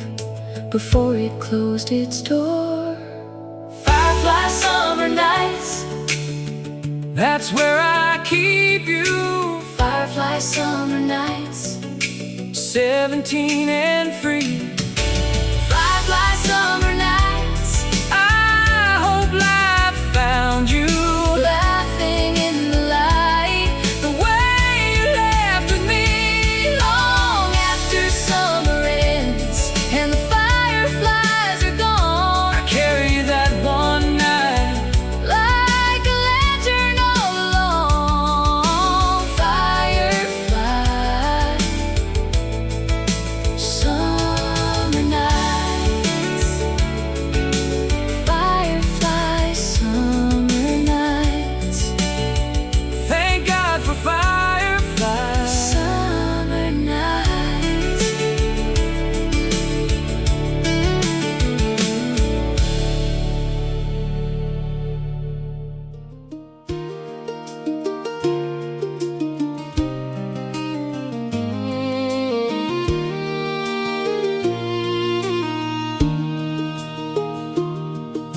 before it closed its door. Firefly summer nights, that's where I keep you. firefly summer nights, 17 and free. firefly summer nights, I hope life found you laughing in the light the way you laughed with me. long after summer ends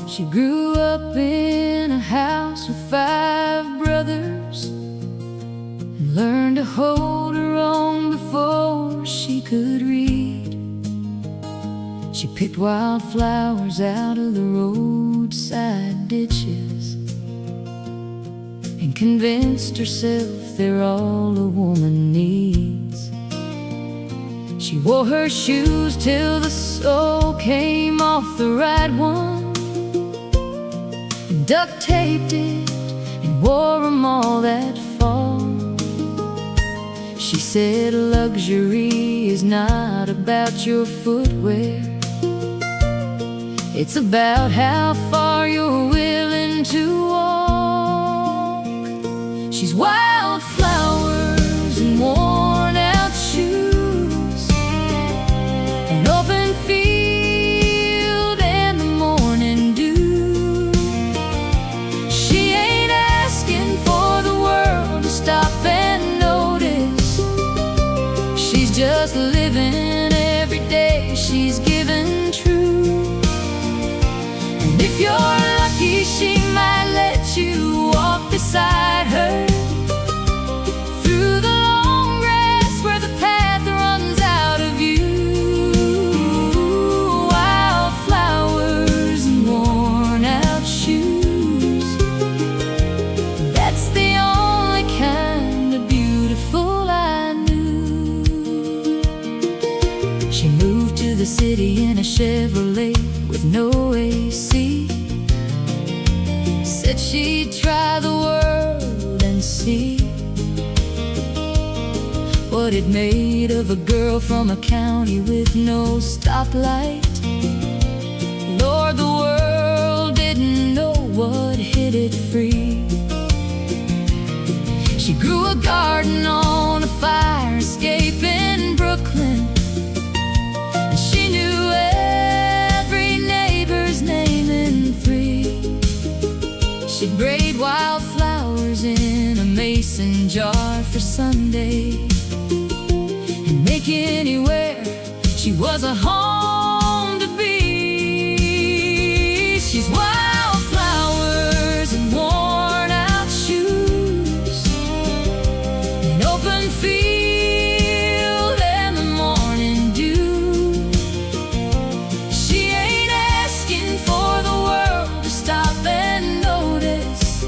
She grew up in a house with 5 brothers and learned to hold her own before she could read. She picked wildflowers out of the roadside ditches and convinced herself they're all a woman needs. She wore her shoes till the sole came off the right one, and duct taped it and wore them all that fall. She said luxury is not about your footwear, it's about how far you're willing to walk. She's wildflowers and worn out shoes, an open field and the morning dew. She ain't asking for the world to stop and notice. She's just living every day she's given true. And if you're lucky, she might let you walk beside her through the long grass where the path runs out of view. Wildflowers and worn out shoes, that's the only kind of beautiful I knew. She moved to the city in a Chevrolet with no AC. Said she'd try the world and see what it made of a girl from a county with no stoplight. Lord, the world didn't know what hit it free. She grew a garden on a fire escape in Brooklyn, and she knew every neighbor's name in 3. She'd braid wildflowers in a mason jar for Sunday and make anywhere she was a home to be. She's wildflowers and worn out shoes, an open field and the morning dew. She ain't asking for the world to stop and notice.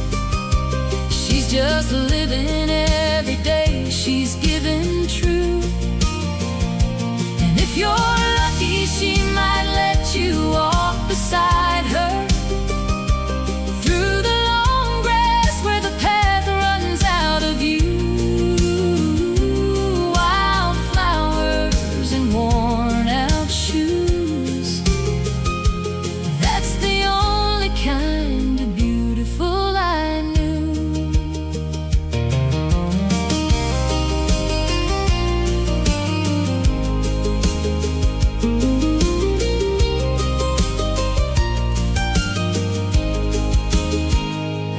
She's just living every day she's given true. And if you're lucky, she might let you walk beside her through the long grass where the path runs out of view. Wildflowers and worn out shoes, that's the only kind of beautiful I knew.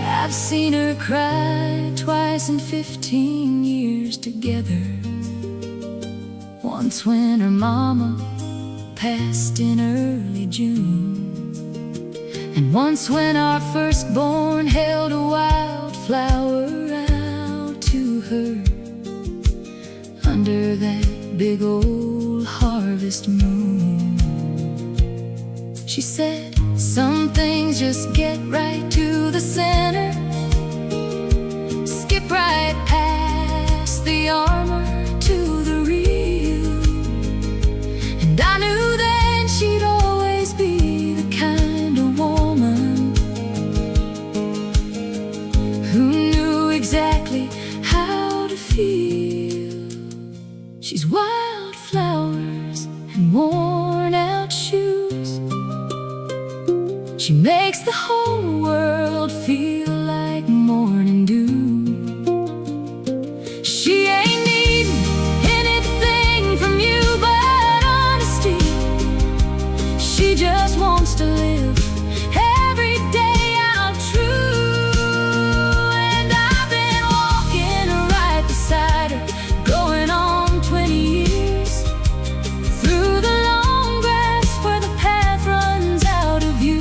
I've seen her cry twice in 15 years together. Once when her mama passed in early June, and once when our firstborn held a wildflower out to her under that big old harvest moon. She said, some things just get right to the center, skip right past the armor to the real. And I knew then she'd always be the kind of woman who knew exactly how to feel. She's wildflowers and worn out shoes. She makes the whole world feel like morning dew. She ain't needing anything from you but honesty. She just wants to live every day out true. And I've been walking right beside her, going on 20 years, through the long grass where the path runs out of view.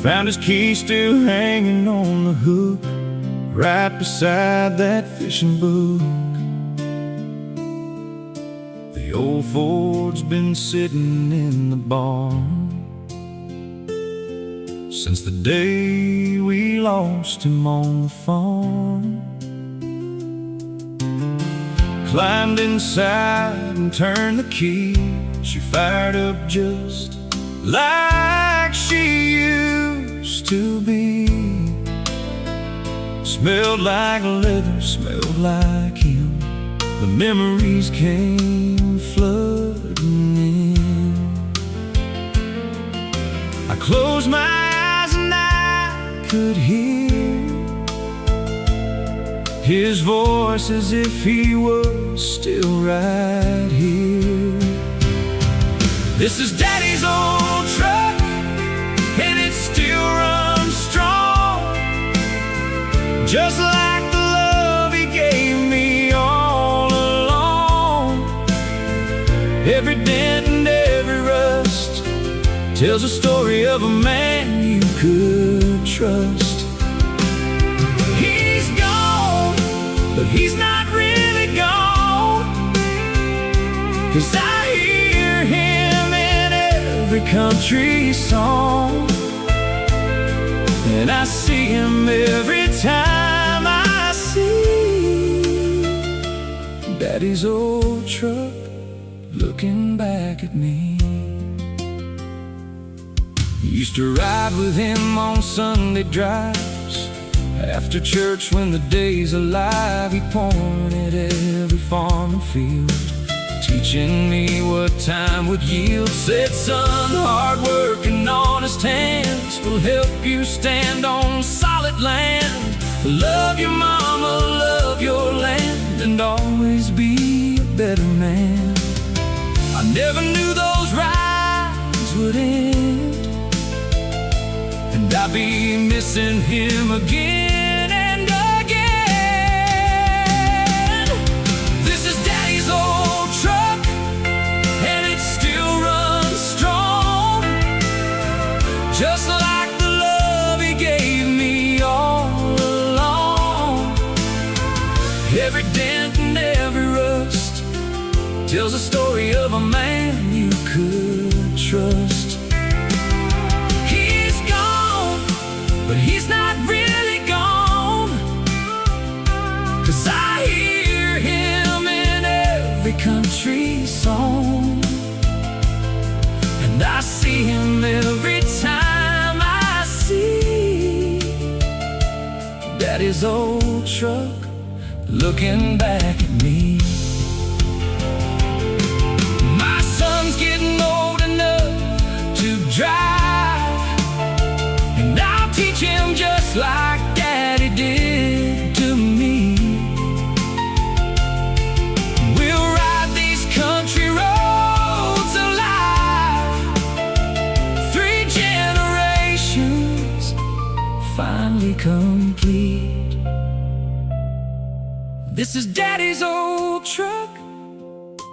Found his key still hanging on the hook, right beside that fishing book. The old Ford's been sitting in the barn since the day we lost him on the farm. Climbed inside and turned the key. She fired up just like she used to be. Smelled like leather, smelled like him. The memories came flooding in. I closed my eyes and I could hear his voice as if he was still right here. This is Daddy's old truck, and it still runs strong, just like the love he gave me all along. Every dent and every rust tells a story of a man you could trust. He's gone, but he's not really gone, 'cause I hear him in every country song, and I see him every time I see Daddy's old truck looking back at me. Used to ride with him on Sunday drives. After church when the day's alive, he pointed every farm and field, teaching me what time would yield. Said, son, hard work and honest hands will help you stand on solid land. Love your mama, love your land, and always be a better man. I never knew those rides would end, and I'd be missing him again and again. This is Daddy's old truck, and it still runs strong, just like the love he gave me all along. Every dent and every rust tells a story of a man you could trust. But he's not really gone, 'cause I hear him in every country song, and I see him every time I see Daddy's old truck looking back at me. My son's getting old enough to drive, and I'll teach him just like Daddy did to me. We'll ride these country roads alive, 3 generations finally complete. This is Daddy's old truck,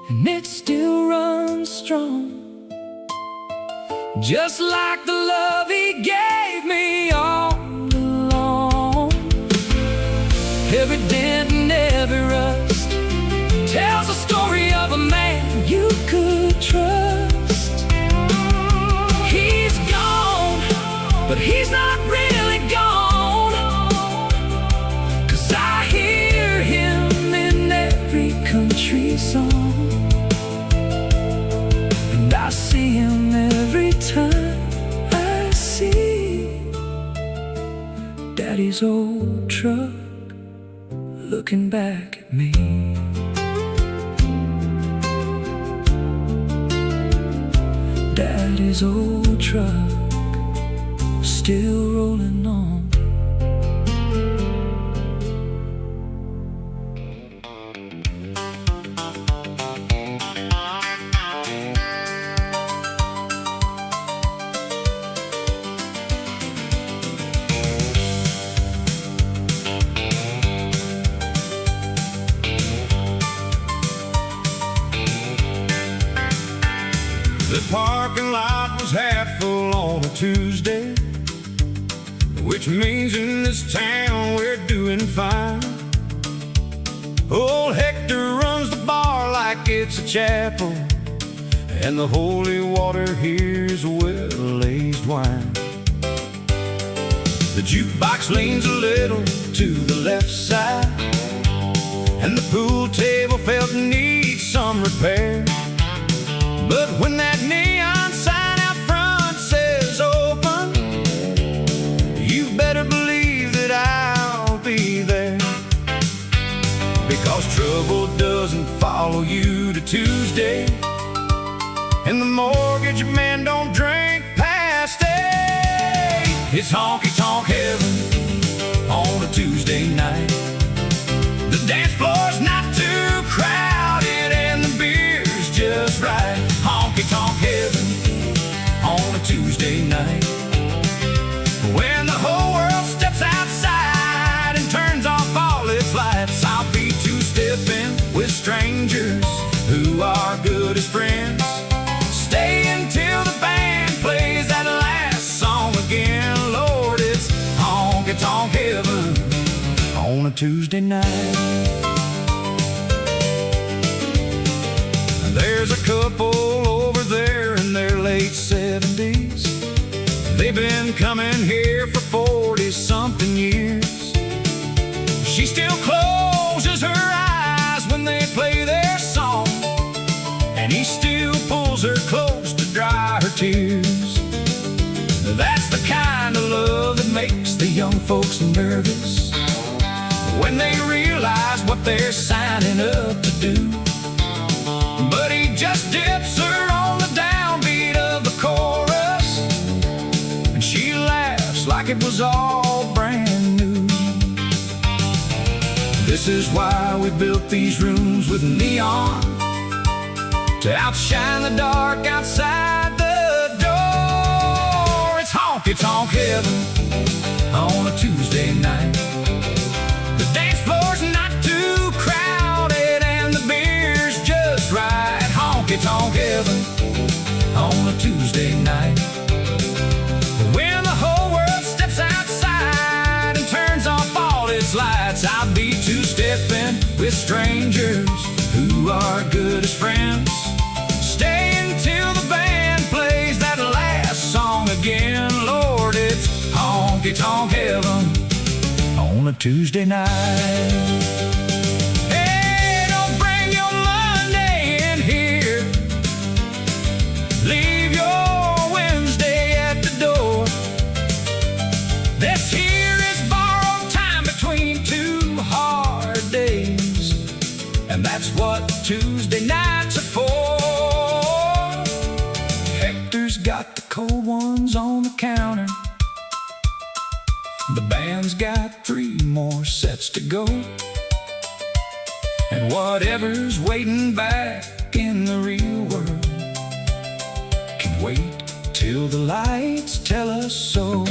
and it still runs strong, just like the love he gave me all along. Every dent and every rust tells a story of a man you could trust. He's gone, but he's not really gone, 'cause I hear him in every country song, and I see him every time I see Daddy's old truck looking back at me. Daddy's old truck still rolling on. The parking lot was half full on a Tuesday. which means in this town we're doing fine. Old Hector runs the bar like it's a chapel, and the holy water here is well-aged wine. The jukebox leans a little to the left side, and the pool table felt needs some repair. But when that neon sign out front says open, you better believe that I'll be there. Because trouble doesn't follow you to Tuesday, and the mortgage man don't drink past 8. It's honky-tonk heaven on a Tuesday night. The dance floor's not too crowded and the beer's just right. Honky-tonk heaven on a Tuesday night. When the whole world steps outside and turns off all its lights, I'll be two-stepping with strangers who are good as friends. Stay until the band plays that last song again. Lord, it's honky-tonk heaven on a Tuesday night. There's a couple over there in their late 70s. They've been coming here for 40-something years. She still closes her eyes when they play their song, and he still pulls her close to dry her tears. That's the kind of love that makes the young folks nervous when they realize what they're signing up to do. But he just dips her on the downbeat of the chorus, and she laughs like it was all brand new. This is why we built these rooms with neon, to outshine the dark outside the door. It's honky-tonk heaven on a Tuesday night. The dance floor's not too crowded and the beer's just right. Honky-tonk heaven on a Tuesday night. When the whole world steps outside and turns off all its lights, I'll be two-stepping with strangers who are good as friends. Stay until the band plays that last song again. Lord, it's honky-tonk heaven on a Tuesday night. Hey, don't bring your Monday in here. Leave your Wednesday at the door. This here is borrowed time between two hard days, and that's what Tuesday nights are for. Hector's got the cold ones on the counter. The band's got 3 more sets to go, and whatever's waiting back in the real world can wait till the lights tell us so.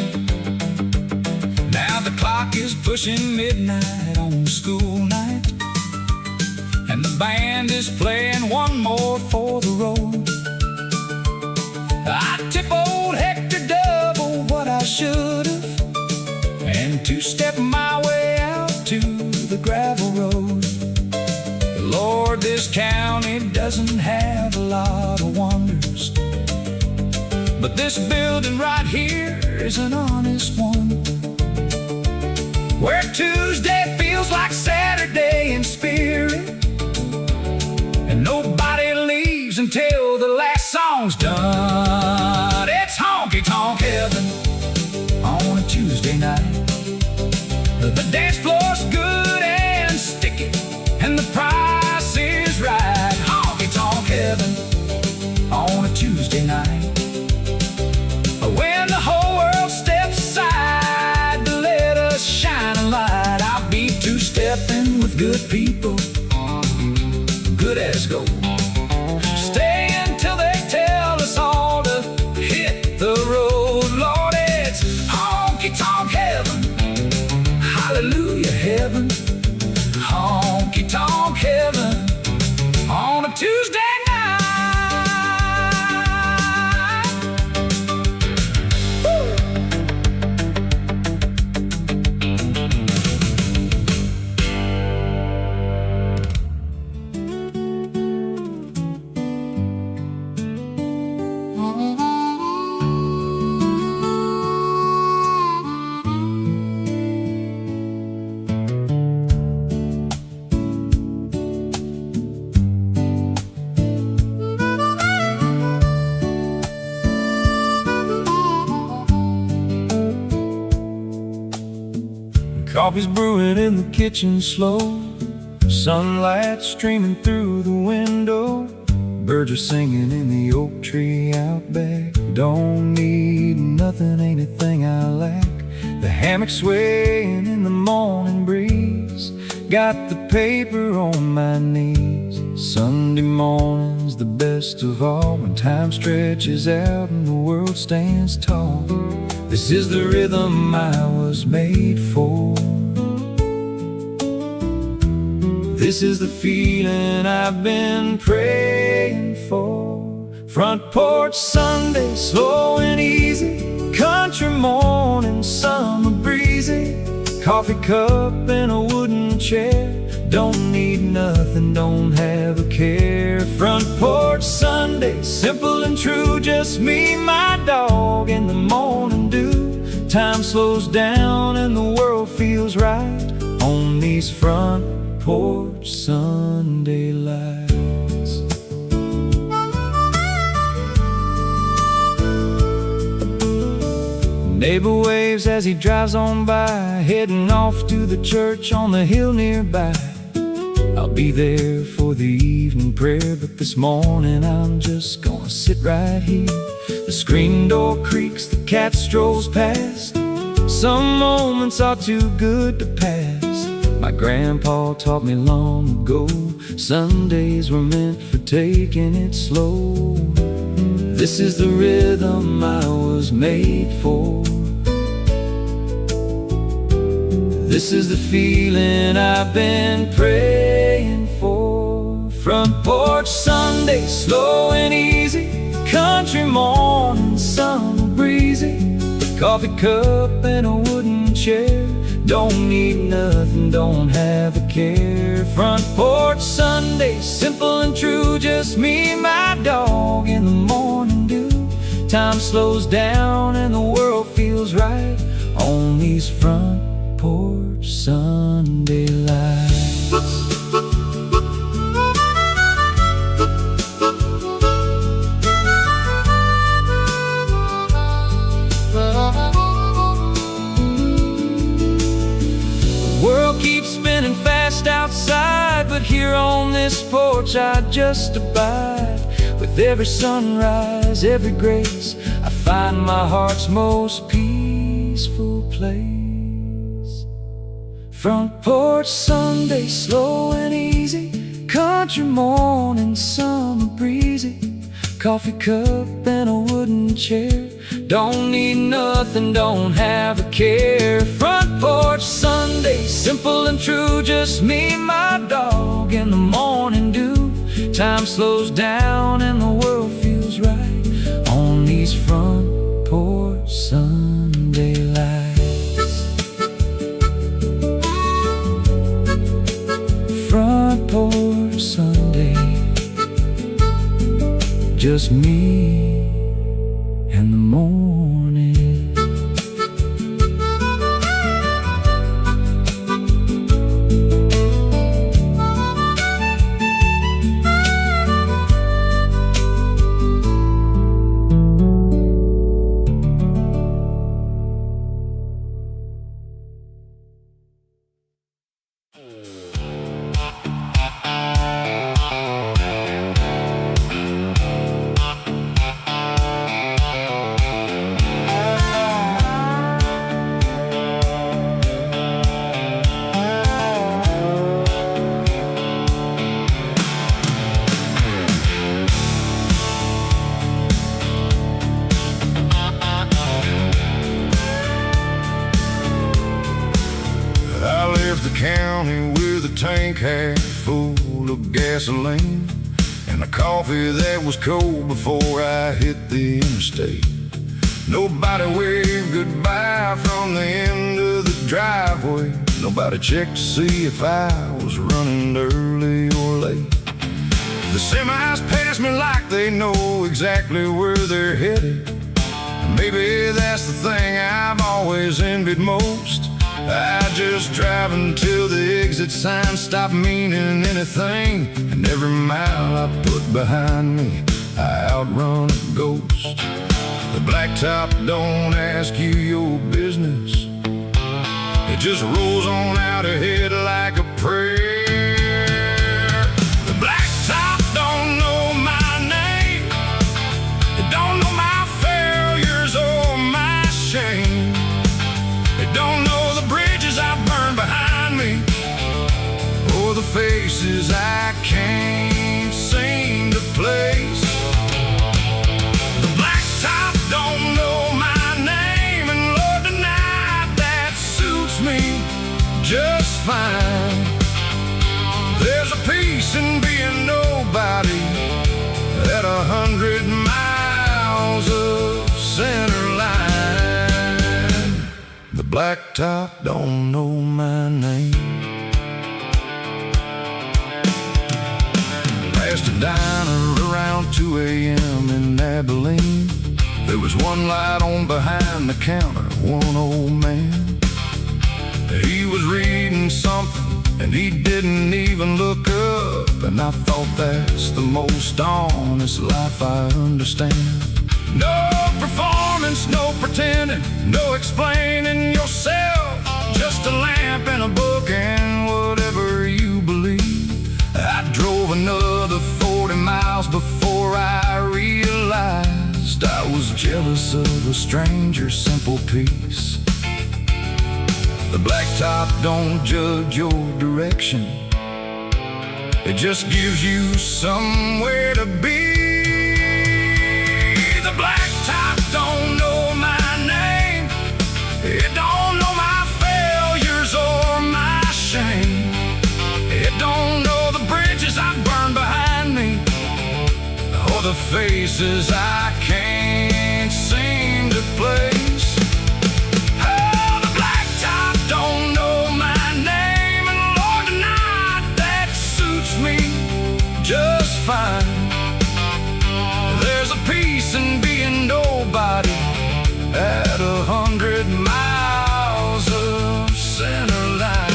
Now the clock is pushing midnight on school night, and the band is playing one more for the road. I tip old Hector double what I should've, and two-step my way out to the gravel road. Lord, this county doesn't have a lot of wonders, but this building right here is an honest one, where Tuesday feels like Saturday in spirit, and nobody leaves until the last song's done. It's honky-tonk heaven on a Tuesday night. The dance floor's good and sticky, and the price is right. Honky-tonk heaven on a Tuesday night. When the whole world steps aside to let us shine a light, I'll be two-stepping with good people, good as gold. Stay until they tell us all to hit the road. Lord, it's honky-tonk heaven, hallelujah heaven, honky-tonk heaven on a Tuesday night. Woo! Coffee's brewing in the kitchen slow, sunlight streaming through the window. Birds are singing in the oak tree out back. Don't need nothing, ain't a thing I lack. The hammock swaying in the morning breeze. Got the paper on my knees. Sunday morning's the best of all, when time stretches out and the world stands tall. This is the rhythm I was made for. This is the feeling I've been praying for. Front porch Sunday, slow and easy. Country morning, summer breezy. Coffee cup and a wooden chair. Don't need nothing, don't have a care. Front porch Sunday, simple and true. Just me, my dog, in the morning dew. Time slows down and the world feels right on these front porch Sunday lights. Neighbor waves as he drives on by, heading off to the church on the hill nearby. I'll be there for the evening prayer, but this morning I'm just gonna sit right here. The screen door creaks, the cat strolls past. Some moments are too good to pass. My grandpa taught me long ago, Sundays were meant for taking it slow. This is the rhythm I was made for. This is the feeling I've been praying for. Front porch Sunday, slow and easy. Country morning, summer breezy. Coffee cup and a wooden chair. Don't need nothing, don't have a care. Front porch Sunday, simple and true. Just me, my dog, in the morning dew. Time slows down and the world feels right on these front porch Sunday lights. The world keeps spinning fast outside, but here on this porch I just abide. With every sunrise, every grace, I find my heart's most peaceful place. Front porch Sunday, slow and easy. Country morning, summer breezy. Coffee cup and a wooden chair. Don't need nothing, don't have a care. Front porch Sunday, simple and true. Just me, my dog, in the morning dew. Time slows down and the world feels right on these front porch Sunday lights. Front porch Sunday, just me and the morning. County with a tank half full of gasoline, and a coffee that was cold before I hit the interstate. Nobody waved goodbye from the end of the driveway. Nobody checked to see if I was running early or late. The semis pass me like they know exactly where they're headed. Maybe that's the thing I've always envied most. I just drive until the exit sign stopped meaning anything, and every mile I put behind me, I outrun a ghost. The blacktop don't ask you your business. It just rolls on out ahead like a prayer. The blacktop don't know my name, it don't know my failures or my shame. It don't know the bridges I burned behind me, or the faces I can't seem to place. The blacktop don't know my name, and Lord, tonight that suits me just fine. There's a peace in being nobody at 100 miles of center line. The blacktop don't know my name. Past a diner around 2 a.m. in Abilene. There was one light on behind the counter, one old man. He was reading something and he didn't even look up. And I thought that's the most honest life I understand. No performance, no pretending, no explaining yourself. Just a lamp and a book and whatever you believe. I drove another 40 miles before I realized I was jealous of a stranger's simple peace. The blacktop don't judge your direction, it just gives you somewhere to be. The blacktop don't know my name, it don't know my failures or my shame. It don't know the bridges I burned behind me, or the faces I can't seem to place. Oh, the blacktop don't know my name, and Lord, tonight that suits me just fine. There's a peace in being nobody at 100 miles of center line.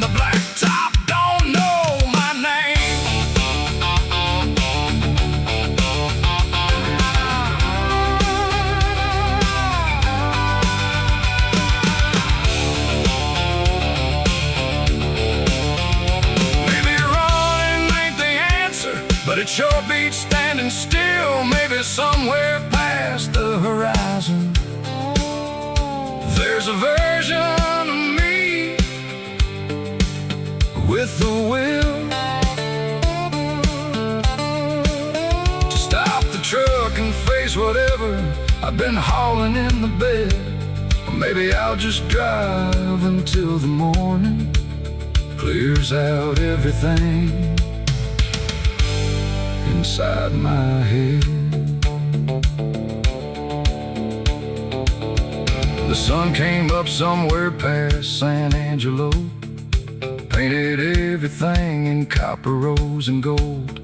The blacktop don't know my name. Maybe running ain't the answer, but it sure beats standing still. Maybe somewhere past the horizon there's a version of me with the will to stop the truck and face whatever I've been hauling in the bed. Or maybe I'll just drive until the morning clears out everything inside my head. The sun came up somewhere past San Angelo, painted everything in copper, rose, and gold.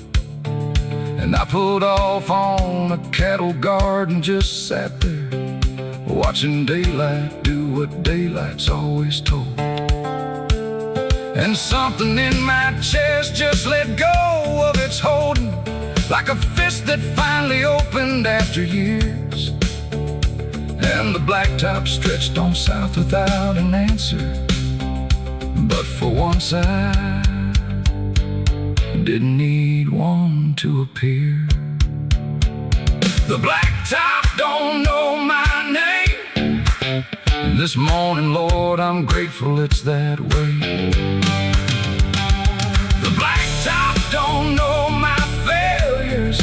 And I pulled off on a cattle guard and just sat there, watching daylight do what daylight's always told. And something in my chest just let go of its holding, like a fist that finally opened after years. And the blacktop stretched on south without an answer, but for once I didn't need one to appear. The blacktop don't know my name, and this morning, Lord, I'm grateful it's that way. The blacktop don't know my failures,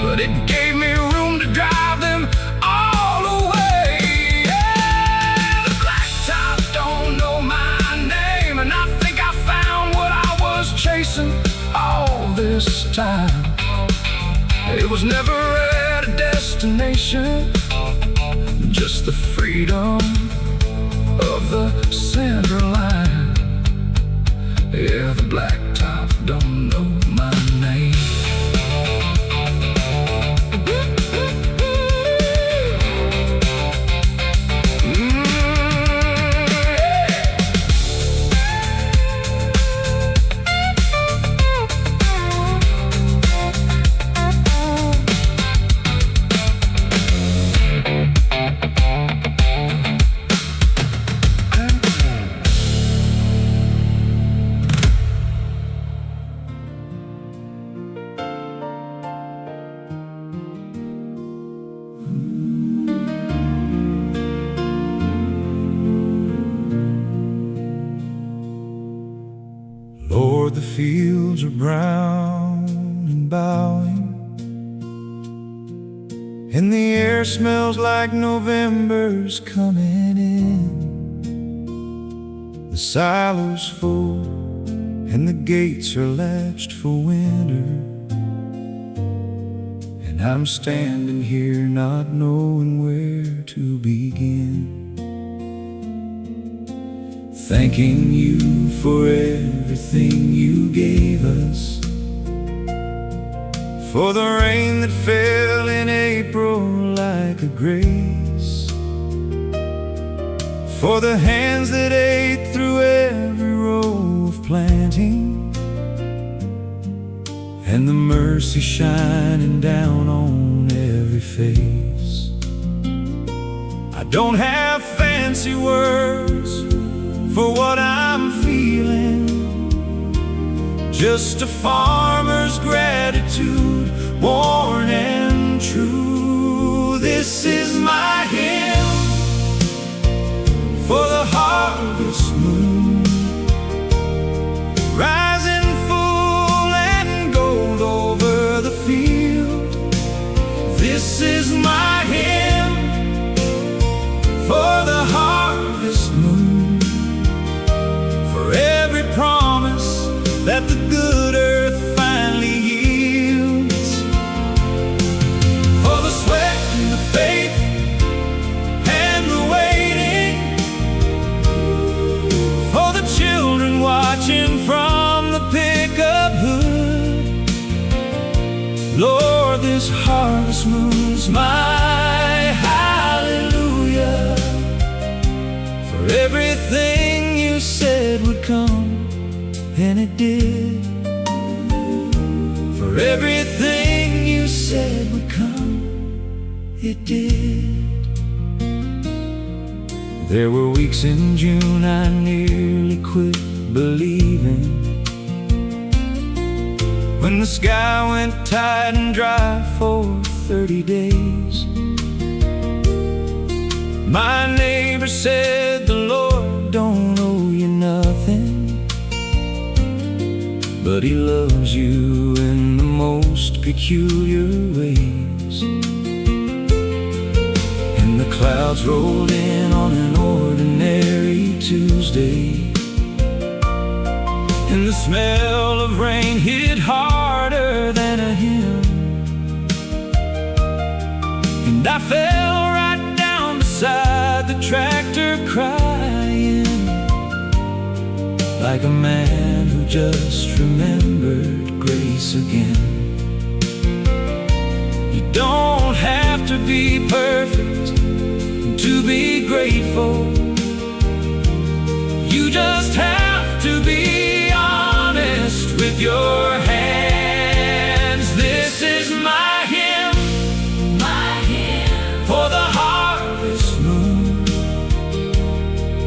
but it gave me room to drive them all away. Yeah, the blacktop don't know my name, and I think I found what I was chasing all this time. It was never at a destination, just the freedom of the center line. Yeah, the blacktop don't know my name. fields are brown and bowing, and the air smells like November's coming in. The silo's full and the gates are latched for winter, and I'm standing here not knowing where to begin. Thanking you for everything you gave us, for the rain that fell in April like a grace, for the hands that ate through every row of planting, and the mercy shining down on every face. I don't have fancy words for what I'm feeling, just a farmer's gratitude, worn and true. This is my hymn for the harvest moon, rising full and gold over the field. This is my hymn for the harvest moon, for every promise that the good earth finally yields, for the sweat and the faith and the waiting, for the children watching from the pickup hood. Lord, this harvest moon's my hallelujah, for everything you said would come, and it did. For everything you said would come, it did. There were weeks in June I nearly quit believing, when the sky went tight and dry for 30 days. My neighbor said the Lord don't owe you nothing, but He loves you in the most peculiar ways. And the clouds rolled in on an ordinary Tuesday, and the smell of rain hit harder than a hymn, and I fell right down beside the tractor crying, like a man who just remembered grace again. You don't have to be perfect to be grateful, you just have to be honest with your hands. This is my hymn for the harvest moon,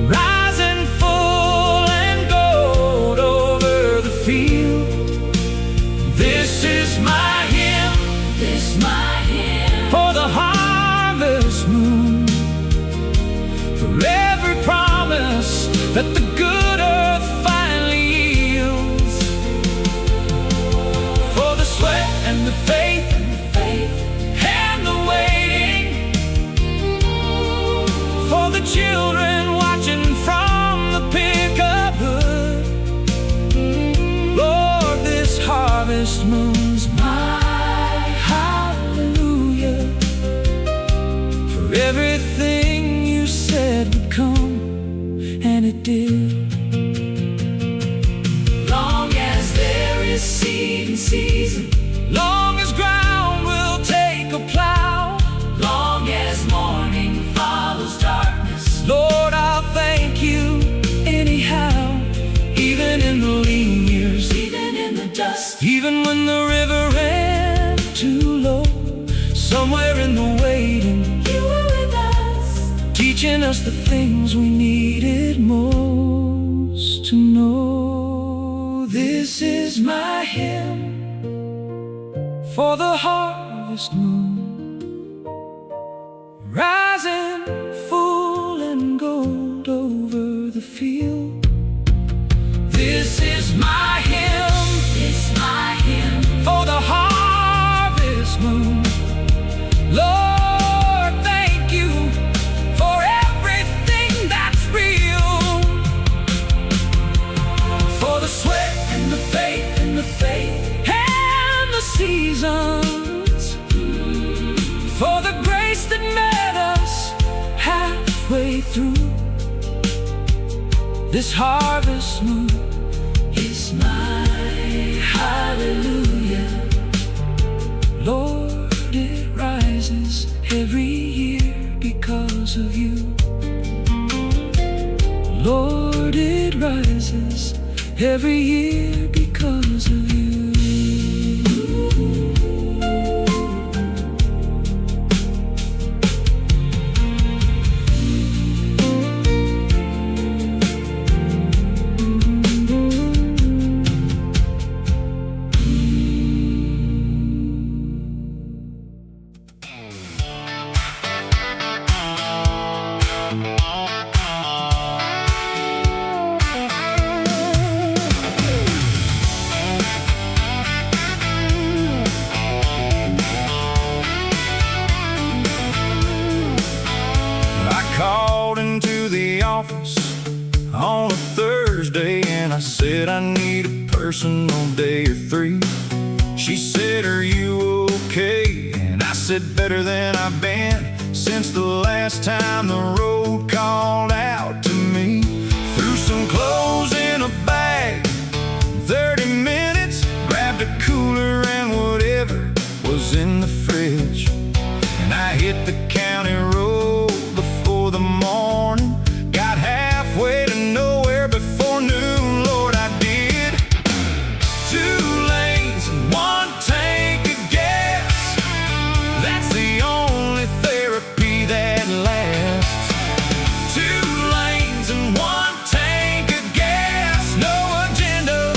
rising full and gold over the field. This is my hymn for the harvest moon, for every promise that the good earth finally yields, for the sweat and the faith and the waiting, for the children watching from the pickup hood. Lord, this harvest moon's my hallelujah, for everything you said would come, and it did. Long as there is seed in season, Long as ground will take a plow, long as morning follows darkness, Lord, I'll thank you anyhow. Even in the lean years, even in the dust, even when the river ran too low, somewhere in the waiting, you were with us, teaching us the things we needed most to know. This is my hymn for the harvest moon, rising full and gold over the field. This is my hymn way through. This harvest moon is my hallelujah. Lord, it rises every year because of you. Lord, it rises every year because of you. Called into the office on a Thursday and I said I need a personal day or 3. She said, are you okay? And I said, better than I've been since the last time the road called out to me. Threw some clothes in a bag, 30 minutes, grabbed a cooler and whatever was in the fridge, and I hit the county road before the morning. Got halfway to nowhere before noon. Lord, I did. 2 lanes and 1 tank of gas. That's the only therapy that lasts. 2 lanes and 1 tank of gas. No agenda,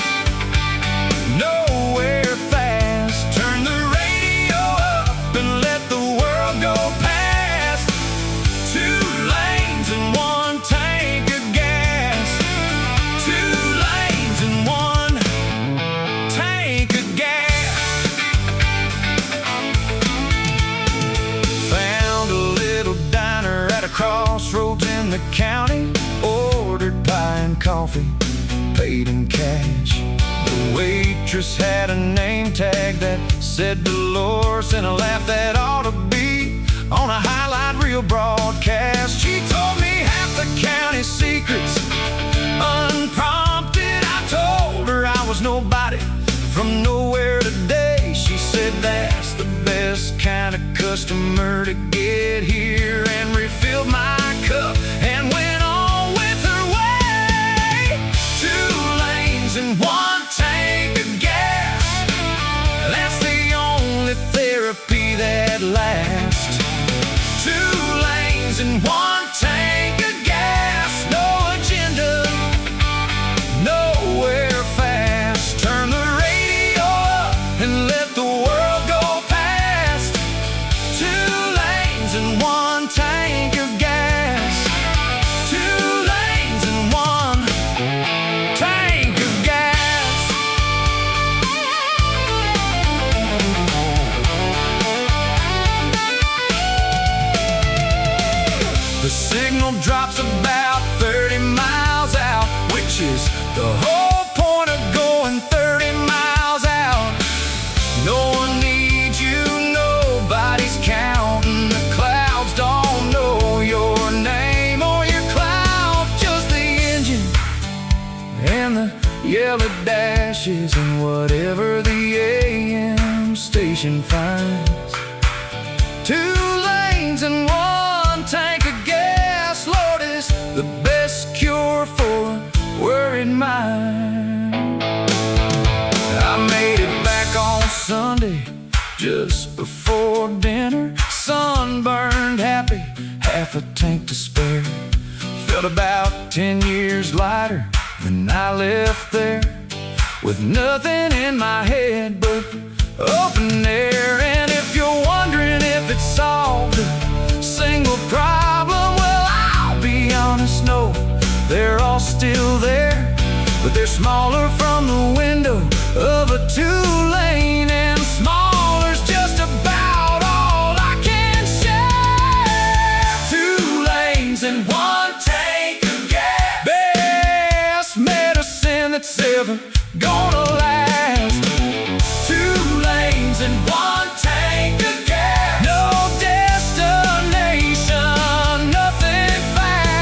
nowhere fast. Turn the radio up and let the world go past. 2 lanes and 1 tank of gas. 2 lanes and 1 tank of gas. Found a little diner at a crossroads in the county. Ordered pie and coffee, paid in cash. The waitress had a name tag that said Dolores, and a laugh that ought to be on a highlight reel broadcast. She told me half the county secrets unprompted. I told her I was nobody from nowhere today. She said that's the best kind of customer to get here, and refilled my cup and went on with her way. 2 lanes and 1 tank of gas. That's the only therapy that lasts. 2 lanes and 1 tank of gas. No agenda, nowhere fast. Turn the radio up and let the world go past. 2 lanes and 1 tank of gas. 2 lanes and 1 tank of gas. The signal drops about 30 miles out, which is the whole point of going 30 miles out. No one needs you, nobody's counting. The clouds don't know your name or your cloud, just the engine and the yellow dashes and whatever the AM station finds. 2 lanes and 1 tank of gas. Lord, is the best cure for a worried mind. I made it back on Sunday just before dinner, sunburned, happy, half a tank to spare. Felt about 10 years lighter than I left there, with nothing in my head but open air. And if you're wondering if it solved a single problem, well, I'll be honest, no, they're all still there, but they're smaller from the window of a 2-lane, and smaller's just about all I can share. 2 lanes and 1 tank of gas. Best medicine that's ever gonna last. 2 lanes and 1 tank of gas. No destination, nothing fast.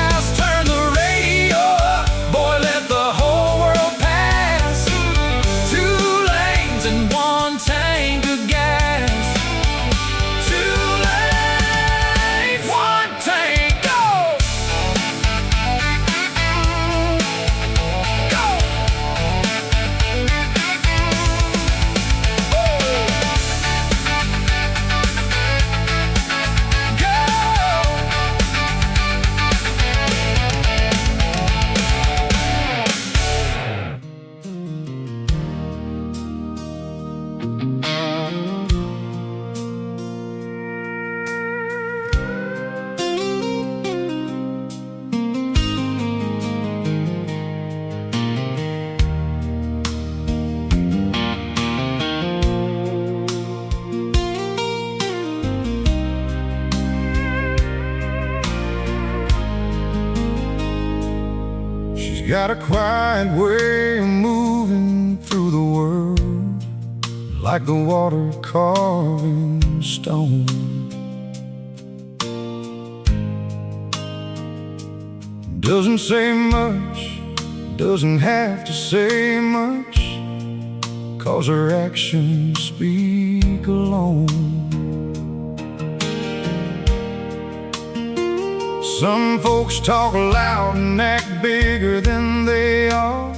got a quiet way of moving through the world, like the water carving stone. Doesn't say much, doesn't have to say much, 'cause her actions speak alone. Some folks talk loud and act bigger than they are,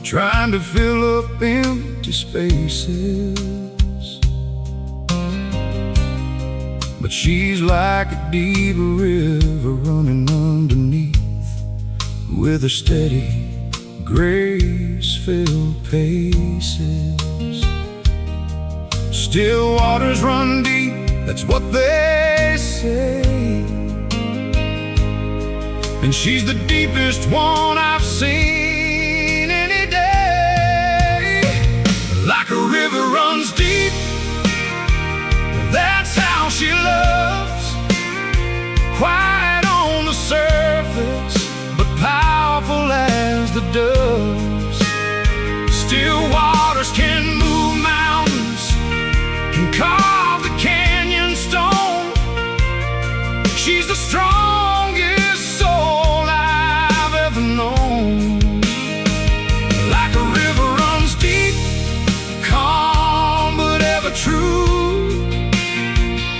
trying to fill up empty spaces. But she's like a deep river running underneath, with a steady, grace-filled paces. Still waters run deep, that's what they say. And she's the deepest one I've seen any day. Like a river runs deep, that's how she loves. Quiet on the surface, but powerful as the doves. Still waters can move mountains, can carve the canyon stone. She's the strongest soul I've ever known. Like a river runs deep, calm but ever true.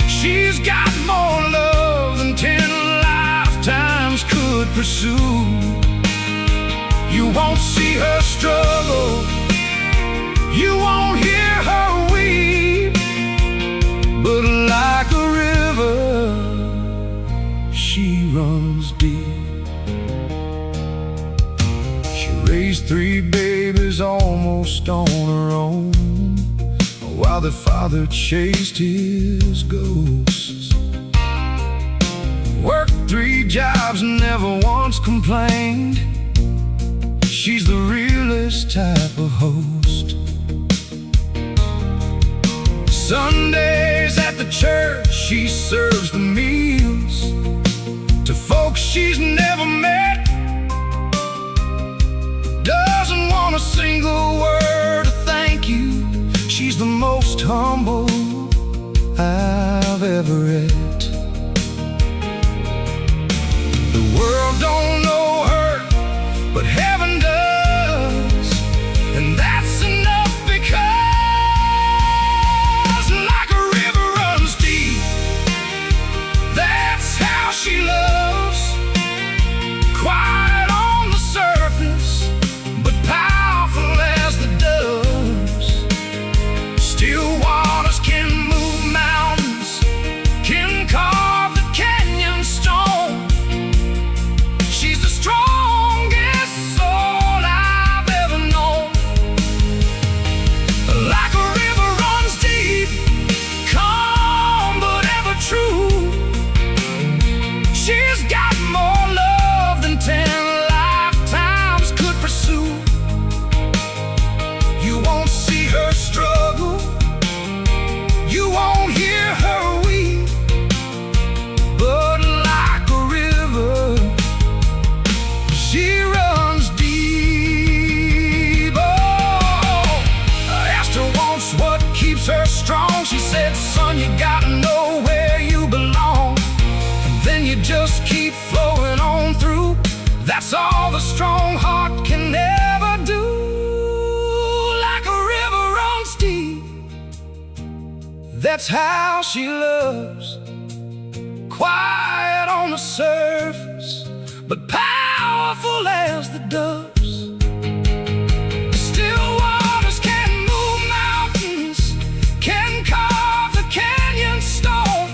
She's got more love than 10 lifetimes could pursue. You won't see her struggle, you won't hear her weep, but like a river, she runs deep. She raised 3 babies almost on her own, while the father chased his ghosts. Worked 3 jobs, never once complained. She's the realest type of host. Sundays at the church, she serves the meals to folks she's never met. Doesn't want a single word of thank you. She's the most humble I've ever met. The world don't know her, but heaven does, and that's enough, because like a river runs deep, that's how she loves. Quiet on the surface, but powerful as the doves. Still waters can move mountains, can carve the canyon stone. She's the strongest soul I've ever known. Like a river runs deep, calm but ever true. She's got more love than 10 lifetimes could pursue. You won't see her struggle, you won't hear her weep, but like a river, she runs deep. Oh, I asked her once what keeps her strong. She said, son, you gotta know where you belong, and then you just keep flowing on through. That's all the strong heart can ever do. Like a river runs deep, that's how she loves. Quiet on the surface, but powerful as the doves. Still waters can move mountains, can carve the canyon stone.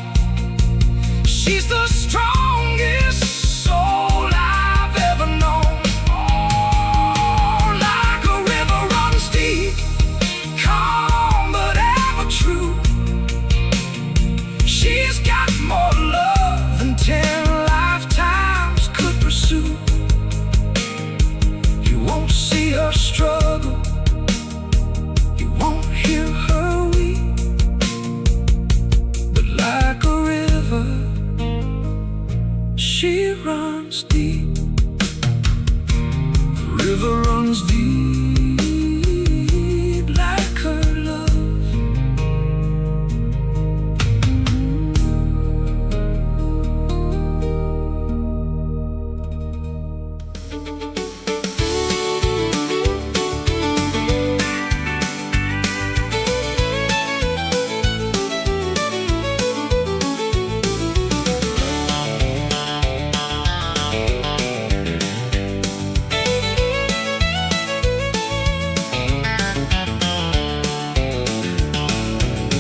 She's the strongest soul I've ever known. Oh, like a river runs deep, calm but ever true. She's got more love than 10 lifetimes could pursue. You won't see her struggle, you won't hear her weep, but like a river, she runs deep. river runs deep like her love.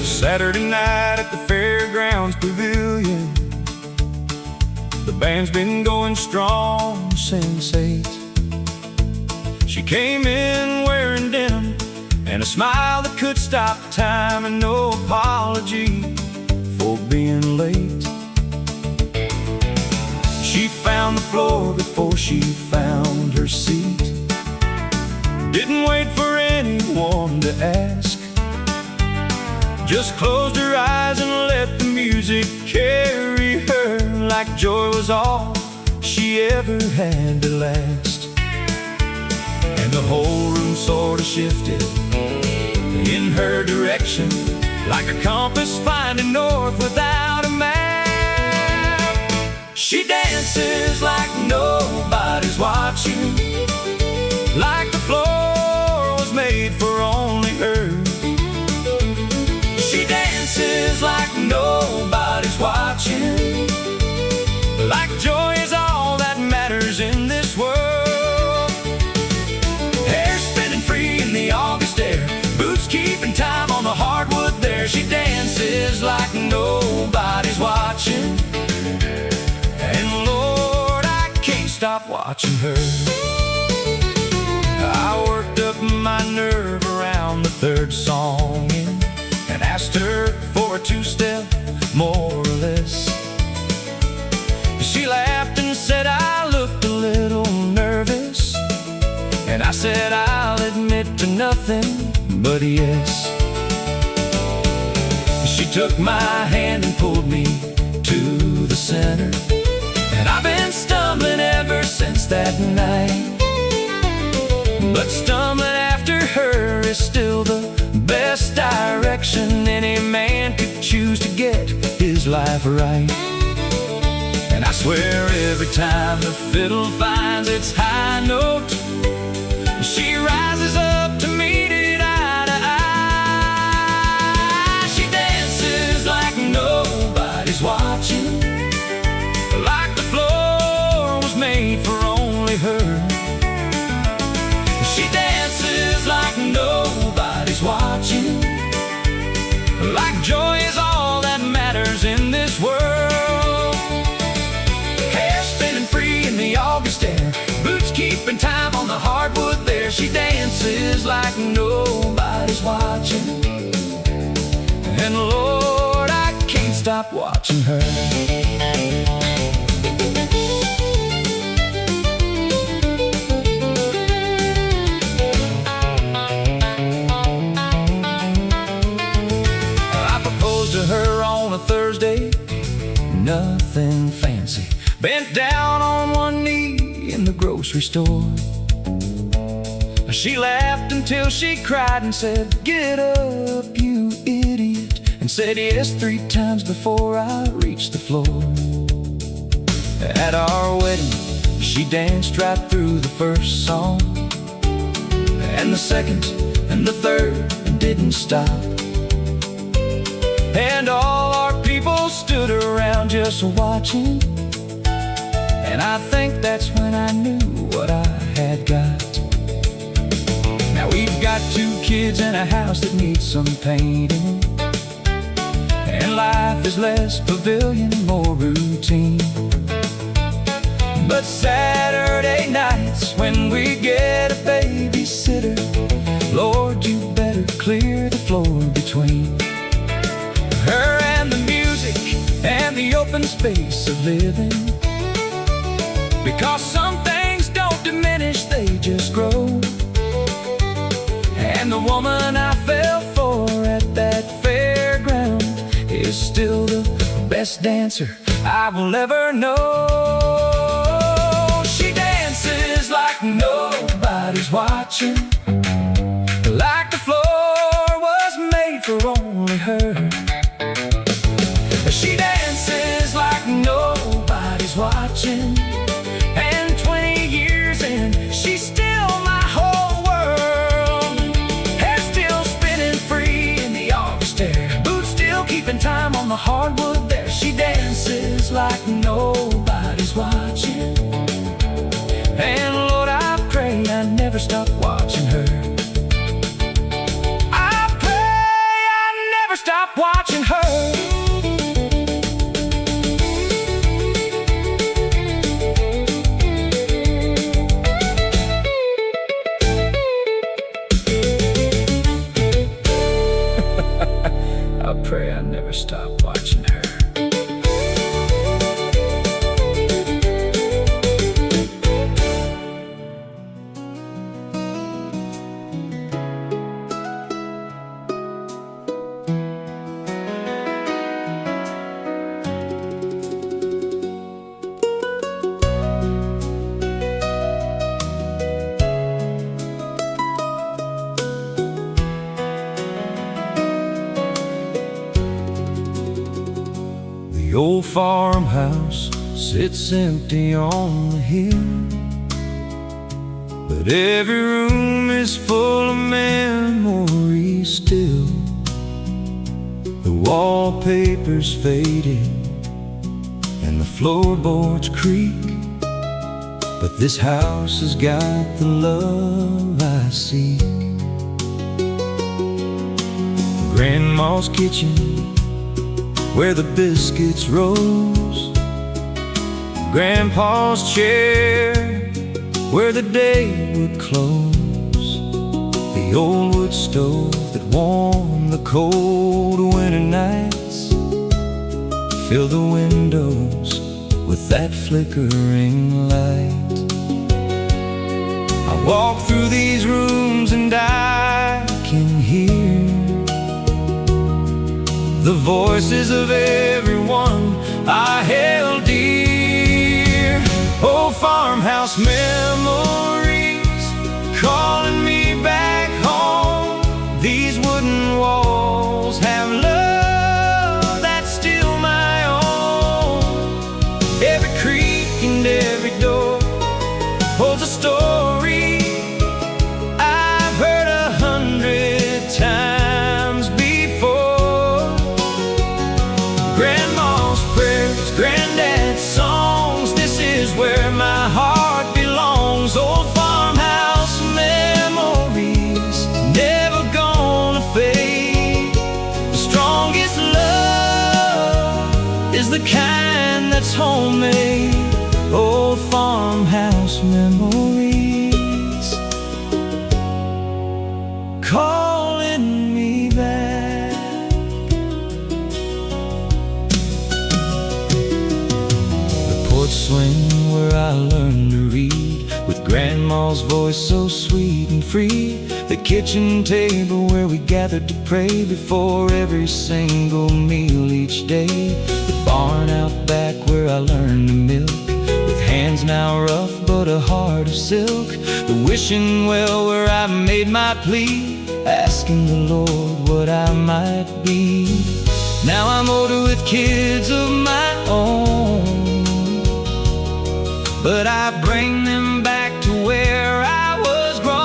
Saturday night at the fairgrounds pavilion, the band's been going strong since 8. She came in wearing denim and a smile that could stop time, and no apology for being late. She found the floor before she found her seat. Didn't wait for anyone to ask, just closed her eyes and let the music carry her, like joy was all she ever had to last. And the whole room sort of shifted in her direction, like a compass finding north without a map. She dances like nobody's watching, like the floor was made for only her. She dances like nobody's watching, like joy is all that matters in this world. Hair spinning free in the August air, boots keeping time on the hardwood there. She dances like nobody's watching, and Lord, I can't stop watching her. I worked up my nerve around the third song in, and asked her for a two-step, more or less. She laughed and said I looked a little nervous, and I said I'll admit to nothing but yes. She took my hand and pulled me to the center, and I've been stumbling ever since that night. But stumbling after her is still the best direction any man could choose to get his life right. And I swear every time the fiddle finds its high note, she rises up to meet it eye to eye. She dances like nobody's watching, like the floor was made for only her. She dances like nobody's watching, like joy is all that matters in this world. Hair spinning free in the August air, boots keeping time on the hardwood there. She dances like nobody's watching, and Lord, I can't stop watching her. Thursday, nothing fancy, bent down on one knee in the grocery store. She laughed until she cried and said, "Get up, you idiot," and said yes 3 times before I reached the floor. At our wedding, she danced right through the first song, and the second, and the third, and didn't stop. And all our people stood around just watching, and I think that's when I knew what I had got. Now we've got 2 kids and a house that needs some painting, and life is less pavilion, more routine. But Saturday nights when we get a babysitter, Lord, you better clear the floor between her and the music and the open space of living. Because some things don't diminish, they just grow. And the woman I fell for at that fairground is still the best dancer I will ever know. She dances like nobody watching, like the floor was made for only her. She dances like nobody's watching, and 20 years in, she's still my whole world. Hair still spinning free in the August air, boots still keeping time on the hardwood there. She dances like nobody's watching, and Lord, I pray I never stop watching her. I pray I never stop watching her. I pray I never stop watching her. The old farmhouse sits empty on the hill, but every room is full of memories still. The wallpaper's faded and the floorboards creak, but this house has got the love I see. Grandma's kitchen, where the biscuits rose, Grandpa's chair, where the day would close, the old wood stove that warmed the cold winter nights, fill the windows with that flickering light. I walk through these rooms and I can hear the voices of everyone I held dear. Oh, farmhouse memories calling me back home. These wooden walls have love that's still my own. Every creak and every door holds a story I've heard 100 times before. Grandma's prayers, granddad's songs, this is where my heart belongs. Old farmhouse memories, never gonna fade. The strongest love is the kind that's homemade. Old farmhouse memories calling me back. The porch swing where I learned to read, with Grandma's voice so sweet and free. The kitchen table where we gathered to pray before every single meal each day. The barn out back where I learned to milk, with hands now rough but a heart of silk. The wishing well where I made my plea, asking the Lord what I might be. Now I'm older with kids of my own, but I bring them back to where I was grown.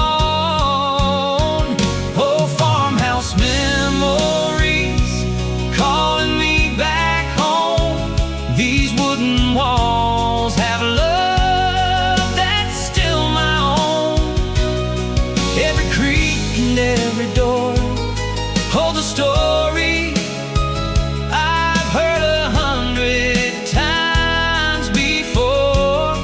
Oh, farmhouse memories calling me back home. These wooden walls have love that's still my own. Every creak and every door holds a story I've heard 100 times before.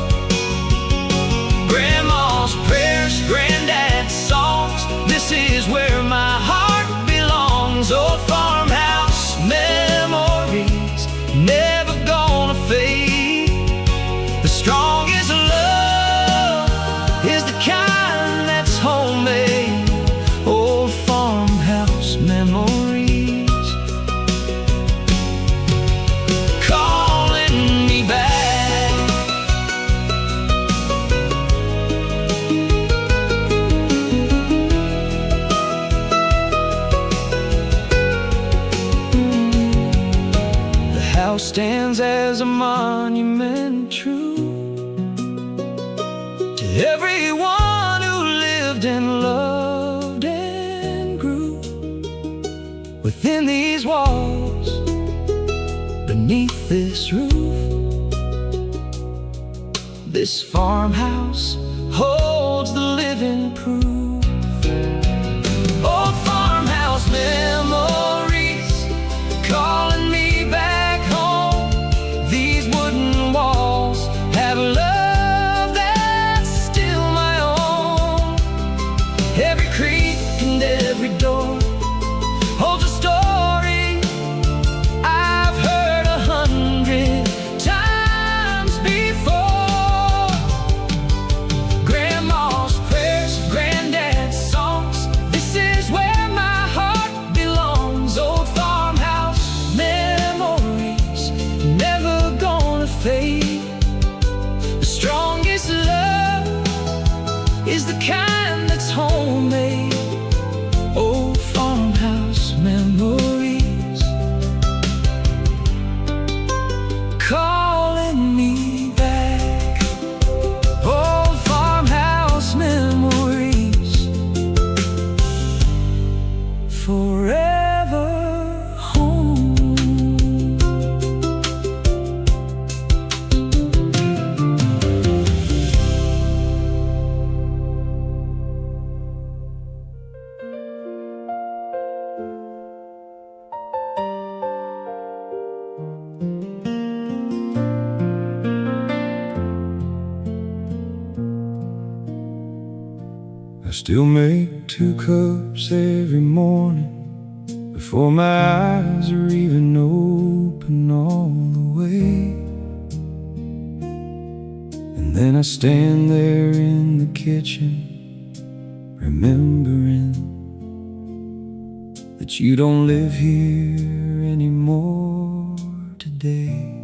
everyone who lived and loved and grew within these walls, beneath this roof. This farmhouse holds the living proof. Old farmhouse memories calling me back home. These wooden walls have love that's still my own. Every creak and every door holds a story I've heard 100 times before. Grandma's prayers, granddad's songs, this is where my heart belongs. Old farmhouse memories, never gonna fade. The strongest love is the kind that's homemade. Old farmhouse memories calling me back. Old farmhouse memories forever home. I still make 2 cups every morning before my eyes are even open all the way. And then I stand there in the kitchen, remembering that you don't live here anymore today.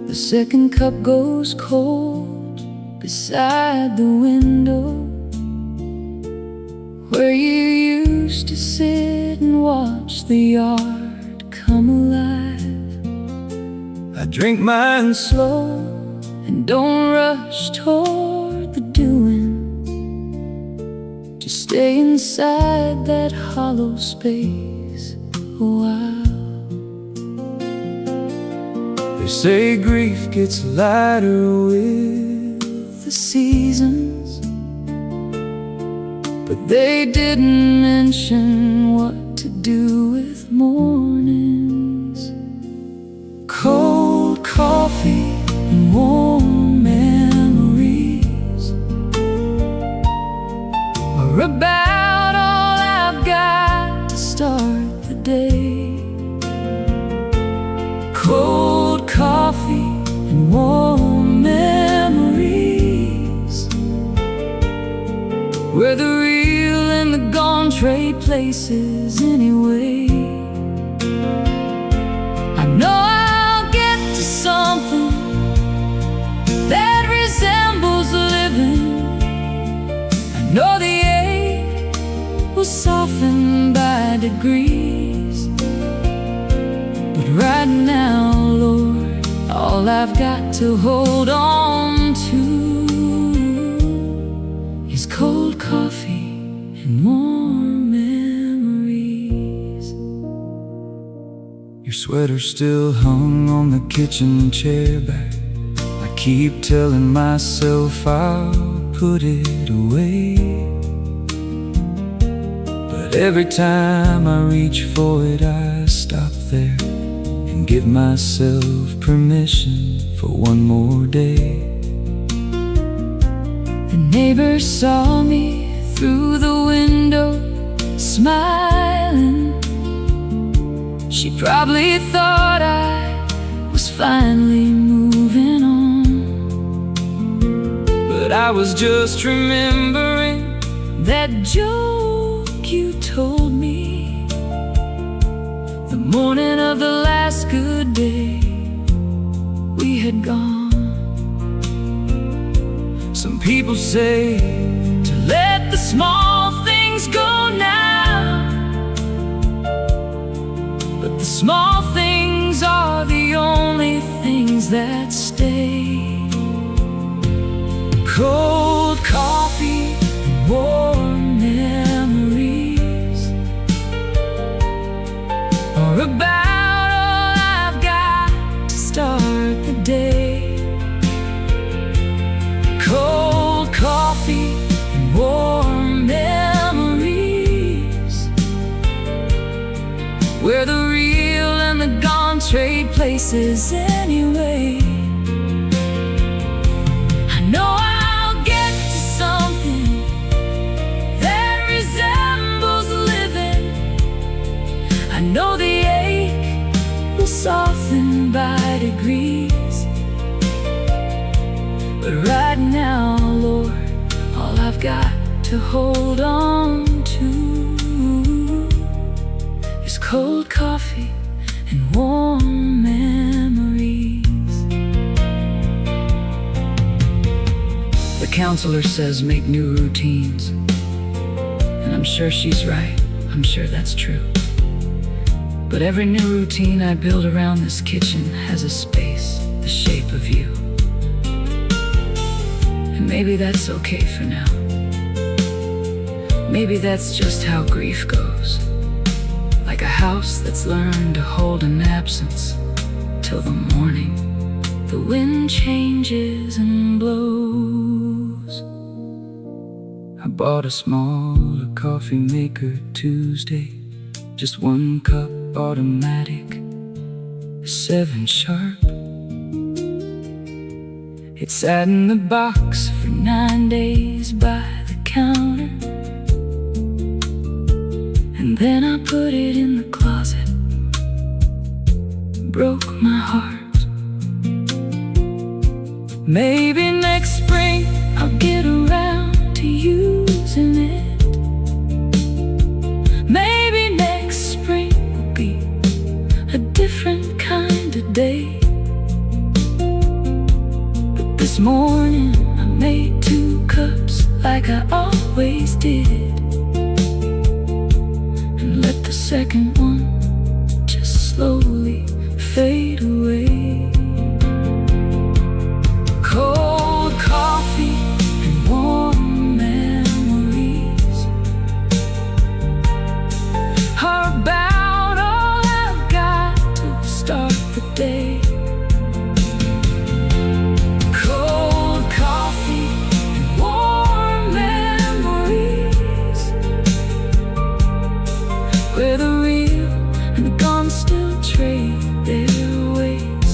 The second cup goes cold beside the window where you used to sit and watch the yard come alive. I drink mine Slow and don't rush toward the doing. Just stay inside that hollow space a while. They say grief gets lighter with The seasons, but they didn't mention what to do with mornings. Cold coffee and warm memories are about all I've got to start the day. Cold coffee and warm memories, where the real and the gone trade places anyway. I know I'll get to something that resembles living. I know the ache will soften by degrees. But right now, Lord, all I've got to hold on to is cold coffee and warm memories. Your sweater still hung on the kitchen chair back. I keep telling myself I'll put it away, but every time I reach for it I stop there and give myself permission for one more day. The neighbor saw me through the window, smiling. She probably thought I was finally moving on, but I was just remembering that joke you told me the morning of the last good day we had gone. Some people say to let the small things go now, but the small things are the only things that stay. Cold coffee and warm memories are about all I've got to start the day. Cold coffee and warm memories, where the real and the gone trade places anyway. I know I'll get to something that resembles living. I know the ache will soften by degrees, but right now, Lord, all I've got to hold on to is cold coffee and warm memories. The counselor says make new routines, and I'm sure she's right. I'm sure that's true. But every new routine I build around this kitchen has a space the shape of you. And maybe that's okay for now. Maybe that's just how grief goes, like a house that's learned to hold an absence till the morning the wind changes and blows. I bought a smaller coffee maker Tuesday, just 1 cup automatic, 7 sharp. It sat in the box for 9 days by the counter, and then I put it in the closet. Broke my heart. Maybe next spring I'll get around to using it. Maybe next spring will be a different kind of day. But this morning I made 2 cups like I always did, and let the second one just slowly fade away. Cold coffee and warm memories are about all I've got to start the day. Cold coffee and warm memories, where the real and the gone still trade their ways.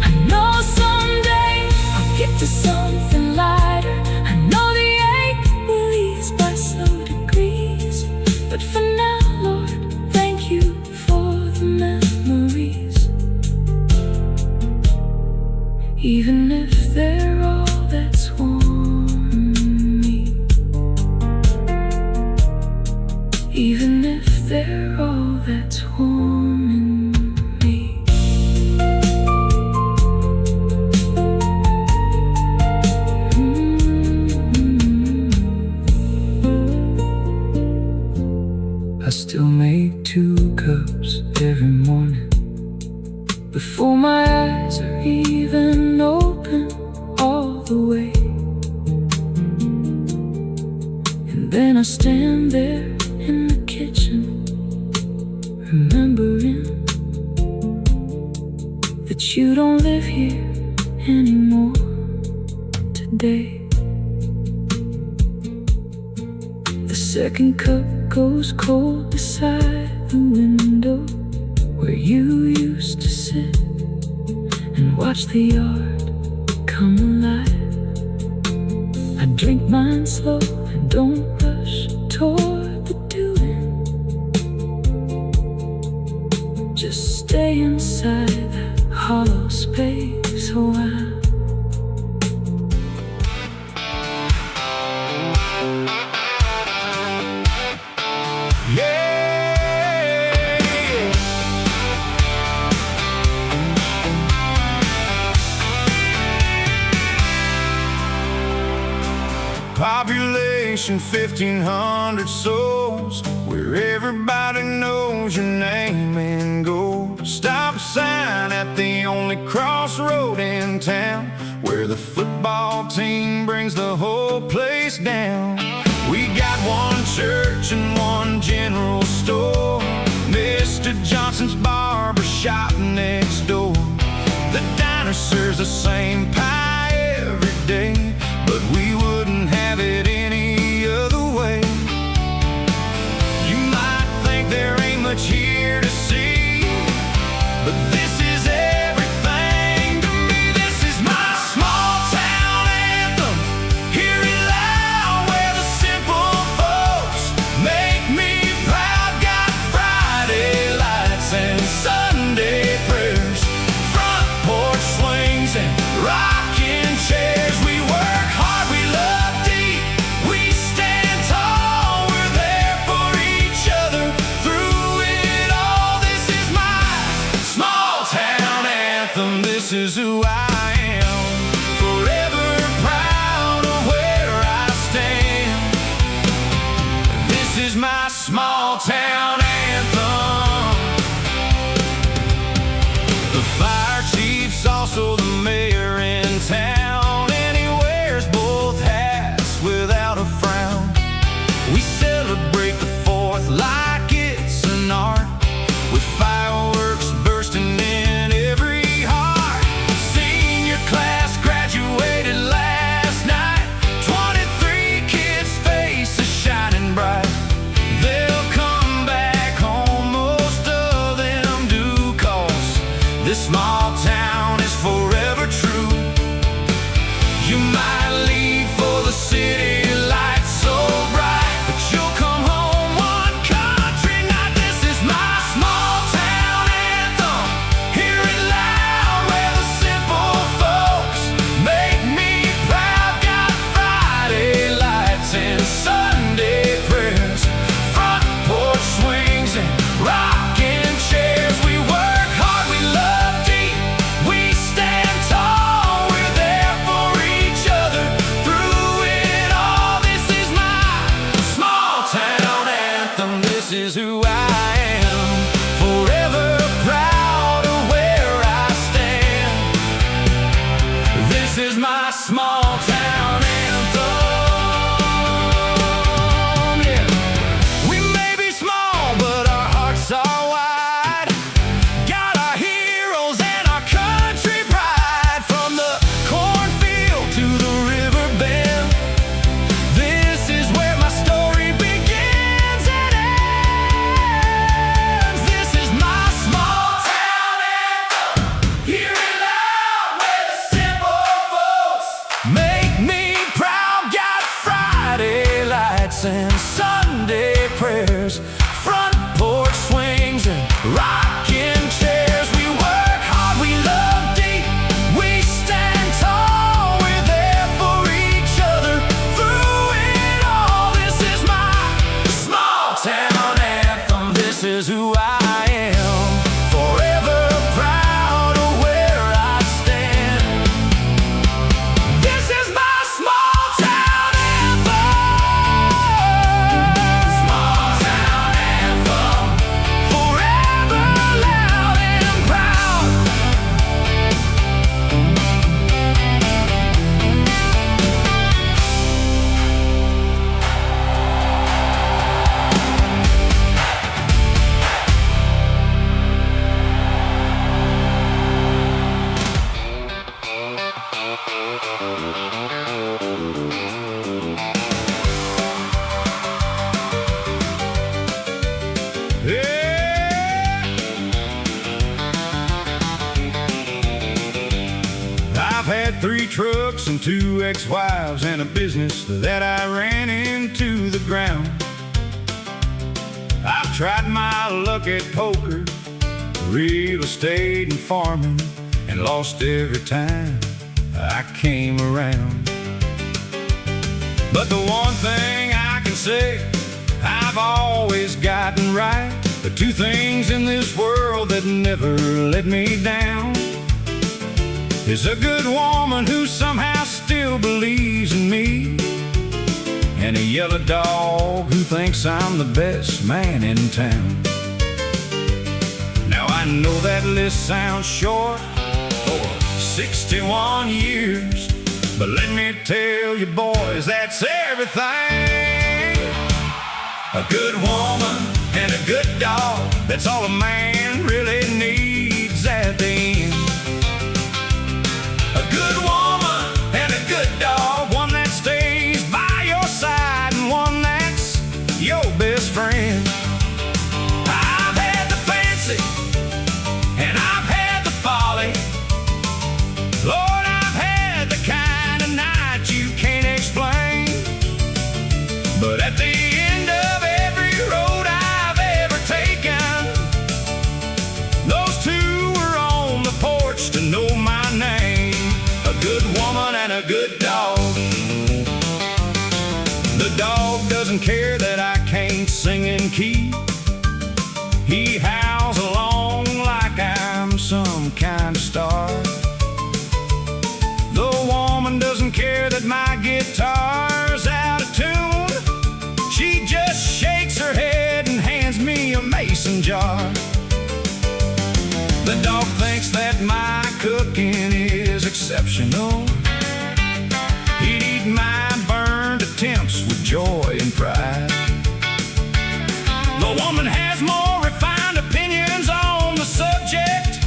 I know someday I'll get to something lighter. I know the ache will ease by slow degrees. But for now, Lord, thank you for the memories, even if they're all that's warm me. Even if they're all that's warm in me. I still make 2 cups every morning before my eyes are even open all the way. And then I stand there in the kitchen, remembering that you don't live here anymore today. The second cup goes cold beside the window where you used to sit and watch the yard come alive. I drink mine slow and don't rush toward the doing. Just stay inside that hollow space a while. Population 1,500 souls, where everybody knows your name and goes. Stop sign at the only crossroad in town, where the football team brings the whole place down. We got one church and one general store, Mr. Johnson's barber shop next door. The diner serves the same pie every day, but we wouldn't have it any other way. You might think there ain't much here to see, but this is everything to me. This is my small town anthem. Hear it loud where the simple folks make me proud. Got Friday lights and Sunday prayers, front porch swings and rocking chairs. We work hard, we love deep, we stand tall. We're there for each other through it all. This is my small town anthem. This is who I am, forever proud of where I stand. This is my small town anthem. The fire chief's also the mayor in town, and he wears both hats without a frown. We celebrate the 4th like it's an art, with fireworks bursting in every heart. Senior class graduated last night, 23 kids' faces shining bright. They'll come back home, most of them do, 'cause this small town is forever true. You might leave for the city lights so bright, but you'll come home one country night. This is my small town anthem. Hear it loud where the simple folks make me proud. Got Friday lights and Sunday prayers, front porch swings and rocking chairs. We work hard, we love deep, we stand tall. We're there for each other through it all. This is my small town anthem. This is who I am, forever proud of where I stand. This is my small town anthem. Yeah. We may be small, but our hearts are wide. Got our heroes and our country pride, from the cornfield to the river bend. This is where my story begins and ends. This is my small town anthem. Hear it loud where the simple folks make me proud. Got Friday lights and Sunday prayers, front porch swings and rocking chairs. We work hard, we love deep, we stand tall. We're there for each other through it all. This is my small town anthem. This is who I am, forever proud of where I stand. This is my small town anthem. Small town anthem, forever loud and proud. I've had 3 trucks and 2 ex-wives and a business that I ran into the ground. I've tried my luck at poker, real estate and farming, and lost every time I came around. But the one thing I can say I've always gotten right, the 2 things in this world that never let me down, is a good woman who somehow still believes in me, and a yellow dog who thinks I'm the best man in town. Now I I know that list sounds short for 61 years, but let me tell you boys, that's everything. A good woman and a good dog, that's all a man really needs at the end. A good woman and a good dog, one that stays by your side and one that's your best friend. I've had the fancy and I've had the folly. Lord, I've had the kind of night you can't explain. But at the end of every road I've ever taken, those two were on the porch to know my name. A good woman and a good dog. The dog doesn't care that I can't sing in key. He howls along like I'm some kind of star. The woman doesn't care that my guitar's out of tune. She just shakes her head and hands me a mason jar. The dog thinks that my cooking is exceptional. He'd eat my burned attempts with joy and pride. The woman has more refined opinions on the subject,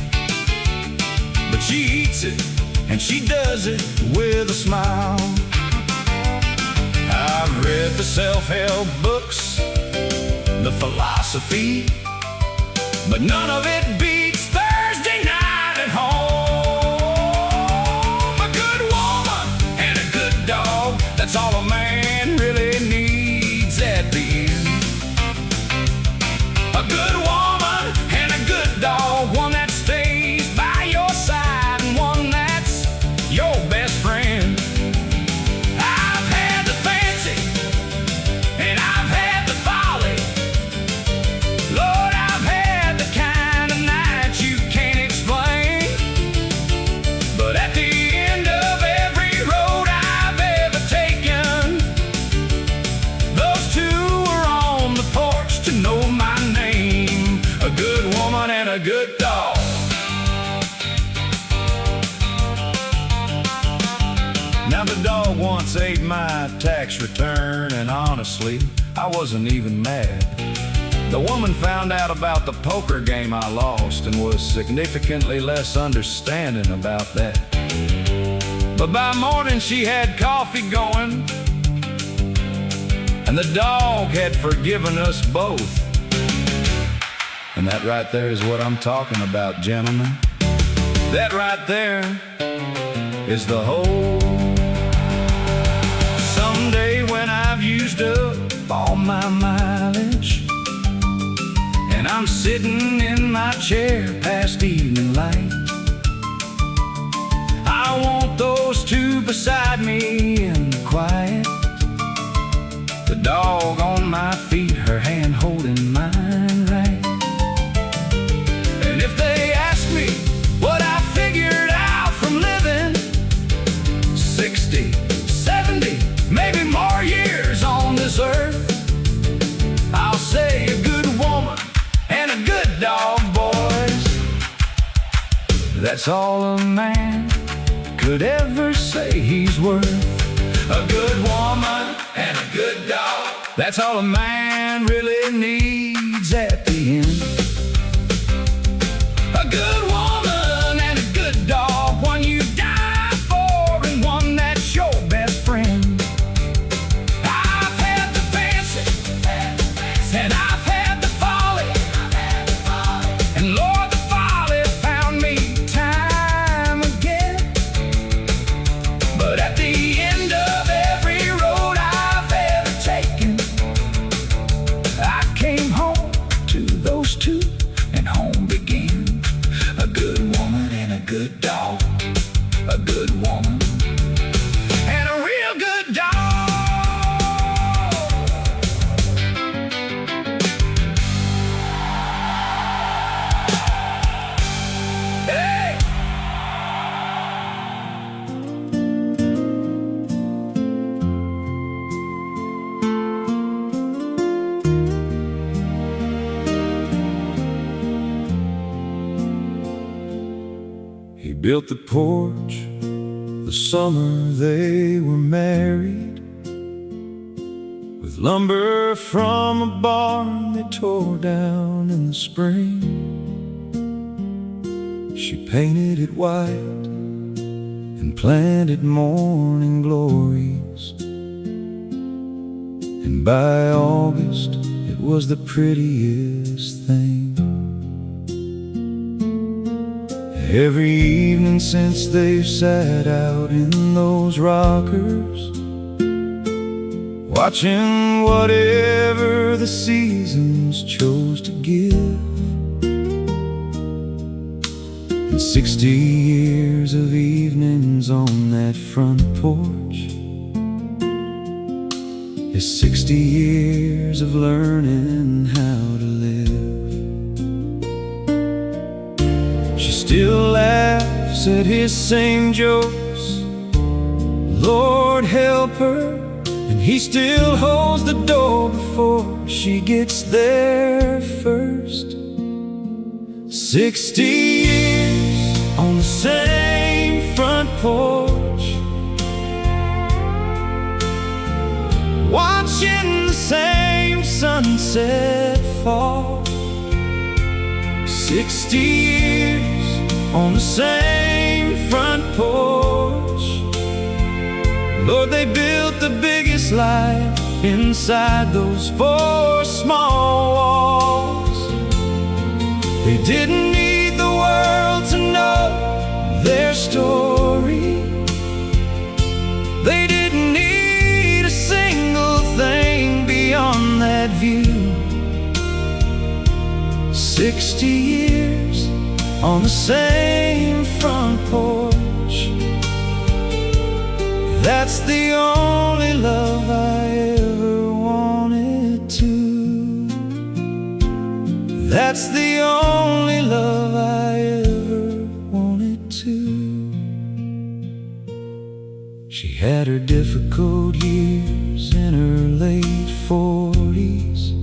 but she eats it, and she does it with a smile. I've read the self-help books, the philosophy, but none of it beats Thursday night at home. A good woman and a good dog, that's all a man really needs at the end. A good woman and a good dog, one that stays by your side and one that's your best friend. I've had the fancy and I've had the folly. Lord, I've had the kind of night you can't explain. But at the end of every road I've ever taken, those two were on the porch to know my name. A good woman and a good dog. Now the dog once ate my tax return, and honestly, I wasn't even mad. The woman found out about the poker game I lost and was significantly less understanding about that. But by morning she had coffee going, and the dog had forgiven us both. And that right there is what I'm talking about, gentlemen. That right there is the whole. Someday when I've used up all my mileage and I'm sitting in my chair past evening light, I want those two beside me in the quiet. The dog on my feet, her hand holding mine right. And if they ask me what I figured out from living 60, 70, maybe more years on this earth, I'll say a good woman and a good dog, boys. That's all a man could ever say he's worth. A good woman and a good dog, that's all a man really needs at the end. A good woman and a good dog, one you die for and one that's your best friend. I've had the fancy and I've had the folly, and Lord, the folly found me time again. But at the end of every road I've ever taken, I came home to those two, and home began. A good woman and a good dog. A good woman and a real good dog. Hey! built the porch the summer they were married, with lumber from a barn they tore down in the spring. She painted it white and planted morning glories, and by August it was the prettiest thing. Every evening since they've sat out in those rockers, watching whatever the seasons chose to give. And 60 years of evenings on that front porch is 60 years of learning how to live. She still laughs at his same jokes, Lord help her, and he still holds the door before she gets there first. 60 years on the same front porch, watching the same sunset fall. 60 years on the same front porch. Lord, they built the biggest life inside those 4 small walls. They didn't need the world to know their story. They didn't need a single thing beyond that view. 60 years on the same front porch. That's the only love I ever wanted to. That's the only love I ever wanted to. She had her difficult years in her late 40s,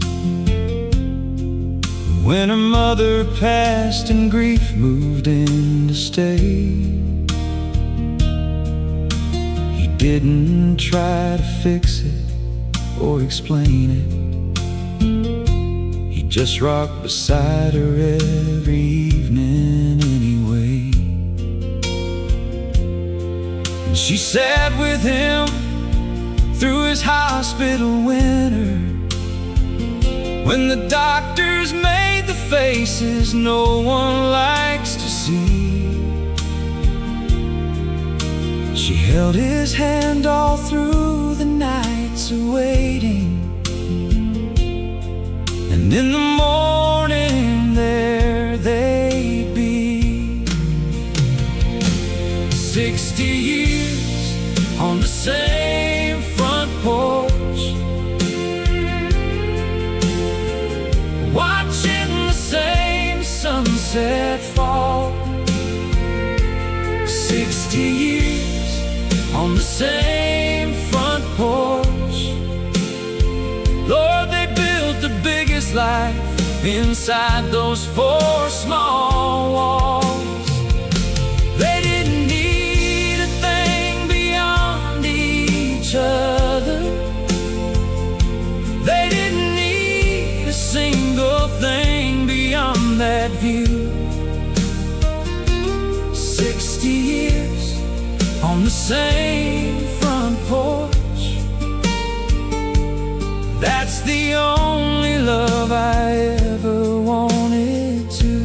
when her mother passed and grief moved in to stay. He didn't try to fix it or explain it. He just rocked beside her every evening anyway. And she sat with him through his hospital winter, when the doctors made the faces no one likes to see. She held his hand all through the nights of waiting, and in the morning there they'd be. 60 years on the same front porch, watching the same sunset fall. 60 years on the same front porch. Lord, they built the biggest life inside those 4 small walls. They didn't need a thing beyond each other. They didn't need a single thing beyond that view. 60 years on the same front porch. That's the only love I ever wanted to.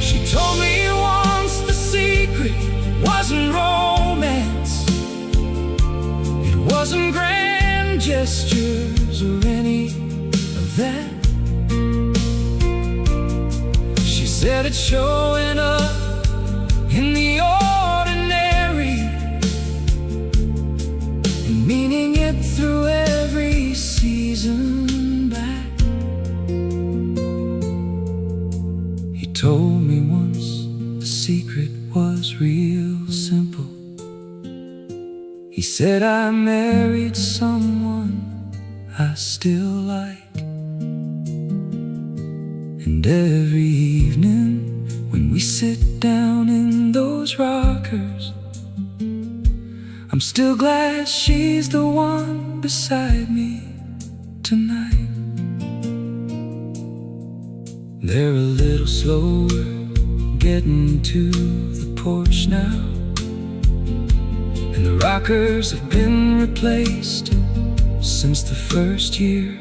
She told me once the secret wasn't romance, it wasn't grand gestures or any of that. She said it's showing up in the ordinary, and meaning it through every season back. He told me once the secret was real simple. He said I married someone I still like, and every evening when we sit down in those rockers, I'm still glad she's the one beside me tonight. They're a little slower getting to the porch now, and the rockers have been replaced since the first year.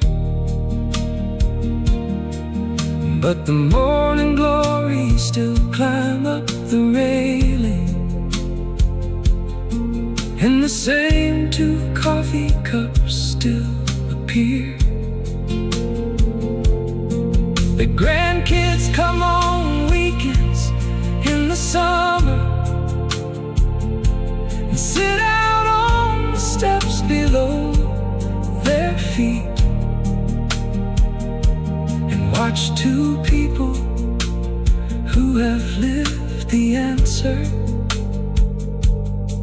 But the morning glories still climb up the railing, and the same two coffee cups still appear. The grandkids come on weekends in the summer and sit out on the steps below their feet and watch two people who have lived the answer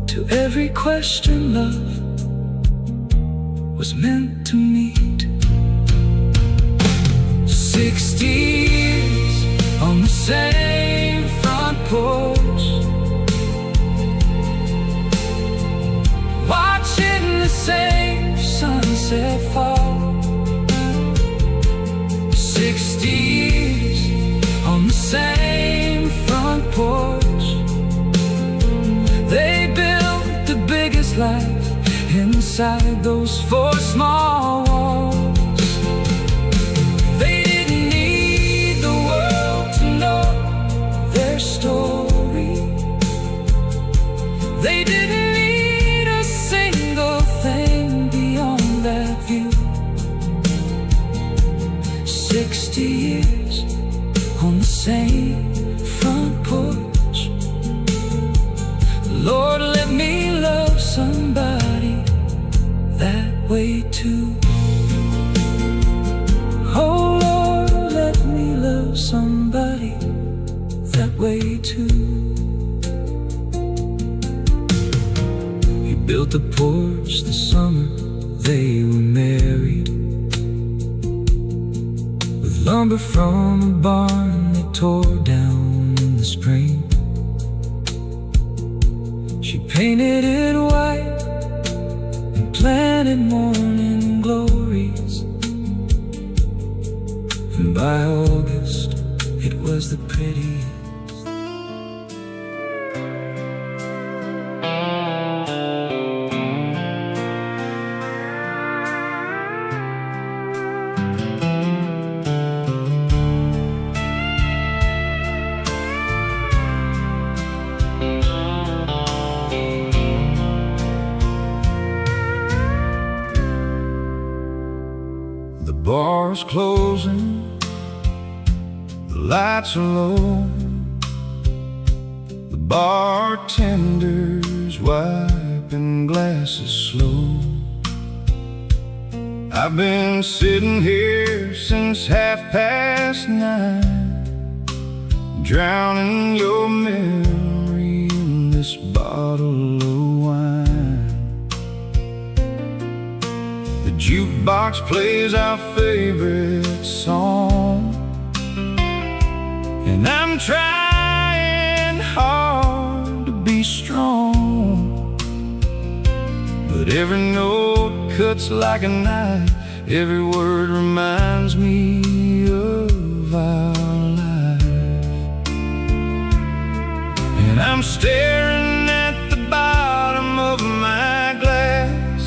to every question love was meant to meet. 60 years on the same front porch, watching the same sunset fall. 60 years on the same front porch, they built the biggest life inside those four small walls. They didn't need the world to know their story. They didn't need a single thing beyond that view. 60 years on the same front porch. Lord, let me love somebody that way too. Oh Lord, let me love somebody that way too. He built the porch the summer they were married, with lumber from a barn they tore down in the spring. She painted it white and planted morning glories, and by August it was the prettiest. The bar's closing, the lights are low, the bartender's wiping glasses slow. I've been sitting here since 9:30, drowning your memory in this bottle of wine. The jukebox plays our favorite song, and I'm trying hard to be strong, but every note cuts like a knife. Every word reminds me of our life, and I'm staring at the bottom of my glass,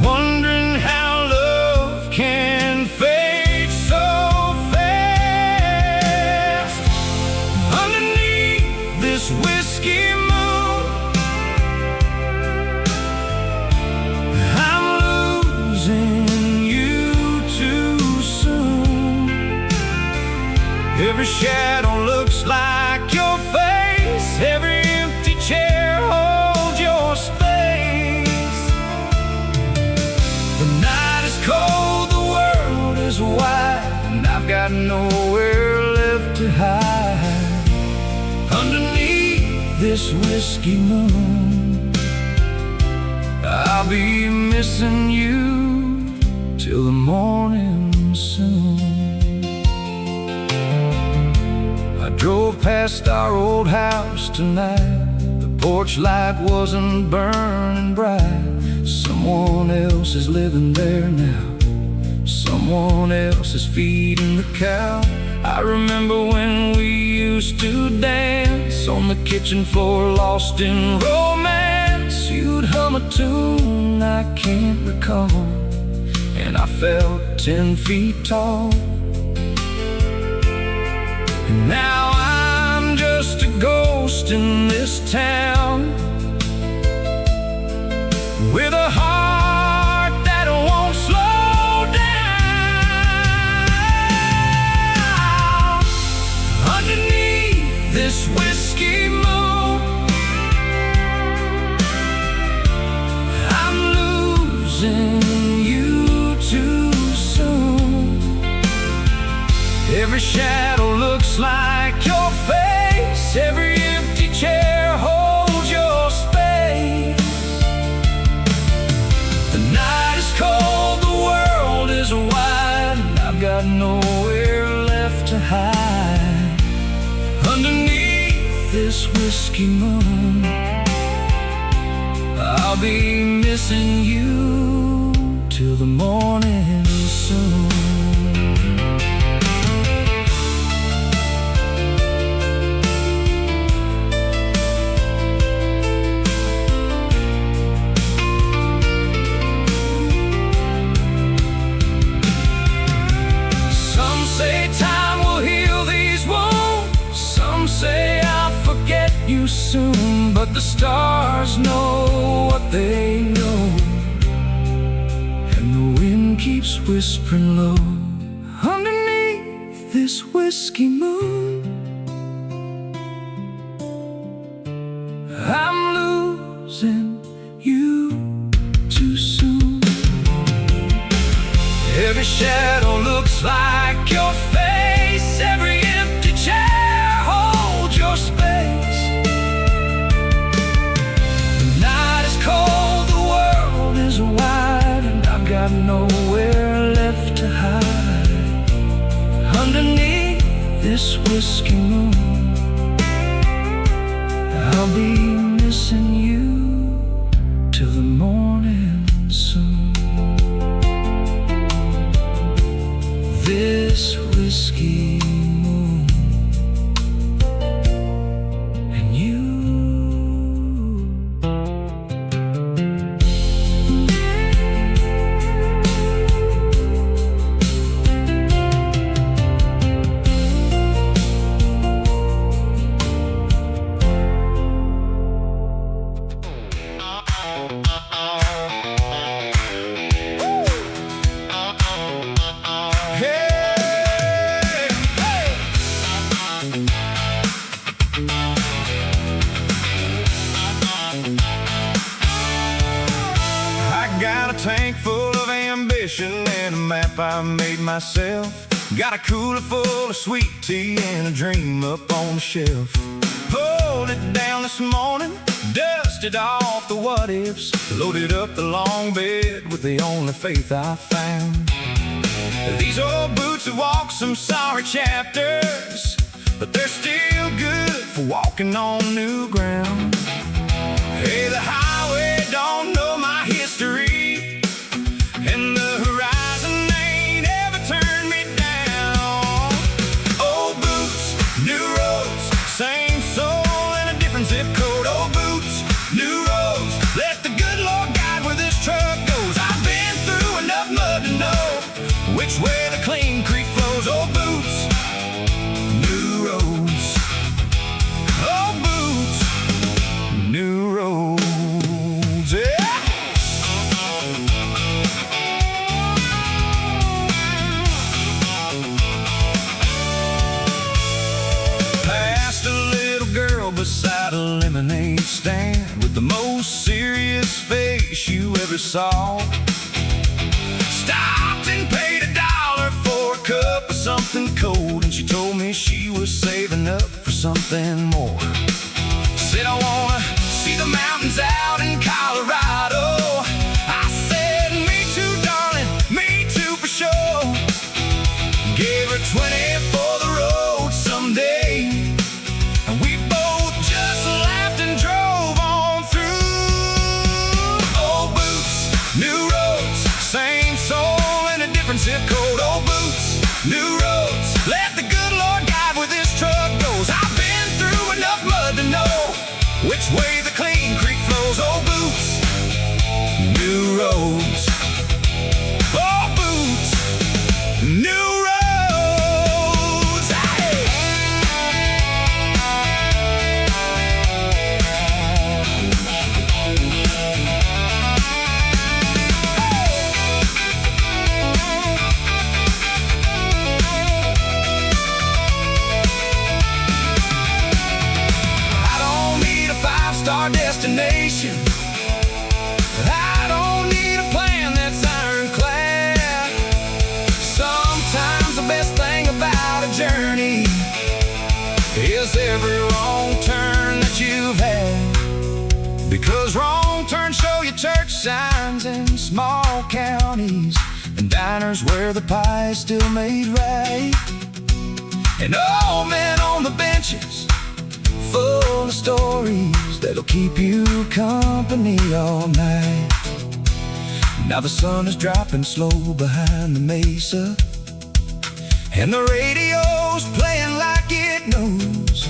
wondering how love can fade so fast. Underneath this whiskey moon, I'm losing you too soon. Every shadow looks like your face, every empty chair holds your space. The night is cold, the world is wide, and I've got nowhere left to hide. Underneath this whiskey moon, I'll be missing you till the morning soon. drove past our old house tonight. The porch light wasn't burning bright. Someone else is living there now. Someone else is feeding the cow. I remember when we used to dance on the kitchen floor, lost in romance. You'd hum a tune I can't recall, and I felt 10 feet tall. And now I'm just a ghost in this town, with a heart that won't slow down. Underneath this whiskey moon, I'm losing you too soon. Every shadow looks like your face. Every empty chair holds your space. The night is cold, the world is wide, and I've got nowhere left to hide. Underneath this whiskey moon, I'll be missing you till the morning soon. Say I'll forget you soon, but the stars know what they know, and the wind keeps whispering low. Underneath this whiskey moon, I'm losing you too soon. Every shadow looks like your face. Every empty chair holds your space. The night is cold, the world is wide, and I've got nowhere left to hide. Underneath this whiskey moon, I'll be missing you till the morning soon. This whiskey moon and you. Got a tank full of ambition and a map I made myself. Got a cooler full of sweet tea and a dream up on the shelf. Pulled it down this morning, dusted off the what ifs, loaded up the long bed with the only faith I found. These old boots have walked some sorry chapters, but they're still good for walking on new ground. Hey, the highway don't know my history, and the horizon ain't ever turned me down. Old boots, new roads, same soul and a different zip code. Old boots, new roads, let the good Lord guide where this truck goes. I've been through enough mud to know which way the clean creek flows. Old boots, new roads. Old boots, new roads, yeah. Passed a little girl beside a lemonade stand with the most serious face you ever saw. Stopped and paid $1 for a cup of something cold, and she told me she was saving up for something more. Said, I wanna see the mountains out in Colorado. I said, me too, darling, me too for sure. Gave her 20 for the road someday. Which way the clean creek flows, old boots, new roads. Old boots, new roads. Hey! I don't need a five-star destination. I don't need a plan that's ironclad. Sometimes the best thing about a journey is every wrong turn that you've had. Because wrong turns show you church signs in small counties and diners where the pie is still made right. And old men on the benches full of stories that'll keep you company all night. Now the sun is dropping slow behind the mesa, and the radio's playing like it knows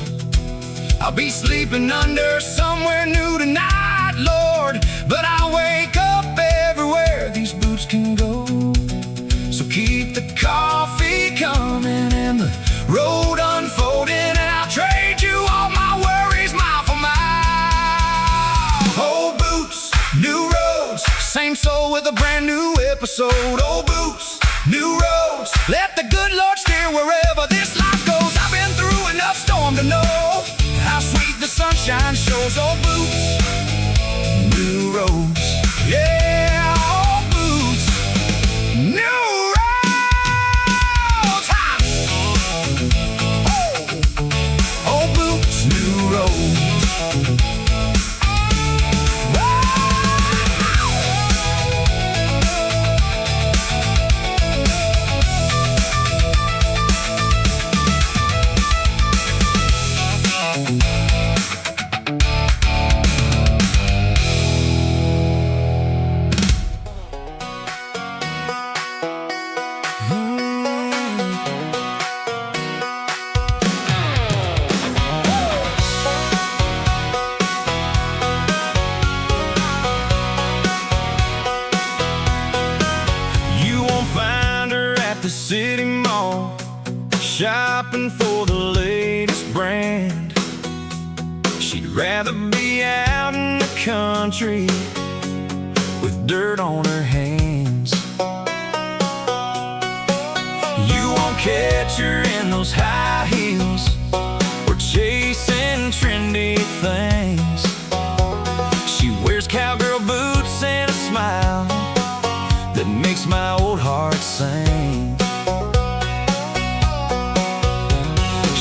I'll be sleeping under somewhere new tonight, Lord. But I'll wake up everywhere these boots can go. So keep the coffee coming and the road unfolding, and I'll trade you all my worries mile for mile. Old boots, new roads, same soul with a brand new episode. Old boots, new roads, let the good Lord steer wherever this life goes. I've been through enough storm to know how sweet the sunshine shows. Old boots, new roads, yeah. Old boots, new roads. Ha! Old boots, new roads. The city mall, shopping for the latest brand. She'd rather be out in the country with dirt on her hands. You won't catch her in those high heels or chasing trendy things. She wears cowgirl boots and a smile that makes my old heart sing.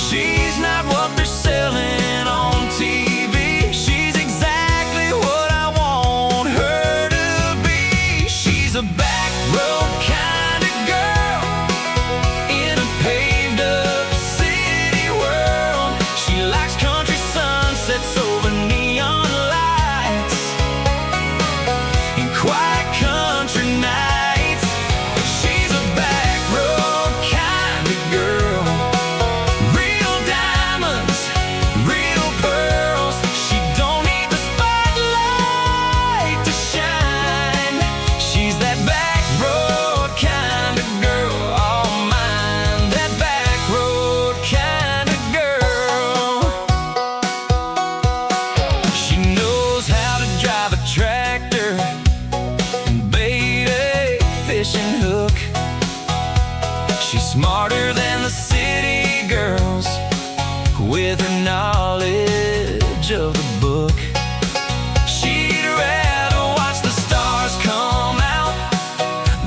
She's not what they're selling on TV. She's exactly what I want her to be. She's a back road kind of girl in a paved up city world. She likes country sunsets over neon lights and quiet country nights. She's a back road kind of girl. Real diamonds, real pearls. She don't need the spotlight to shine. She's that back road kind of girl. All mine, that back road kind of girl. She knows how to drive a tractor and bait a fishing hook. She's smarter than the city girls with her knowledge of the book. She'd rather watch the stars come out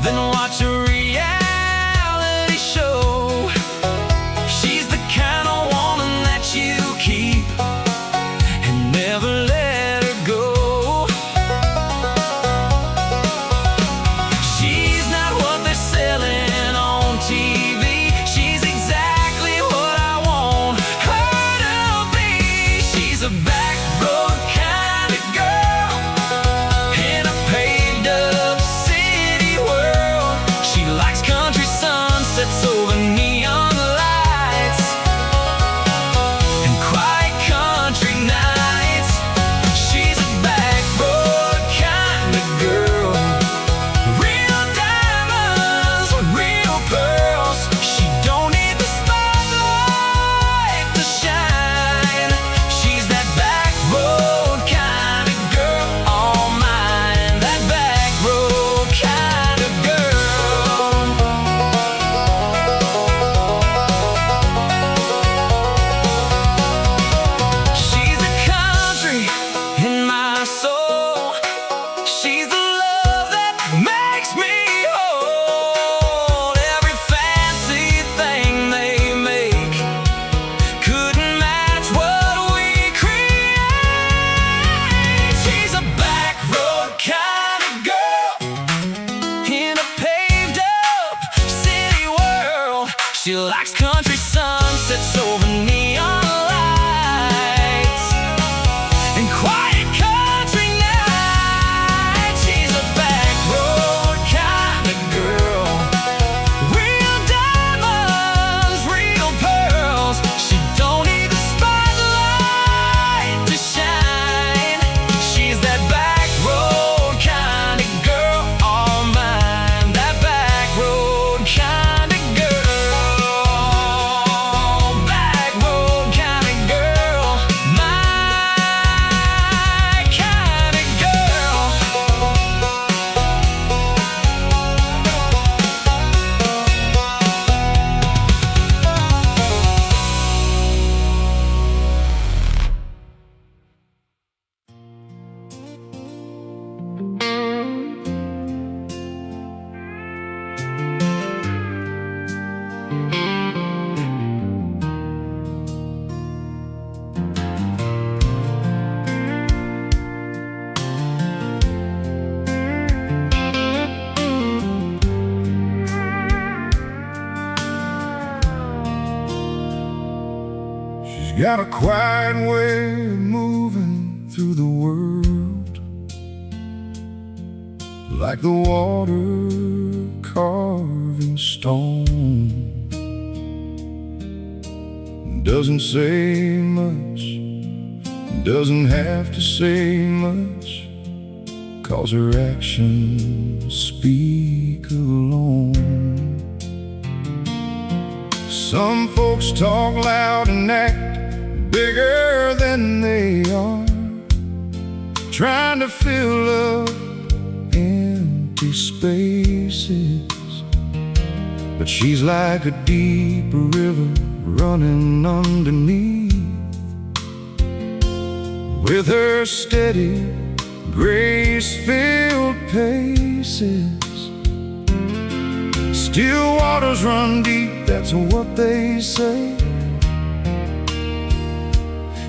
than watch a reality show. She's the kind of woman that you keep and never let her go. She's not what they're selling on TV. She's exactly what I want her to be. She's a back road kind of girl in a paved up city world. She likes country sunsets over neon lights and quiet country nights. got a quiet way of moving through the world, like the water carving stone. Doesn't say much, doesn't have to say much, 'cause her actions speak alone. Some folks talk loud and act bigger than they are, trying to fill up empty spaces. But she's like a deep river running underneath, with her steady, grace-filled paces. Still waters run deep, that's what they say.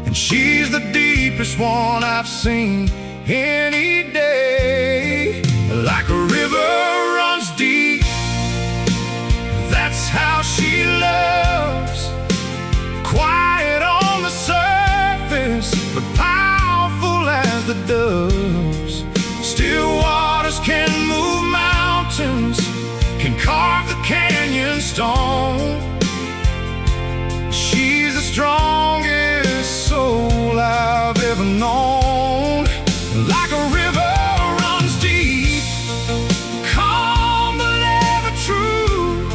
And she's the deepest one I've seen any day. Like a river runs deep, that's how she loves. Quiet on the surface, but powerful as the doves. Still waters can move mountains, can carve the canyon stone. She's the strongest soul I've ever known. Like a river runs deep, calm but ever true.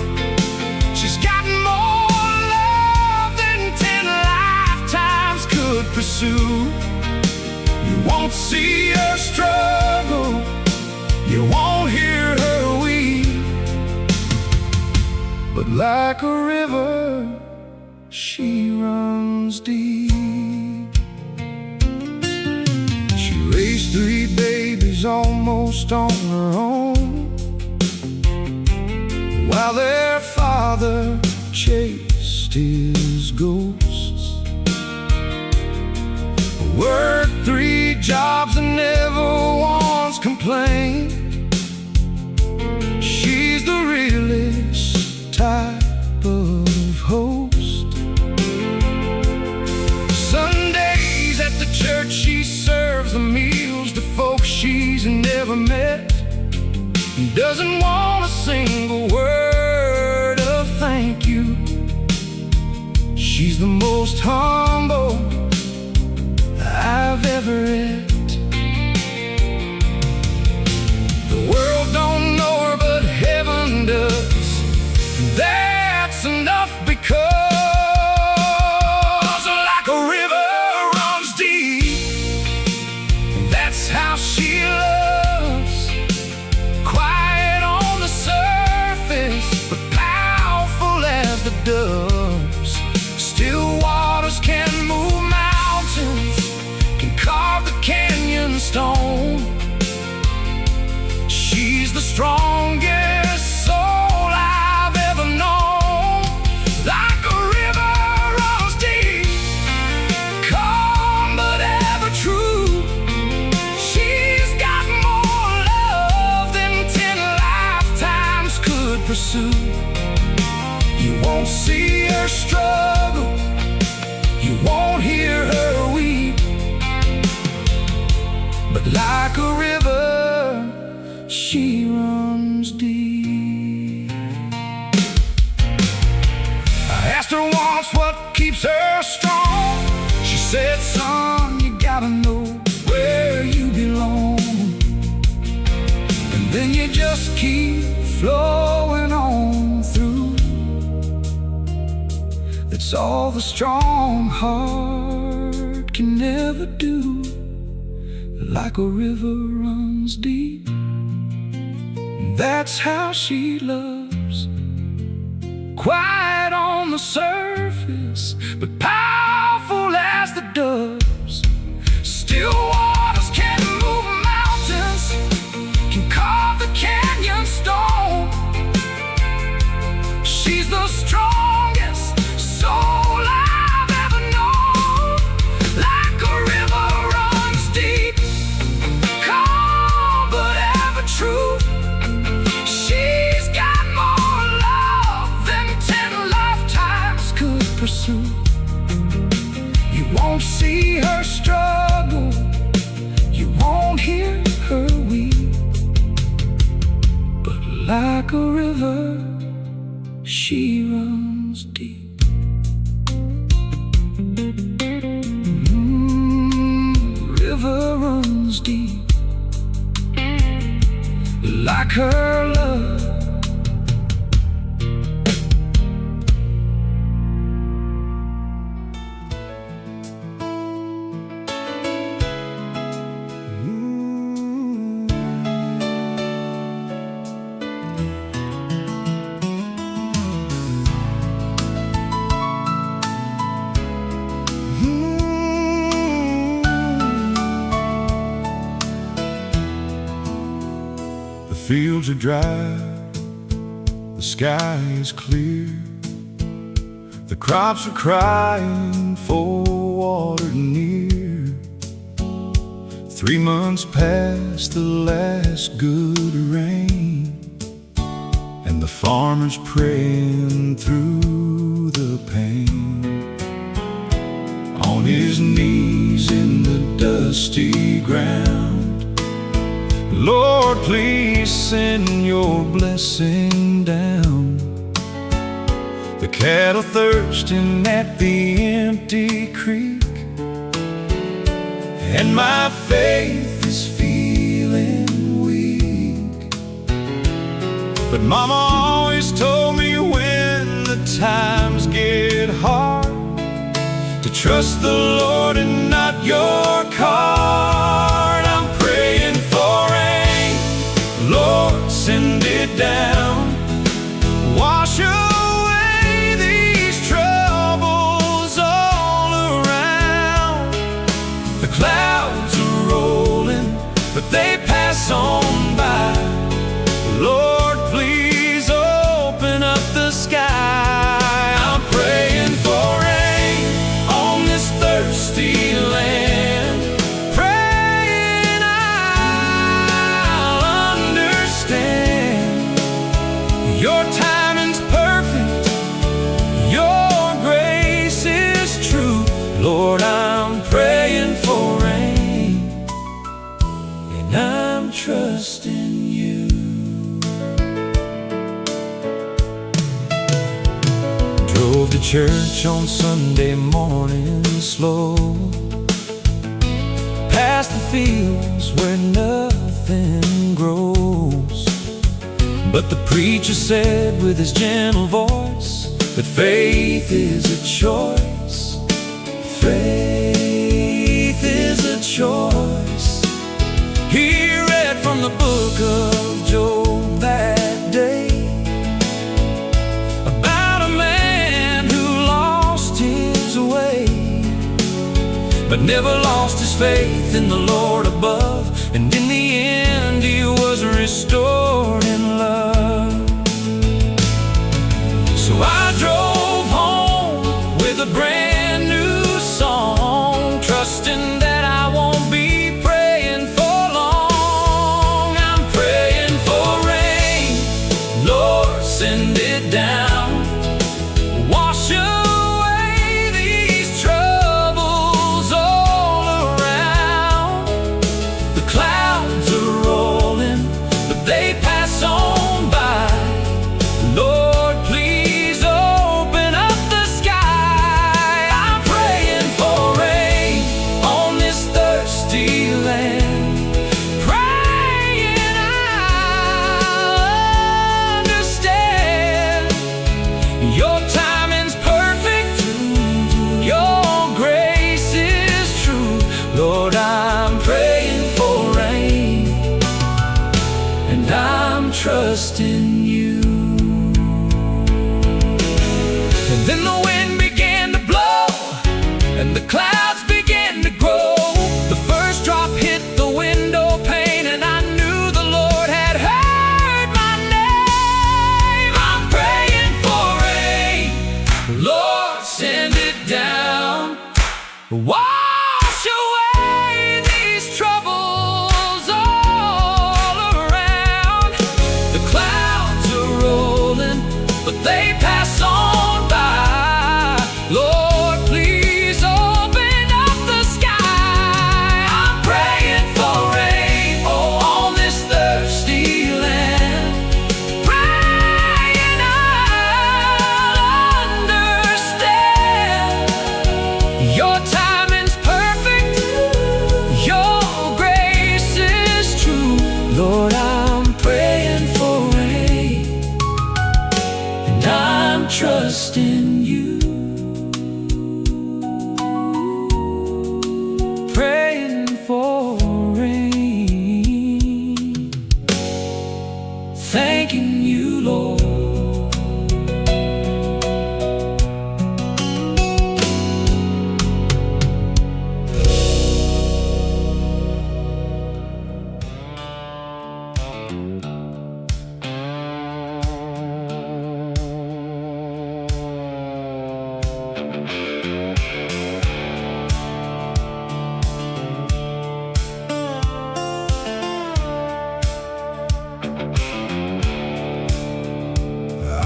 She's got more love than 10 lifetimes could pursue. You won't see her struggle, you won't hear her weep, but like a river, she runs deep. She raised 3 babies almost on her own, while their father chased his ghosts. Worked 3 jobs and never once complained. She's the realest type of host. Sundays at the church she serves the meals to folks she's never met. Doesn't want a single word of thank you. She's the most humble I've ever met. The world don't know her, but heaven does. That's enough, because like a river runs deep, that's how she loves. Quiet on the surface, but powerful as the doves. Still waters can move mountains, can carve the canyon stone. She's the strongest soul I've ever known. Like a river runs deep, calm but ever true. She's got more love than 10 lifetimes could pursue. You won't see her struggle, you won't hear her weep, but like a river, she runs deep. I asked her once what keeps her strong. She said, son, you gotta know where you belong, and then you just keep flowing on through. That's all the strong heart can never do. Like a river runs deep, that's how she loves. Quiet on the surface, but powerful as the doves. Still waters can move mountains, can carve the canyon stone. She's the strongest soul I've ever known. Like a river runs deep, calm but ever true. She's got more love than 10 lifetimes could pursue. river, she runs deep. River runs deep, like her love. The fields are dry, the sky is clear, the crops are crying for water near. 3 months past the last good rain, and the farmer's praying through the pain. On his knees in the dusty ground, Lord, please send your blessing down. The cattle thirsting at the empty creek, and my faith is feeling weak. But Mama always told me when the times get hard to trust the Lord and not your card. I'm praying for rain, Lord, send it down. Wash away these troubles all around. The clouds are rolling, but they pass on by. Lord, please open up the sky. I'm praying for rain on this thirsty land, praying I'll understand. Your timing's perfect, your grace is true. Lord, I'm praying for rain, and I'm trusting you. Drove to church on Sunday morning slow, past the fields where nothing grows. But the preacher said with his gentle voice that faith is a choice. Faith is a choice. He read from the book of Job that day about a man who lost his way, but never lost his faith in the Lord above. And in the end he was restored in love. So I drove home with a brand new song, trusting that I won't be praying for long. I'm praying for rain, Lord, send it down. Wash away these troubles all around. The clouds are rolling, but they pass on by. Lord, please open up the sky. I'm praying for rain on this thirsty land, praying I'll understand. Your timing's perfect, your grace is true. Lord, I'm praying for rain, and I'm trusting you. And then the wind began to blow, and the clouds began to grow. The first drop hit the window pane, and I knew the Lord had heard my name. I'm praying for rain, Lord, send it down. Wash away these troubles all around. The clouds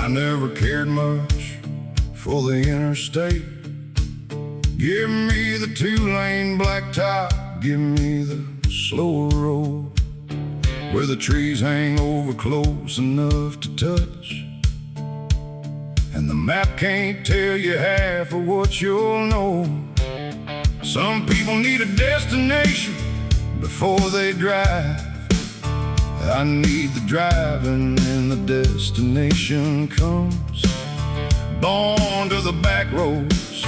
never cared much for the interstate. Give me the two-lane blacktop, give me the slower road, where the trees hang over close enough to touch, and the map can't tell you half of what you'll know. Some people need a destination before they drive. I need the driving and the destination comes. Born to the back roads,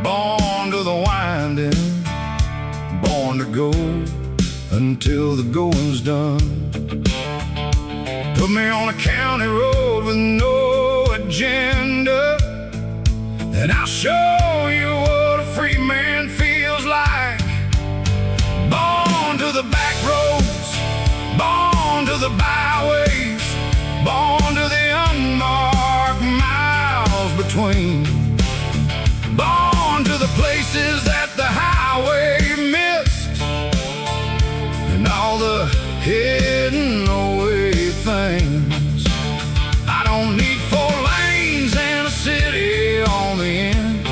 born to the winding, born to go until the going's done. Put me on a county road with no agenda, and I'll show you what a free man feels like. Born to the back roads, born to the byways, born to the unmarked miles between, born to the places that the highway missed, and all the hidden away things. I don't need 4 lanes and a city on the end.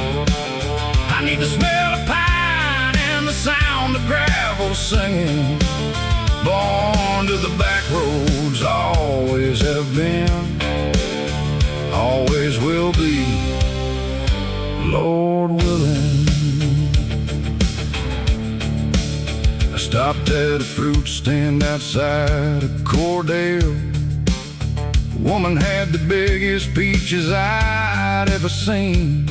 I need the smell of pine and the sound of gravel singing. Born to the back roads, always have been, always will be, Lord willing. I stopped at a fruit stand outside of Cordell. The woman had the biggest peaches I'd ever seen.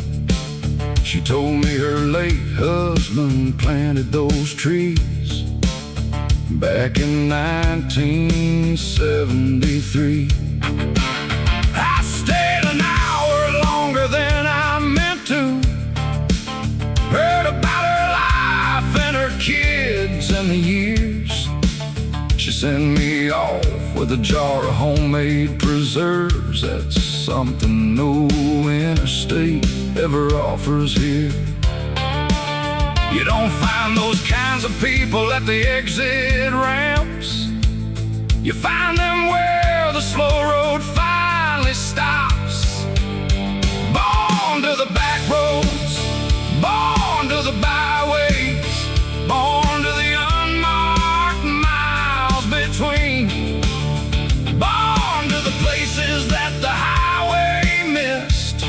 She told me her late husband planted those trees back in 1973. I stayed an hour longer than I meant to. Heard about her life and her kids and the years. She sent me off with a jar of homemade preserves. That's something no interstate ever offers here. You don't find those kinds of people at the exit ramps. You find them where the slow road finally stops. Born to the back roads, born to the byways, born to the unmarked miles between, born to the places that the highway missed,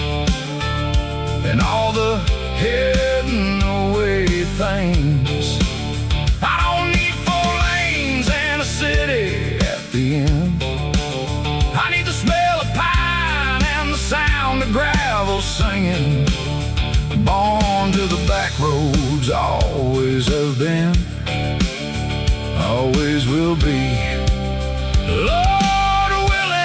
and all the hidden away things. I don't need 4 lanes and a city at the end. I need the smell of pine and the sound of gravel singing. Born to the back roads, always have been, always will be, Lord willing.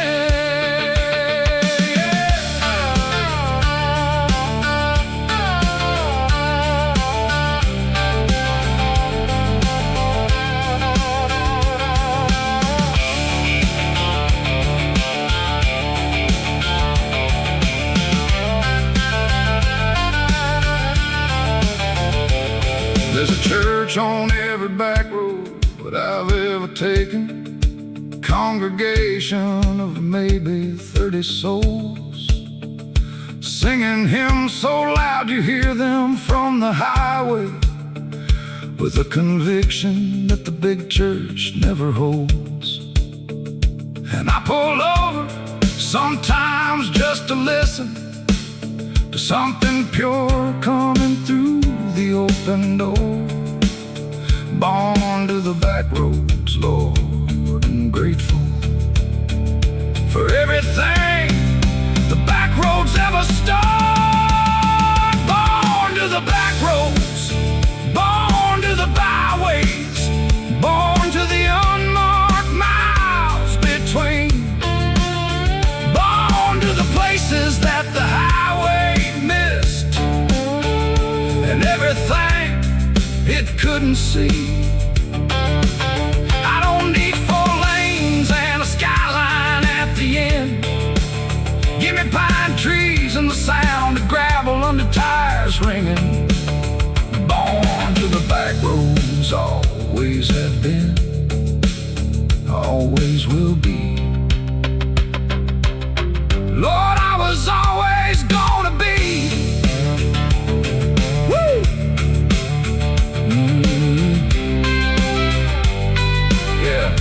There's a church on every back road that I've ever taken. A congregation of maybe 30 souls, singing hymns so loud you hear them from the highway, with a conviction that the big church never holds. And I pull over sometimes just to listen to something pure coming through the open door. Born to the back roads, Lord, and grateful for everything the back roads ever start. Born to the back roads, born to the byways, born to the unmarked miles between, born to the places that the highway missed, and everything it couldn't see. I don't need 4 lanes and a skyline at the end. Give me pine trees and the sound of gravel under tires ringing. Born to the back roads, always have been, always will be, Lord. was always gonna be. Woo! Yeah.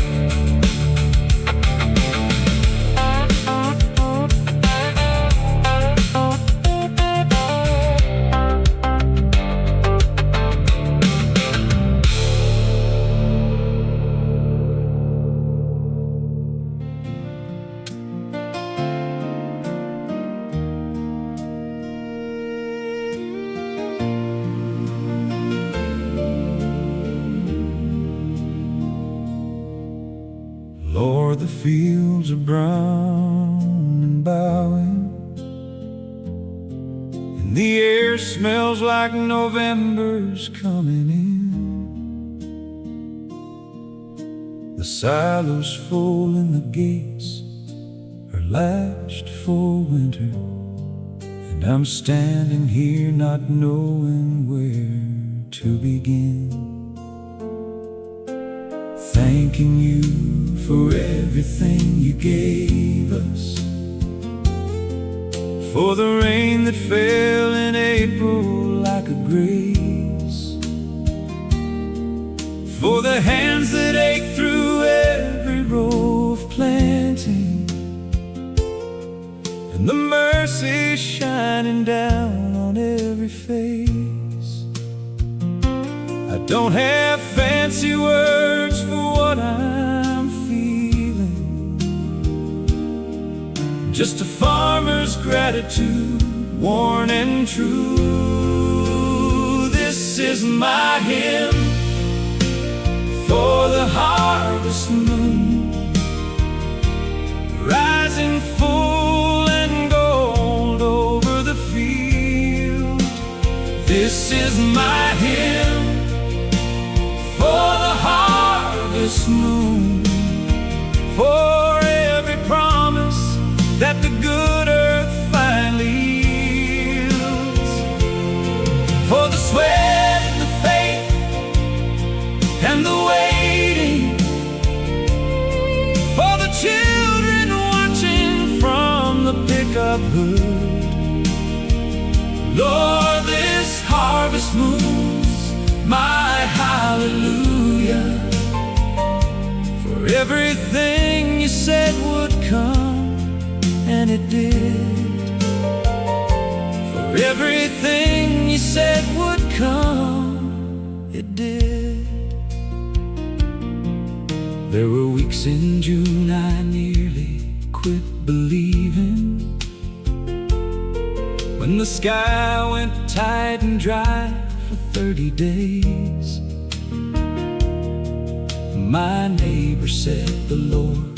Lord, the fields are brown and bowing, and the air smells like November's coming in. The silos full and the gates are latched for winter, and I'm standing here not knowing where to begin. Thanking you for everything you gave us, for the rain that fell in April like a grace, for the hands that ache through every row of planting, and the mercy shining down on every face. I don't have fancy words for what I'm feeling, just a farmer's gratitude, worn and true. This is my hymn for the harvest moon, rising full and gold over the field. This is my hymn for the harvest moon, for every promise that the good earth finally yields, for the sweat and the faith and the waiting, for the children watching from the pickup hood. Lord, this harvest moon's my hallelujah, for everything you said would come, and it did. For everything you said would come, it did. There were weeks in June I nearly quit believing, when the sky went tight and dry for 30 days. My neighbor said the Lord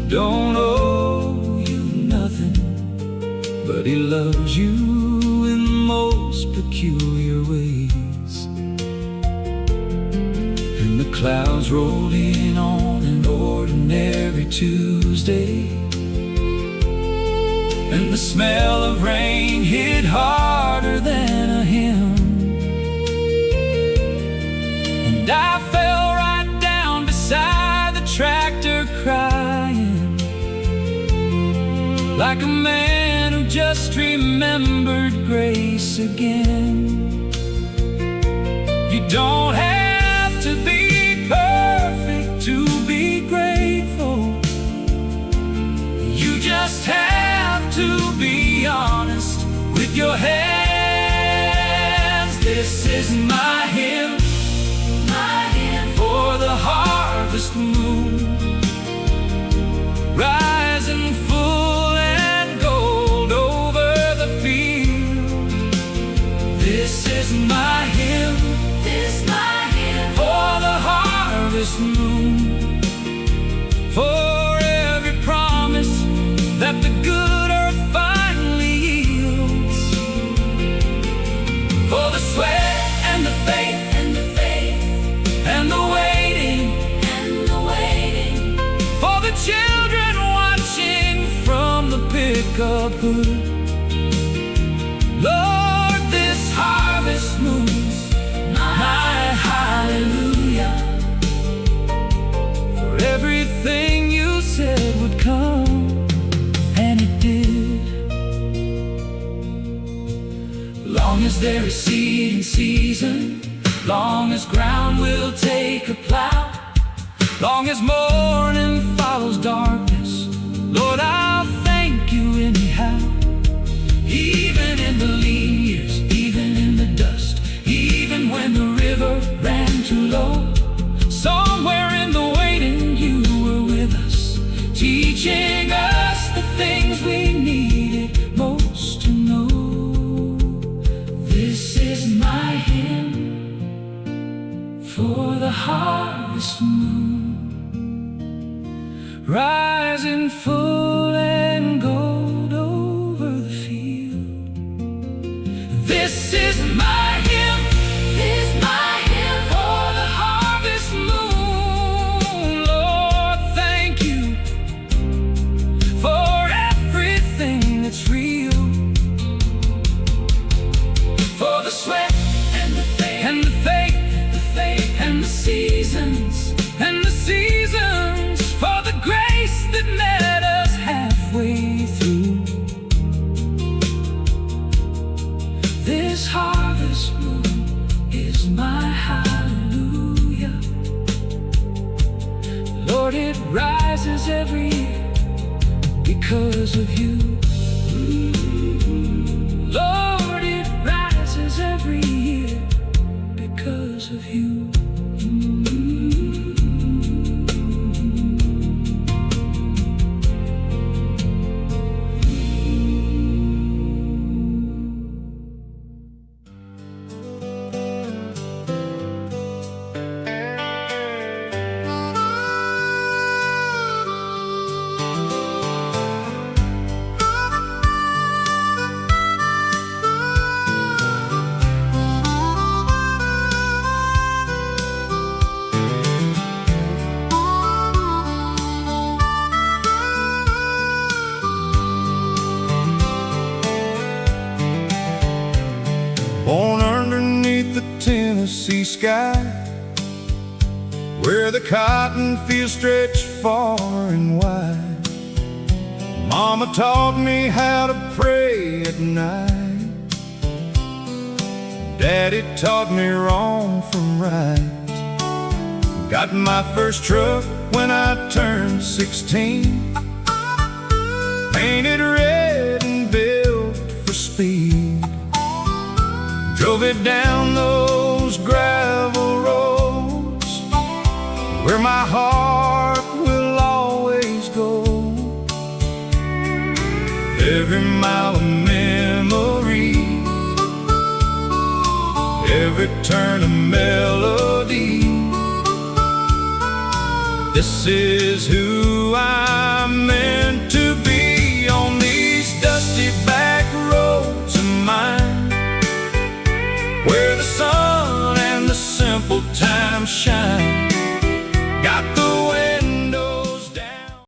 don't owe you nothing, but He loves you in the most peculiar ways. And the clouds rolled in on an ordinary Tuesday, and the smell of rain hit harder than a hymn, and I fell right down beside the tractor crying, like a man who just remembered grace again. You don't have to be perfect to be grateful, you just have to be honest with your hands. This is my hymn for the harvest moon, rising full and gold over the field. This is my hymn for the harvest moon, for every promise that the good earth finally yields, for the sweat and the faith and the waiting, for the children watching from the pickup hood. Lord, this harvest moon's my hallelujah, for everything you said would come, and it did. ground will take a plow. Long as morning follows darkness, Lord, I'll thank you anyhow. Even in the lean years, even in the dust, even when the river ran too low, somewhere in the waiting you were with us, teaching us the things we needed most to know. This is my hymn for the harvest moon, rising full and gold over the field. This is my hymn, this is my hymn for the harvest moon. Lord, thank you for everything that's real, for the sweat and the faith and the faith, and the seasons and the seasons, for the grace that met us halfway through. This harvest moon is my hallelujah. Lord, it rises every year because of you. Lord, it rises every year because of you. Born underneath the Tennessee sky, where the cotton fields stretch far and wide. Mama taught me how to pray at night. Daddy taught me wrong from right. Got my first truck when I turned 16, painted red and built for speed. Drove it down those gravel roads where my heart will always go. Every mile a memory, every turn a melody. This is who I'm meant